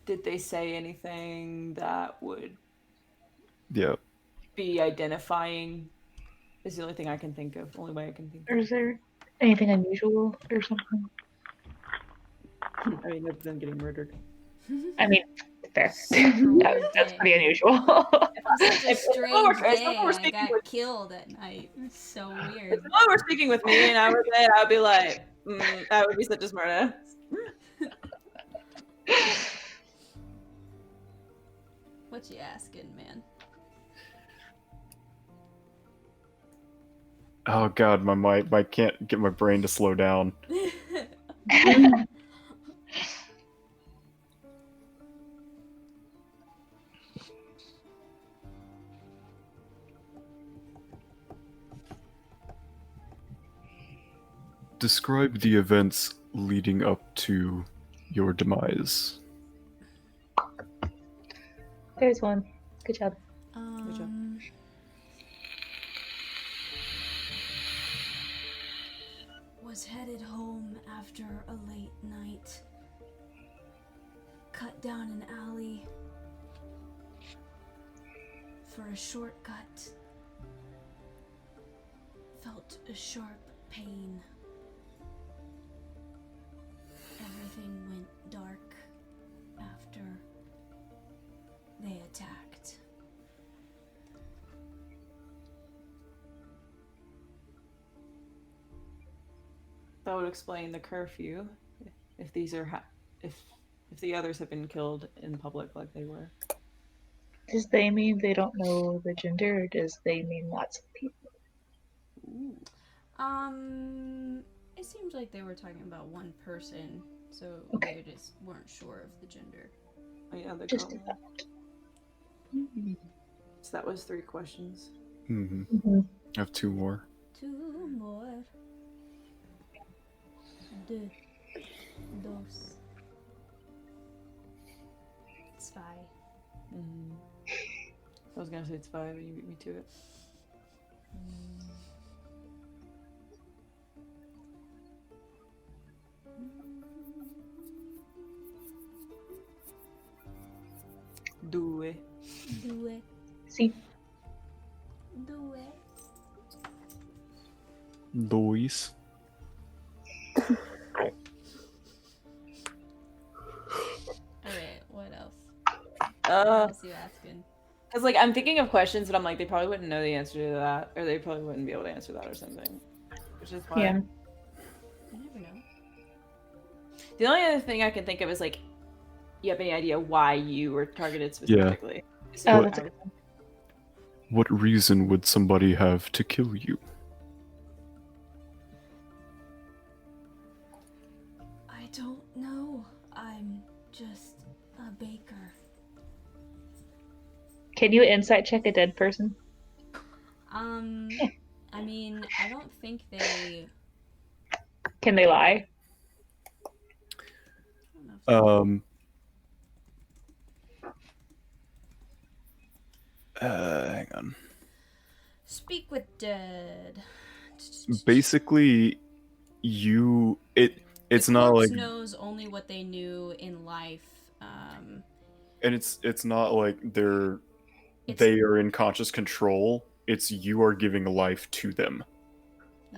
Did they say anything that would Yeah. be identifying? Is the only thing I can think of. Only way I can think Or is there anything unusual or something? of. I mean, other than getting murdered. I mean, fair. Super weird That's day. pretty unusual. Such a If someone strange were- if day. someone were I speaking got with- killed at night. It's so If weird. someone were speaking with me and I were dead, I'd be like, that would be such a smart ass. What you asking, man? Oh god, my can't get my brain to slow down. Describe the events leading up to your demise. There's one. Good job. Was headed home after a late night. Cut down an alley for a shortcut. Felt a sharp pain. Everything went dark after they attacked. That would explain the curfew. If these are if the others have been killed in public like they were. Does they mean they don't know the gender, or does they mean lots of people? Ooh. It seems like they were talking about one person, so Okay. they just weren't sure of the gender. Oh, yeah, they're Just probably- a thought. So that was 3 questions. Mm-hmm. I have 2 more. 2 more. Dos. It's 5. I was gonna say it's 5, and you beat me to it. Due. Due. See, Due. Dois. Alright, Unless you asking. Because like I'm thinking of questions, but I'm like they probably wouldn't know the answer to that, or they probably wouldn't be able to answer that or something. Which is why. Yeah. You never know. The only other thing I can think of is like, you have any idea why you were targeted specifically? Oh, What- that's a good one. What reason would somebody have to kill you? I don't know. I'm just a baker. Can you insight check a dead person? I mean, I don't think they. Can they lie? I don't know if Hang on. Speak with dead. Basically, it's the not corpse like, knows only what they knew in life. and it's not like It's- they are in conscious control. It's you are giving life to them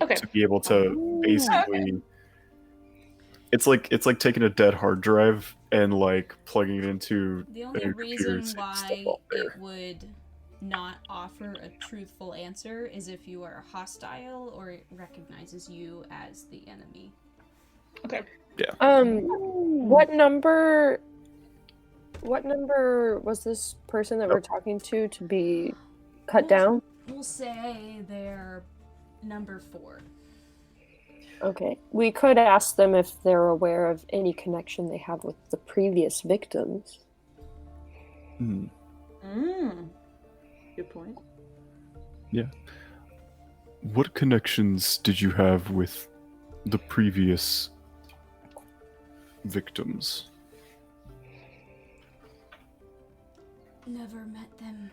Okay. to be able to basically. It's like taking a dead hard drive and like plugging it into The a only computer reason and seeing stuff why off there. it would not offer a truthful answer is if you are hostile or it recognizes you as the enemy. Okay. What number was this person that we're talking to be cut down? We'll say they're number 4. Okay. We could ask them if they're aware of any connection they have with the previous victims. Hmm. Good point. What connections did you have with the previous victims? Never met them.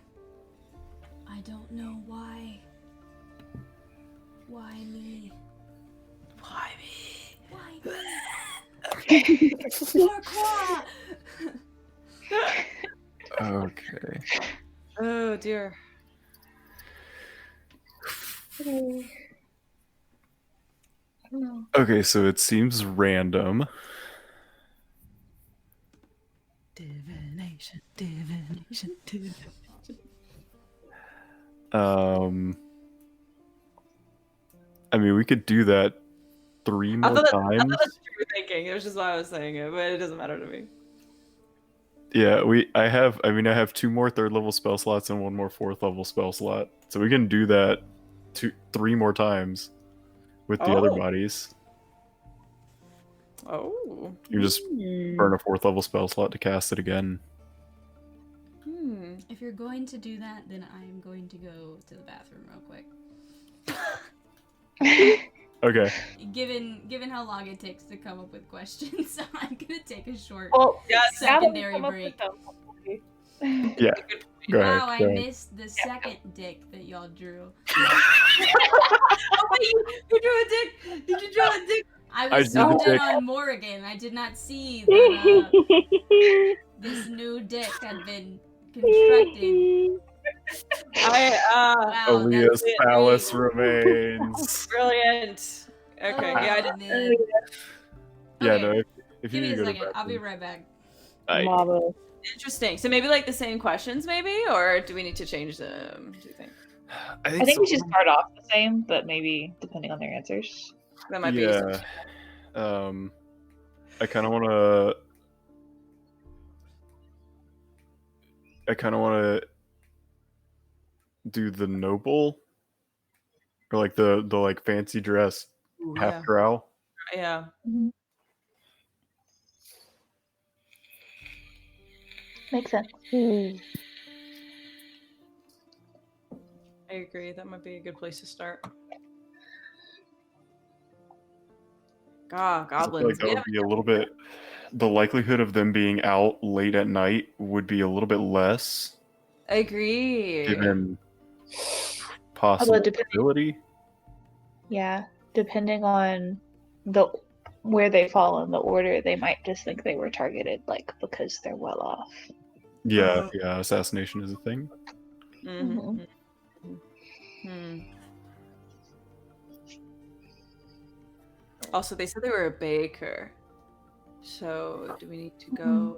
I don't know why. Why me? Why me? Why me? Pourquoi? Okay. Oh dear. I don't know. Okay, so it seems random. Divination. I mean, we could do that 3 more I thought times. that's what you were thinking. It was just why I was saying it, but it doesn't matter to me. Yeah, I have 2 more 3rd level spell slots and 1 more 4th level spell slot. So we can do that 3 more times with the other Oh. bodies. Oh. You just burn a 4th level spell slot to cast it again. If you're going to do that, then I am going to go to the bathroom real quick. Okay. Given how long it takes to come up with questions, I'm gonna take a short Well, secondary break. Yeah. Go ahead. Wow, I go ahead. missed the second dick that y'all drew. Oh wait, you drew a dick. Did you draw a dick? I I was drew the zoomed in dick. on Morrigan. I did not see that this new dick had been constructed. Wow, Aaliyah's that's it. phallus remains. Brilliant. Okay, yeah, I Oh, did. man. Yeah, Okay, no, if you give me need a to go to second. the I'll be bathroom. right back. Aight. Marvelous. Interesting. So maybe like the same questions, maybe, or do we need to change them? Do you think I think we should some- start off the same, but maybe depending on their answers. that might be? Yeah. I kind of want to. Do the noble, or like the like fancy dress Ooh, half yeah. drow. Yeah. Makes sense. I agree. That might be a good place to start. I feel Goblins. like that would be a little bit. The likelihood of them being out late at night would be a little bit less, I agree. given Although depending, possibility. yeah, depending on where they fall in the order, they might just think they were targeted, like because they're well off. Yeah, yeah. Assassination is a thing. Mhm. Hmm. Also, they said they were a baker. So, do we need to go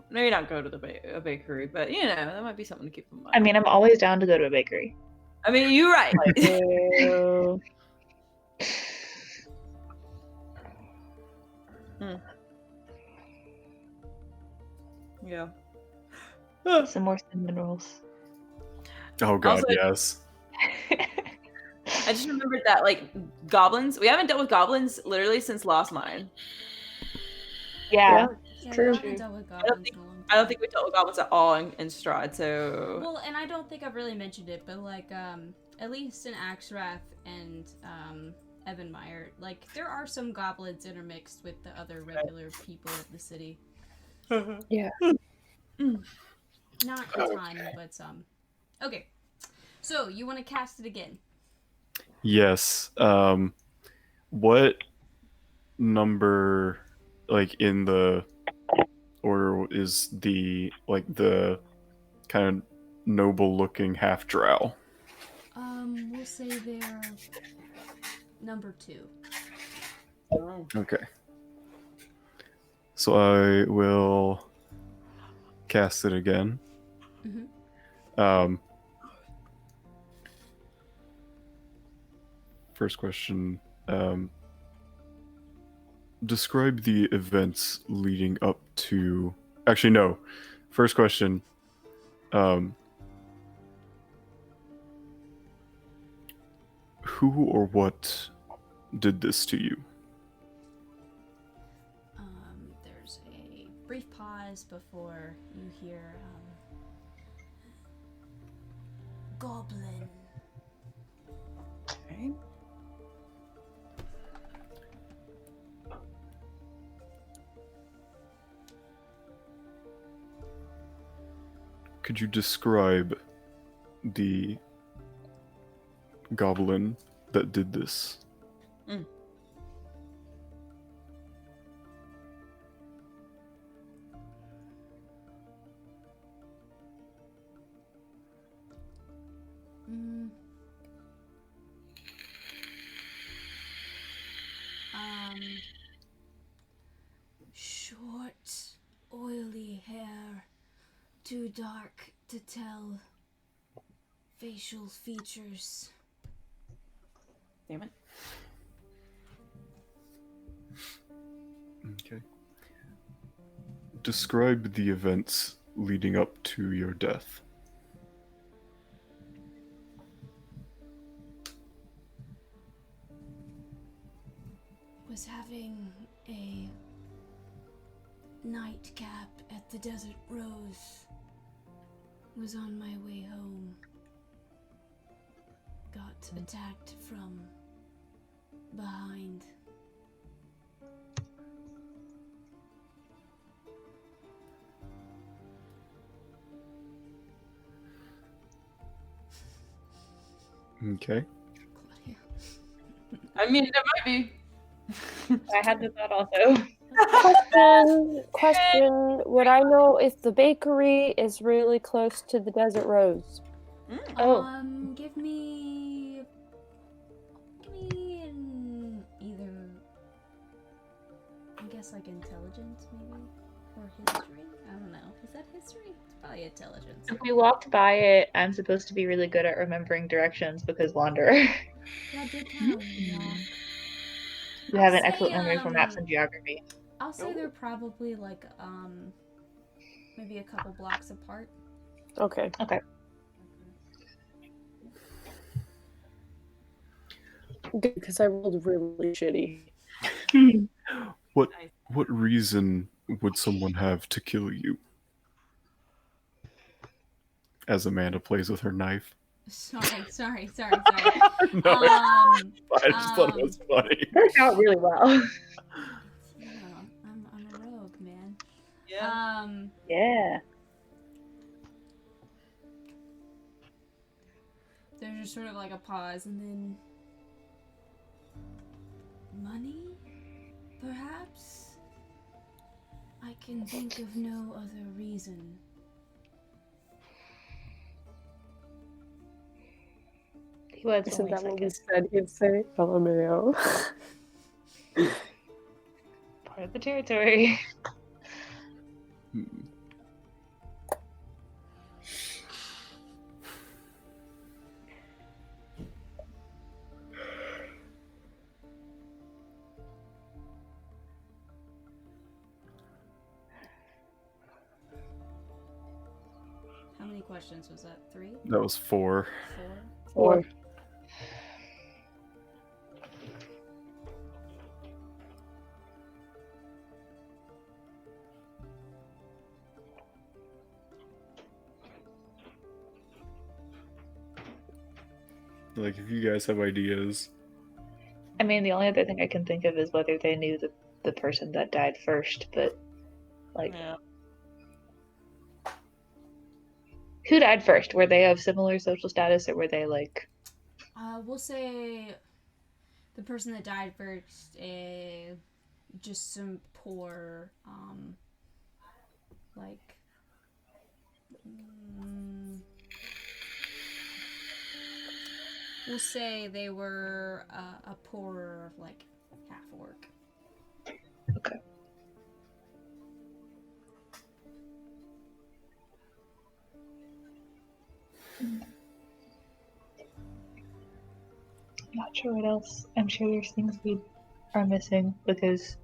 maybe not go to the a bakery, but that might be something to keep in mind. I mean, I'm always down to go to a bakery. I mean, you're right. Ew. Yeah. Some more cinnamon rolls. Oh god, Also- yes. I just remembered that goblins. We haven't dealt with goblins literally since Lost Mine. Yeah. Yeah, True. we haven't dealt with goblins in a long time. I don't think we dealt with goblins at all in Strahd. So Well, and I don't think I've really mentioned it, but at least in Axrath and Ebenmeyer, there are some goblins intermixed with the other regular people of the city. Yeah. Not a ton, but some. Okay, so you want to cast it again? Yes. What number, in the order, is the kind of noble-looking half drow? We'll say they're number 2. Okay. So I will cast it again. Mhm. First question. Describe the events leading up to. Actually, no. First question. Who or what did this to you? There's a brief pause before you hear goblin. okay. Could you describe the goblin that did this? Short, oily hair, too dark to tell. Facial features. Damn it. Okay. Describe the events leading up to your death. Was having a nightcap at the Desert Rose. Was on my way home. Got attacked from behind. Okay. Claudia. I mean, it might be. I had the thought also. Question. Would I know if the bakery is really close to the Desert Rose? Oh. Give me an either, I guess intelligence maybe, or history. I don't know. Is that history? It's probably intelligence. If we walked by it, I'm supposed to be really good at remembering directions because Wanderer. That did kind of walk. You have an I'll excellent say, memory for maps and geography. I'll say they're probably maybe a couple blocks apart. Okay. Okay. Good, because I rolled really shitty. What reason would someone have to kill you? As Amanda plays with her knife. Sorry. No, I just thought it was funny. Worked out really well. Yeah, I'm a rogue, man. Yeah. Yeah. There's just sort of a pause, and then money, perhaps. I can think of no other reason. He was Isn't only that what we second. said he'd say? LMAO. Part of the territory. many questions was that? 3? That was 4. 4? 4. Like, if you guys have ideas. I mean, the only other thing I can think of is whether they knew the person that died first, but like, Yeah. who died first? Were they of similar social status, or were they like? We'll say the person that died first, just some poor, like, we'll say they were a poorer, like, half-orc. Okay. I'm not sure what else. I'm sure there's things we are missing because.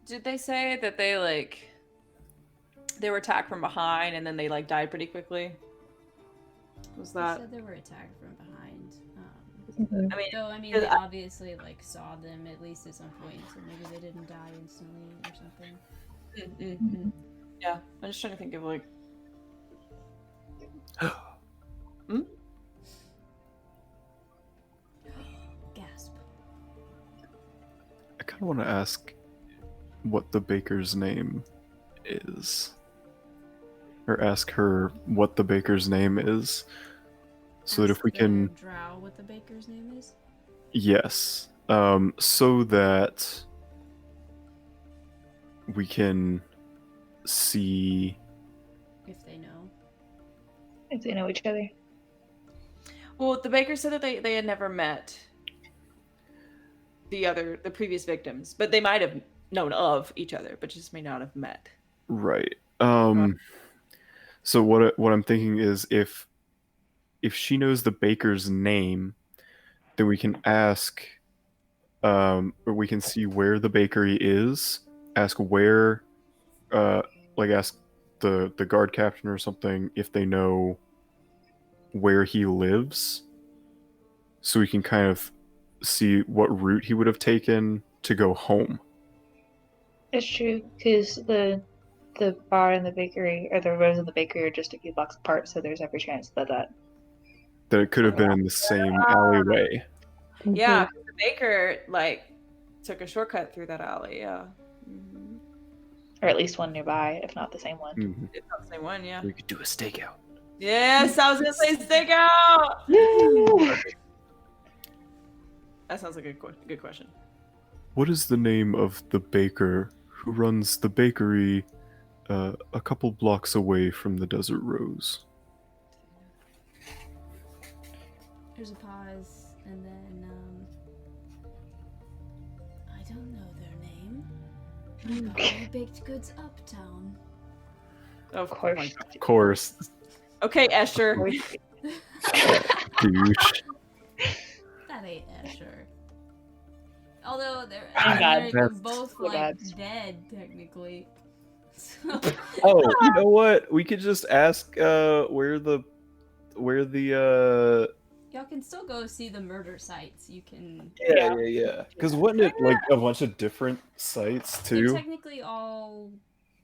Did they say that they were attacked from behind and then they died pretty quickly? Was They that? said they were attacked from behind. I mean, Though, I mean, 'cause they I- obviously, saw them at least at some point, so maybe they didn't die instantly or something. Yeah, I'm just trying to think of Gasp. I kind of want to ask what the baker's name is. Or ask her what the baker's name is. So that Ask if we the can. drow what the baker's name is? Yes. So that we can see. If they know. If they know each other. Well, the baker said that they had never met the previous victims, but they might have known of each other, but just may not have met. Right. So what I'm thinking is if she knows the baker's name, then we can ask, or we can see where the bakery is. Ask where, ask the guard captain or something if they know where he lives, so we can kind of see what route he would have taken to go home. It's true, because the bar and the bakery, or the rows and the bakery, are just a few blocks apart, so there's every chance that That it could have been in the same alleyway. Yeah, 'cause the baker took a shortcut through that alley. Yeah. Mm-hmm. or at least one nearby, if not the same one. Mm-hmm. It's not the same one. Yeah. We could do a stakeout. Yes, I was gonna say stick out. That sounds like a good question. What is the name of the baker who runs the bakery a couple blocks away from the Desert Rose? There's a pause, and then, I don't know their name. I got my baked goods uptown. Of course. Of course. Okay, Escher. Douche. That ain't Escher. Although they're, Thank God. they're That's both, so bad. dead, technically. So, Oh, you know what? We could just ask where the y'all can still go see the murder sites. You can... yeah. Because wasn't it a bunch of different sites They're too? technically all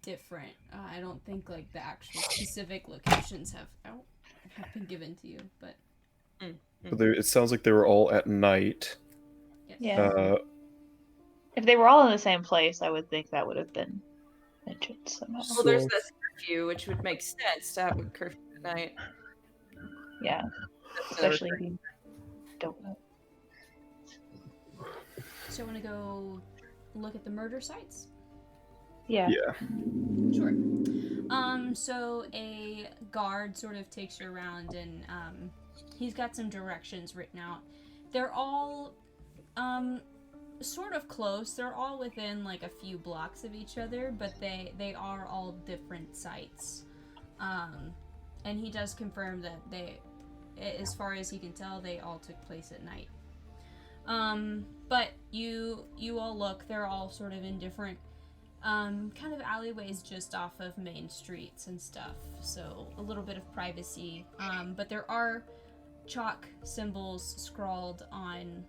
different. I don't think the actual specific locations have been given to you, but But it sounds like they were all at night. yes. Yeah. If they were all in the same place, I would think that would have been mentioned somehow. Well, there's this curfew, which would make sense to have a curfew at night. Yeah, especially if you don't know. So I want to go look at the murder sites. Yeah. Sure. So a guard sort of takes you around, and he's got some directions written out. They're all sort of close. They're all within a few blocks of each other, but they are all different sites. And he does confirm that they, as far as he can tell, they all took place at night. But you all look, they're all sort of in different kind of alleyways just off of main streets and stuff, so a little bit of privacy. But there are chalk symbols scrawled on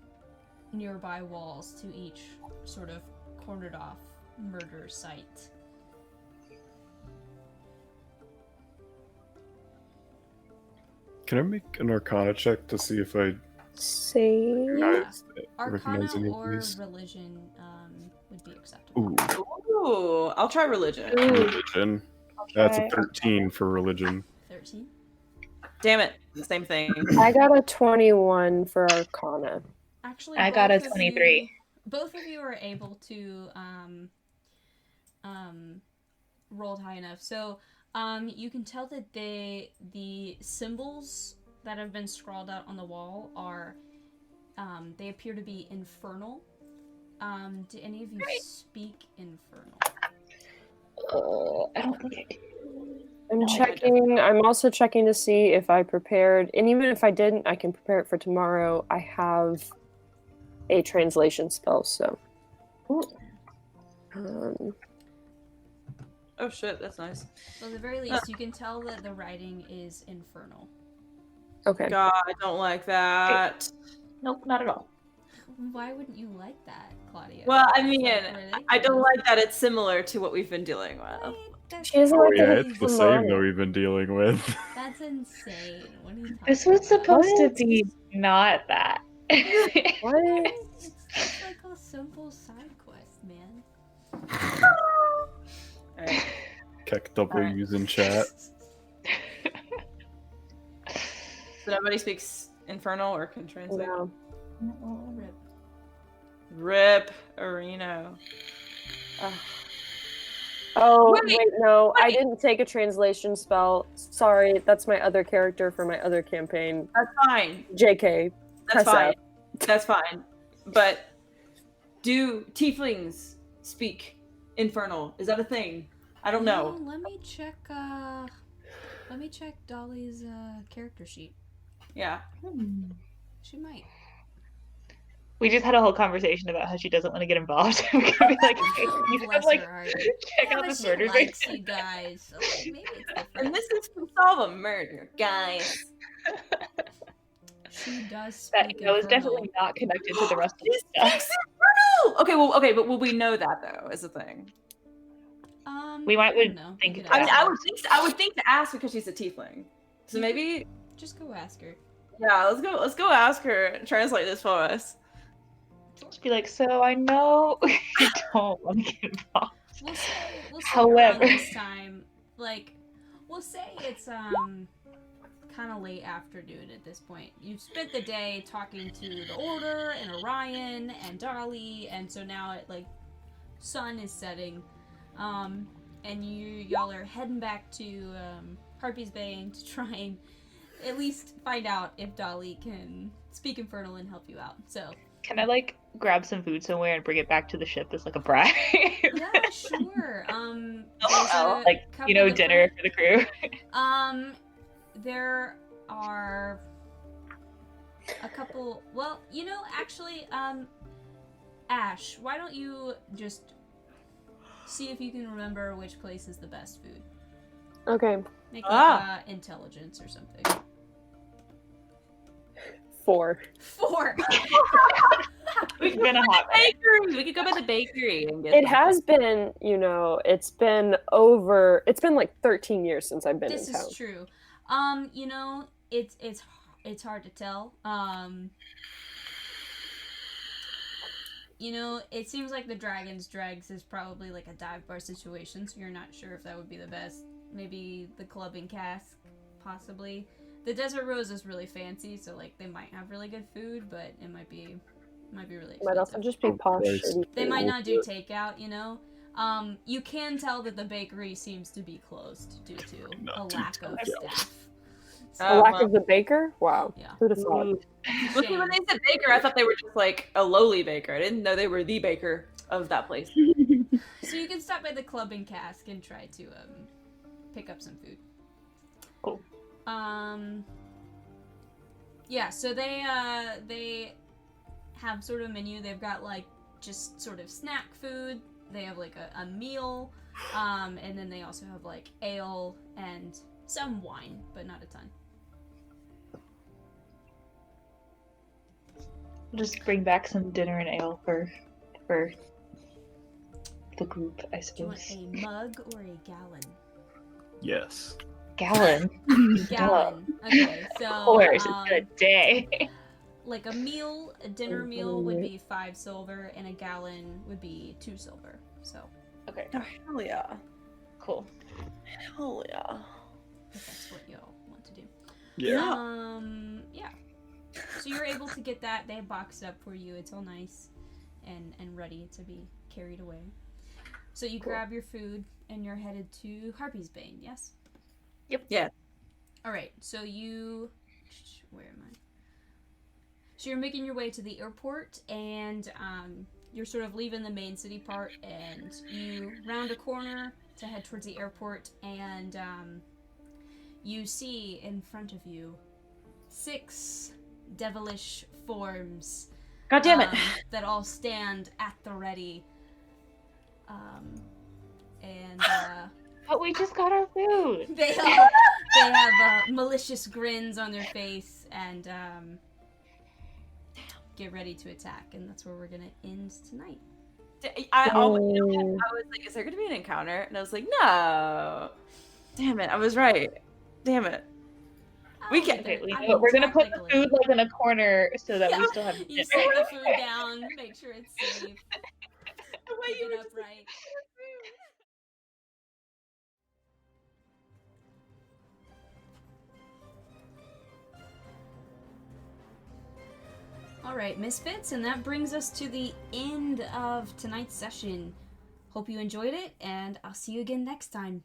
nearby walls to each sort of cornered off murder site. Can I make an Arcana check to see if I See. recognize Arcana any of or these? religion would be acceptable. Ooh, Ooh, I'll try religion. religion. That's a try- 13 for religion. 13. Damn it, the same thing. I got a 21 for Arcana. Actually, I got a both of 23. you- both of you are able to rolled high enough. So you can tell that the symbols that have been scrawled out on the wall are they appear to be infernal. Do any of you speak infernal? I don't think I do. I'm No, checking. I'm also checking to see if I prepared, and even if I didn't, I can prepare it for tomorrow. I have a translation spell, so. Oh shit, that's nice. So at the very least, you can tell that the writing is infernal. Okay. God, I don't like that. Nope, not at all. Why wouldn't you like that, Claudia? Well, I That's, mean, like, I don't ridiculous. like that it's similar to what we've been dealing with. Wait, that's, She doesn't Oh like yeah, that it's the same that we've been dealing with. that's insane. What are you talking This was about? supposed to What? be not that. What? It's just like a simple side quest, man. Alright. Keck W's in chat. So nobody speaks Infernal or can translate? No. Rip. Rip Areno. Ugh. Oh, Wait, wait, no. I wait. didn't take a translation spell. Sorry, that's my other character for my other campaign. That's fine. JK. That's Cuss fine. out. That's fine. But do tieflings speak Infernal? Is that a thing? I don't know. Let me check. Let me check Dolly's character sheet. Yeah. She might. We just had a whole conversation about how she doesn't want to get involved. I'm gonna be like, hey, you Bless have, like, her heart. check Yeah, out but this she murder likes victim. you guys, so like, maybe it's different. And this is to solve a murder, guys. She does That speak was infernal. definitely not connected to the rest of the She stuff. speaks Infernal! Okay, but will we know that though, is the thing? We might I would don't know. think You could about I mean, ask her. I would think to ask because she's a tiefling. So You maybe, Just go ask her. yeah, let's go ask her to translate this for us. Just be like, so I know you don't want to get involved. We'll say However- around this time, like, we'll say it's kind of late afternoon at this point. You've spent the day talking to the Order and Orion and Dolly, and so now it like sun is setting, and y'all are heading back to Harpy's Bay to try and at least find out if Dolly can speak Infernal and help you out. So Can I like grab some food somewhere and bring it back to the ship as like a bribe? yeah, sure. There's a Like, you couple know, of dinner for the crew. There are a couple. Well, you know, actually, Ash, why don't you just see if you can remember which place is the best food? Okay. Make like intelligence or something. 4. 4. We could Been a go to hot the bakery. We could go to the bakery and get. It has been, it's been like 13 years since I've been This in town. is true. You know, it's hard to tell. You know, it seems like the Dragon's Dregs is probably like a dive bar situation, so you're not sure if that would be the best. Maybe the Club and Cask, possibly. The Desert Rose is really fancy, so like they might have really good food, but it might be really It might also expensive. just be posh. Christ. shitty They food. might not do takeout, you know. You can tell that the bakery seems to be closed due to Not a do lack of takeout. staff. A lack well. of the baker? Wow. Yeah. Who'd have thought? Well, see, when they said baker, I thought they were just like a lowly baker. I didn't know they were the baker of that place. So you can stop by the Club and Cask and try to pick up some food. Cool. Yeah, so they have sort of a menu. They've got like just sort of snack food, They have like a meal, and then they also have like ale and some wine, but not a ton. Just bring back some dinner and ale for the group, I Do you want suppose. a mug or a gallon? Yes. Gallon. Gallon. Okay, so Of course, it's a day. like a meal, a dinner meal would be 5 silver, and a gallon would be 2 silver. So Okay, Oh, hell yeah. cool. Hell yeah. if that's what y'all want to do. Yeah. Yeah. So you're able to get that. They have boxed up for you. It's all nice and ready to be carried away. So you grab your food and you're headed to Harpy's Bane, yes? Yep. Yeah. All right. So you, where am I? So you're making your way to the airport, and you're sort of leaving the main city part, and you round a corner to head towards the airport, and you see in front of you 6 devilish forms. God damn it. That all stand at the ready. And But we just got our food. they have malicious grins on their face, and get ready to attack, and that's where we're gonna end tonight. I was like, is there going to be an encounter? And I was like, no. Damn it. I was right. Damn it. We can- Okay, we're gonna put the food like in a corner so that we still have You dinner. set the food down, make sure it's safe. The way Pick you it were up just right. Alright, Misfits, and that brings us to the end of tonight's session. Hope you enjoyed it, and I'll see you again next time.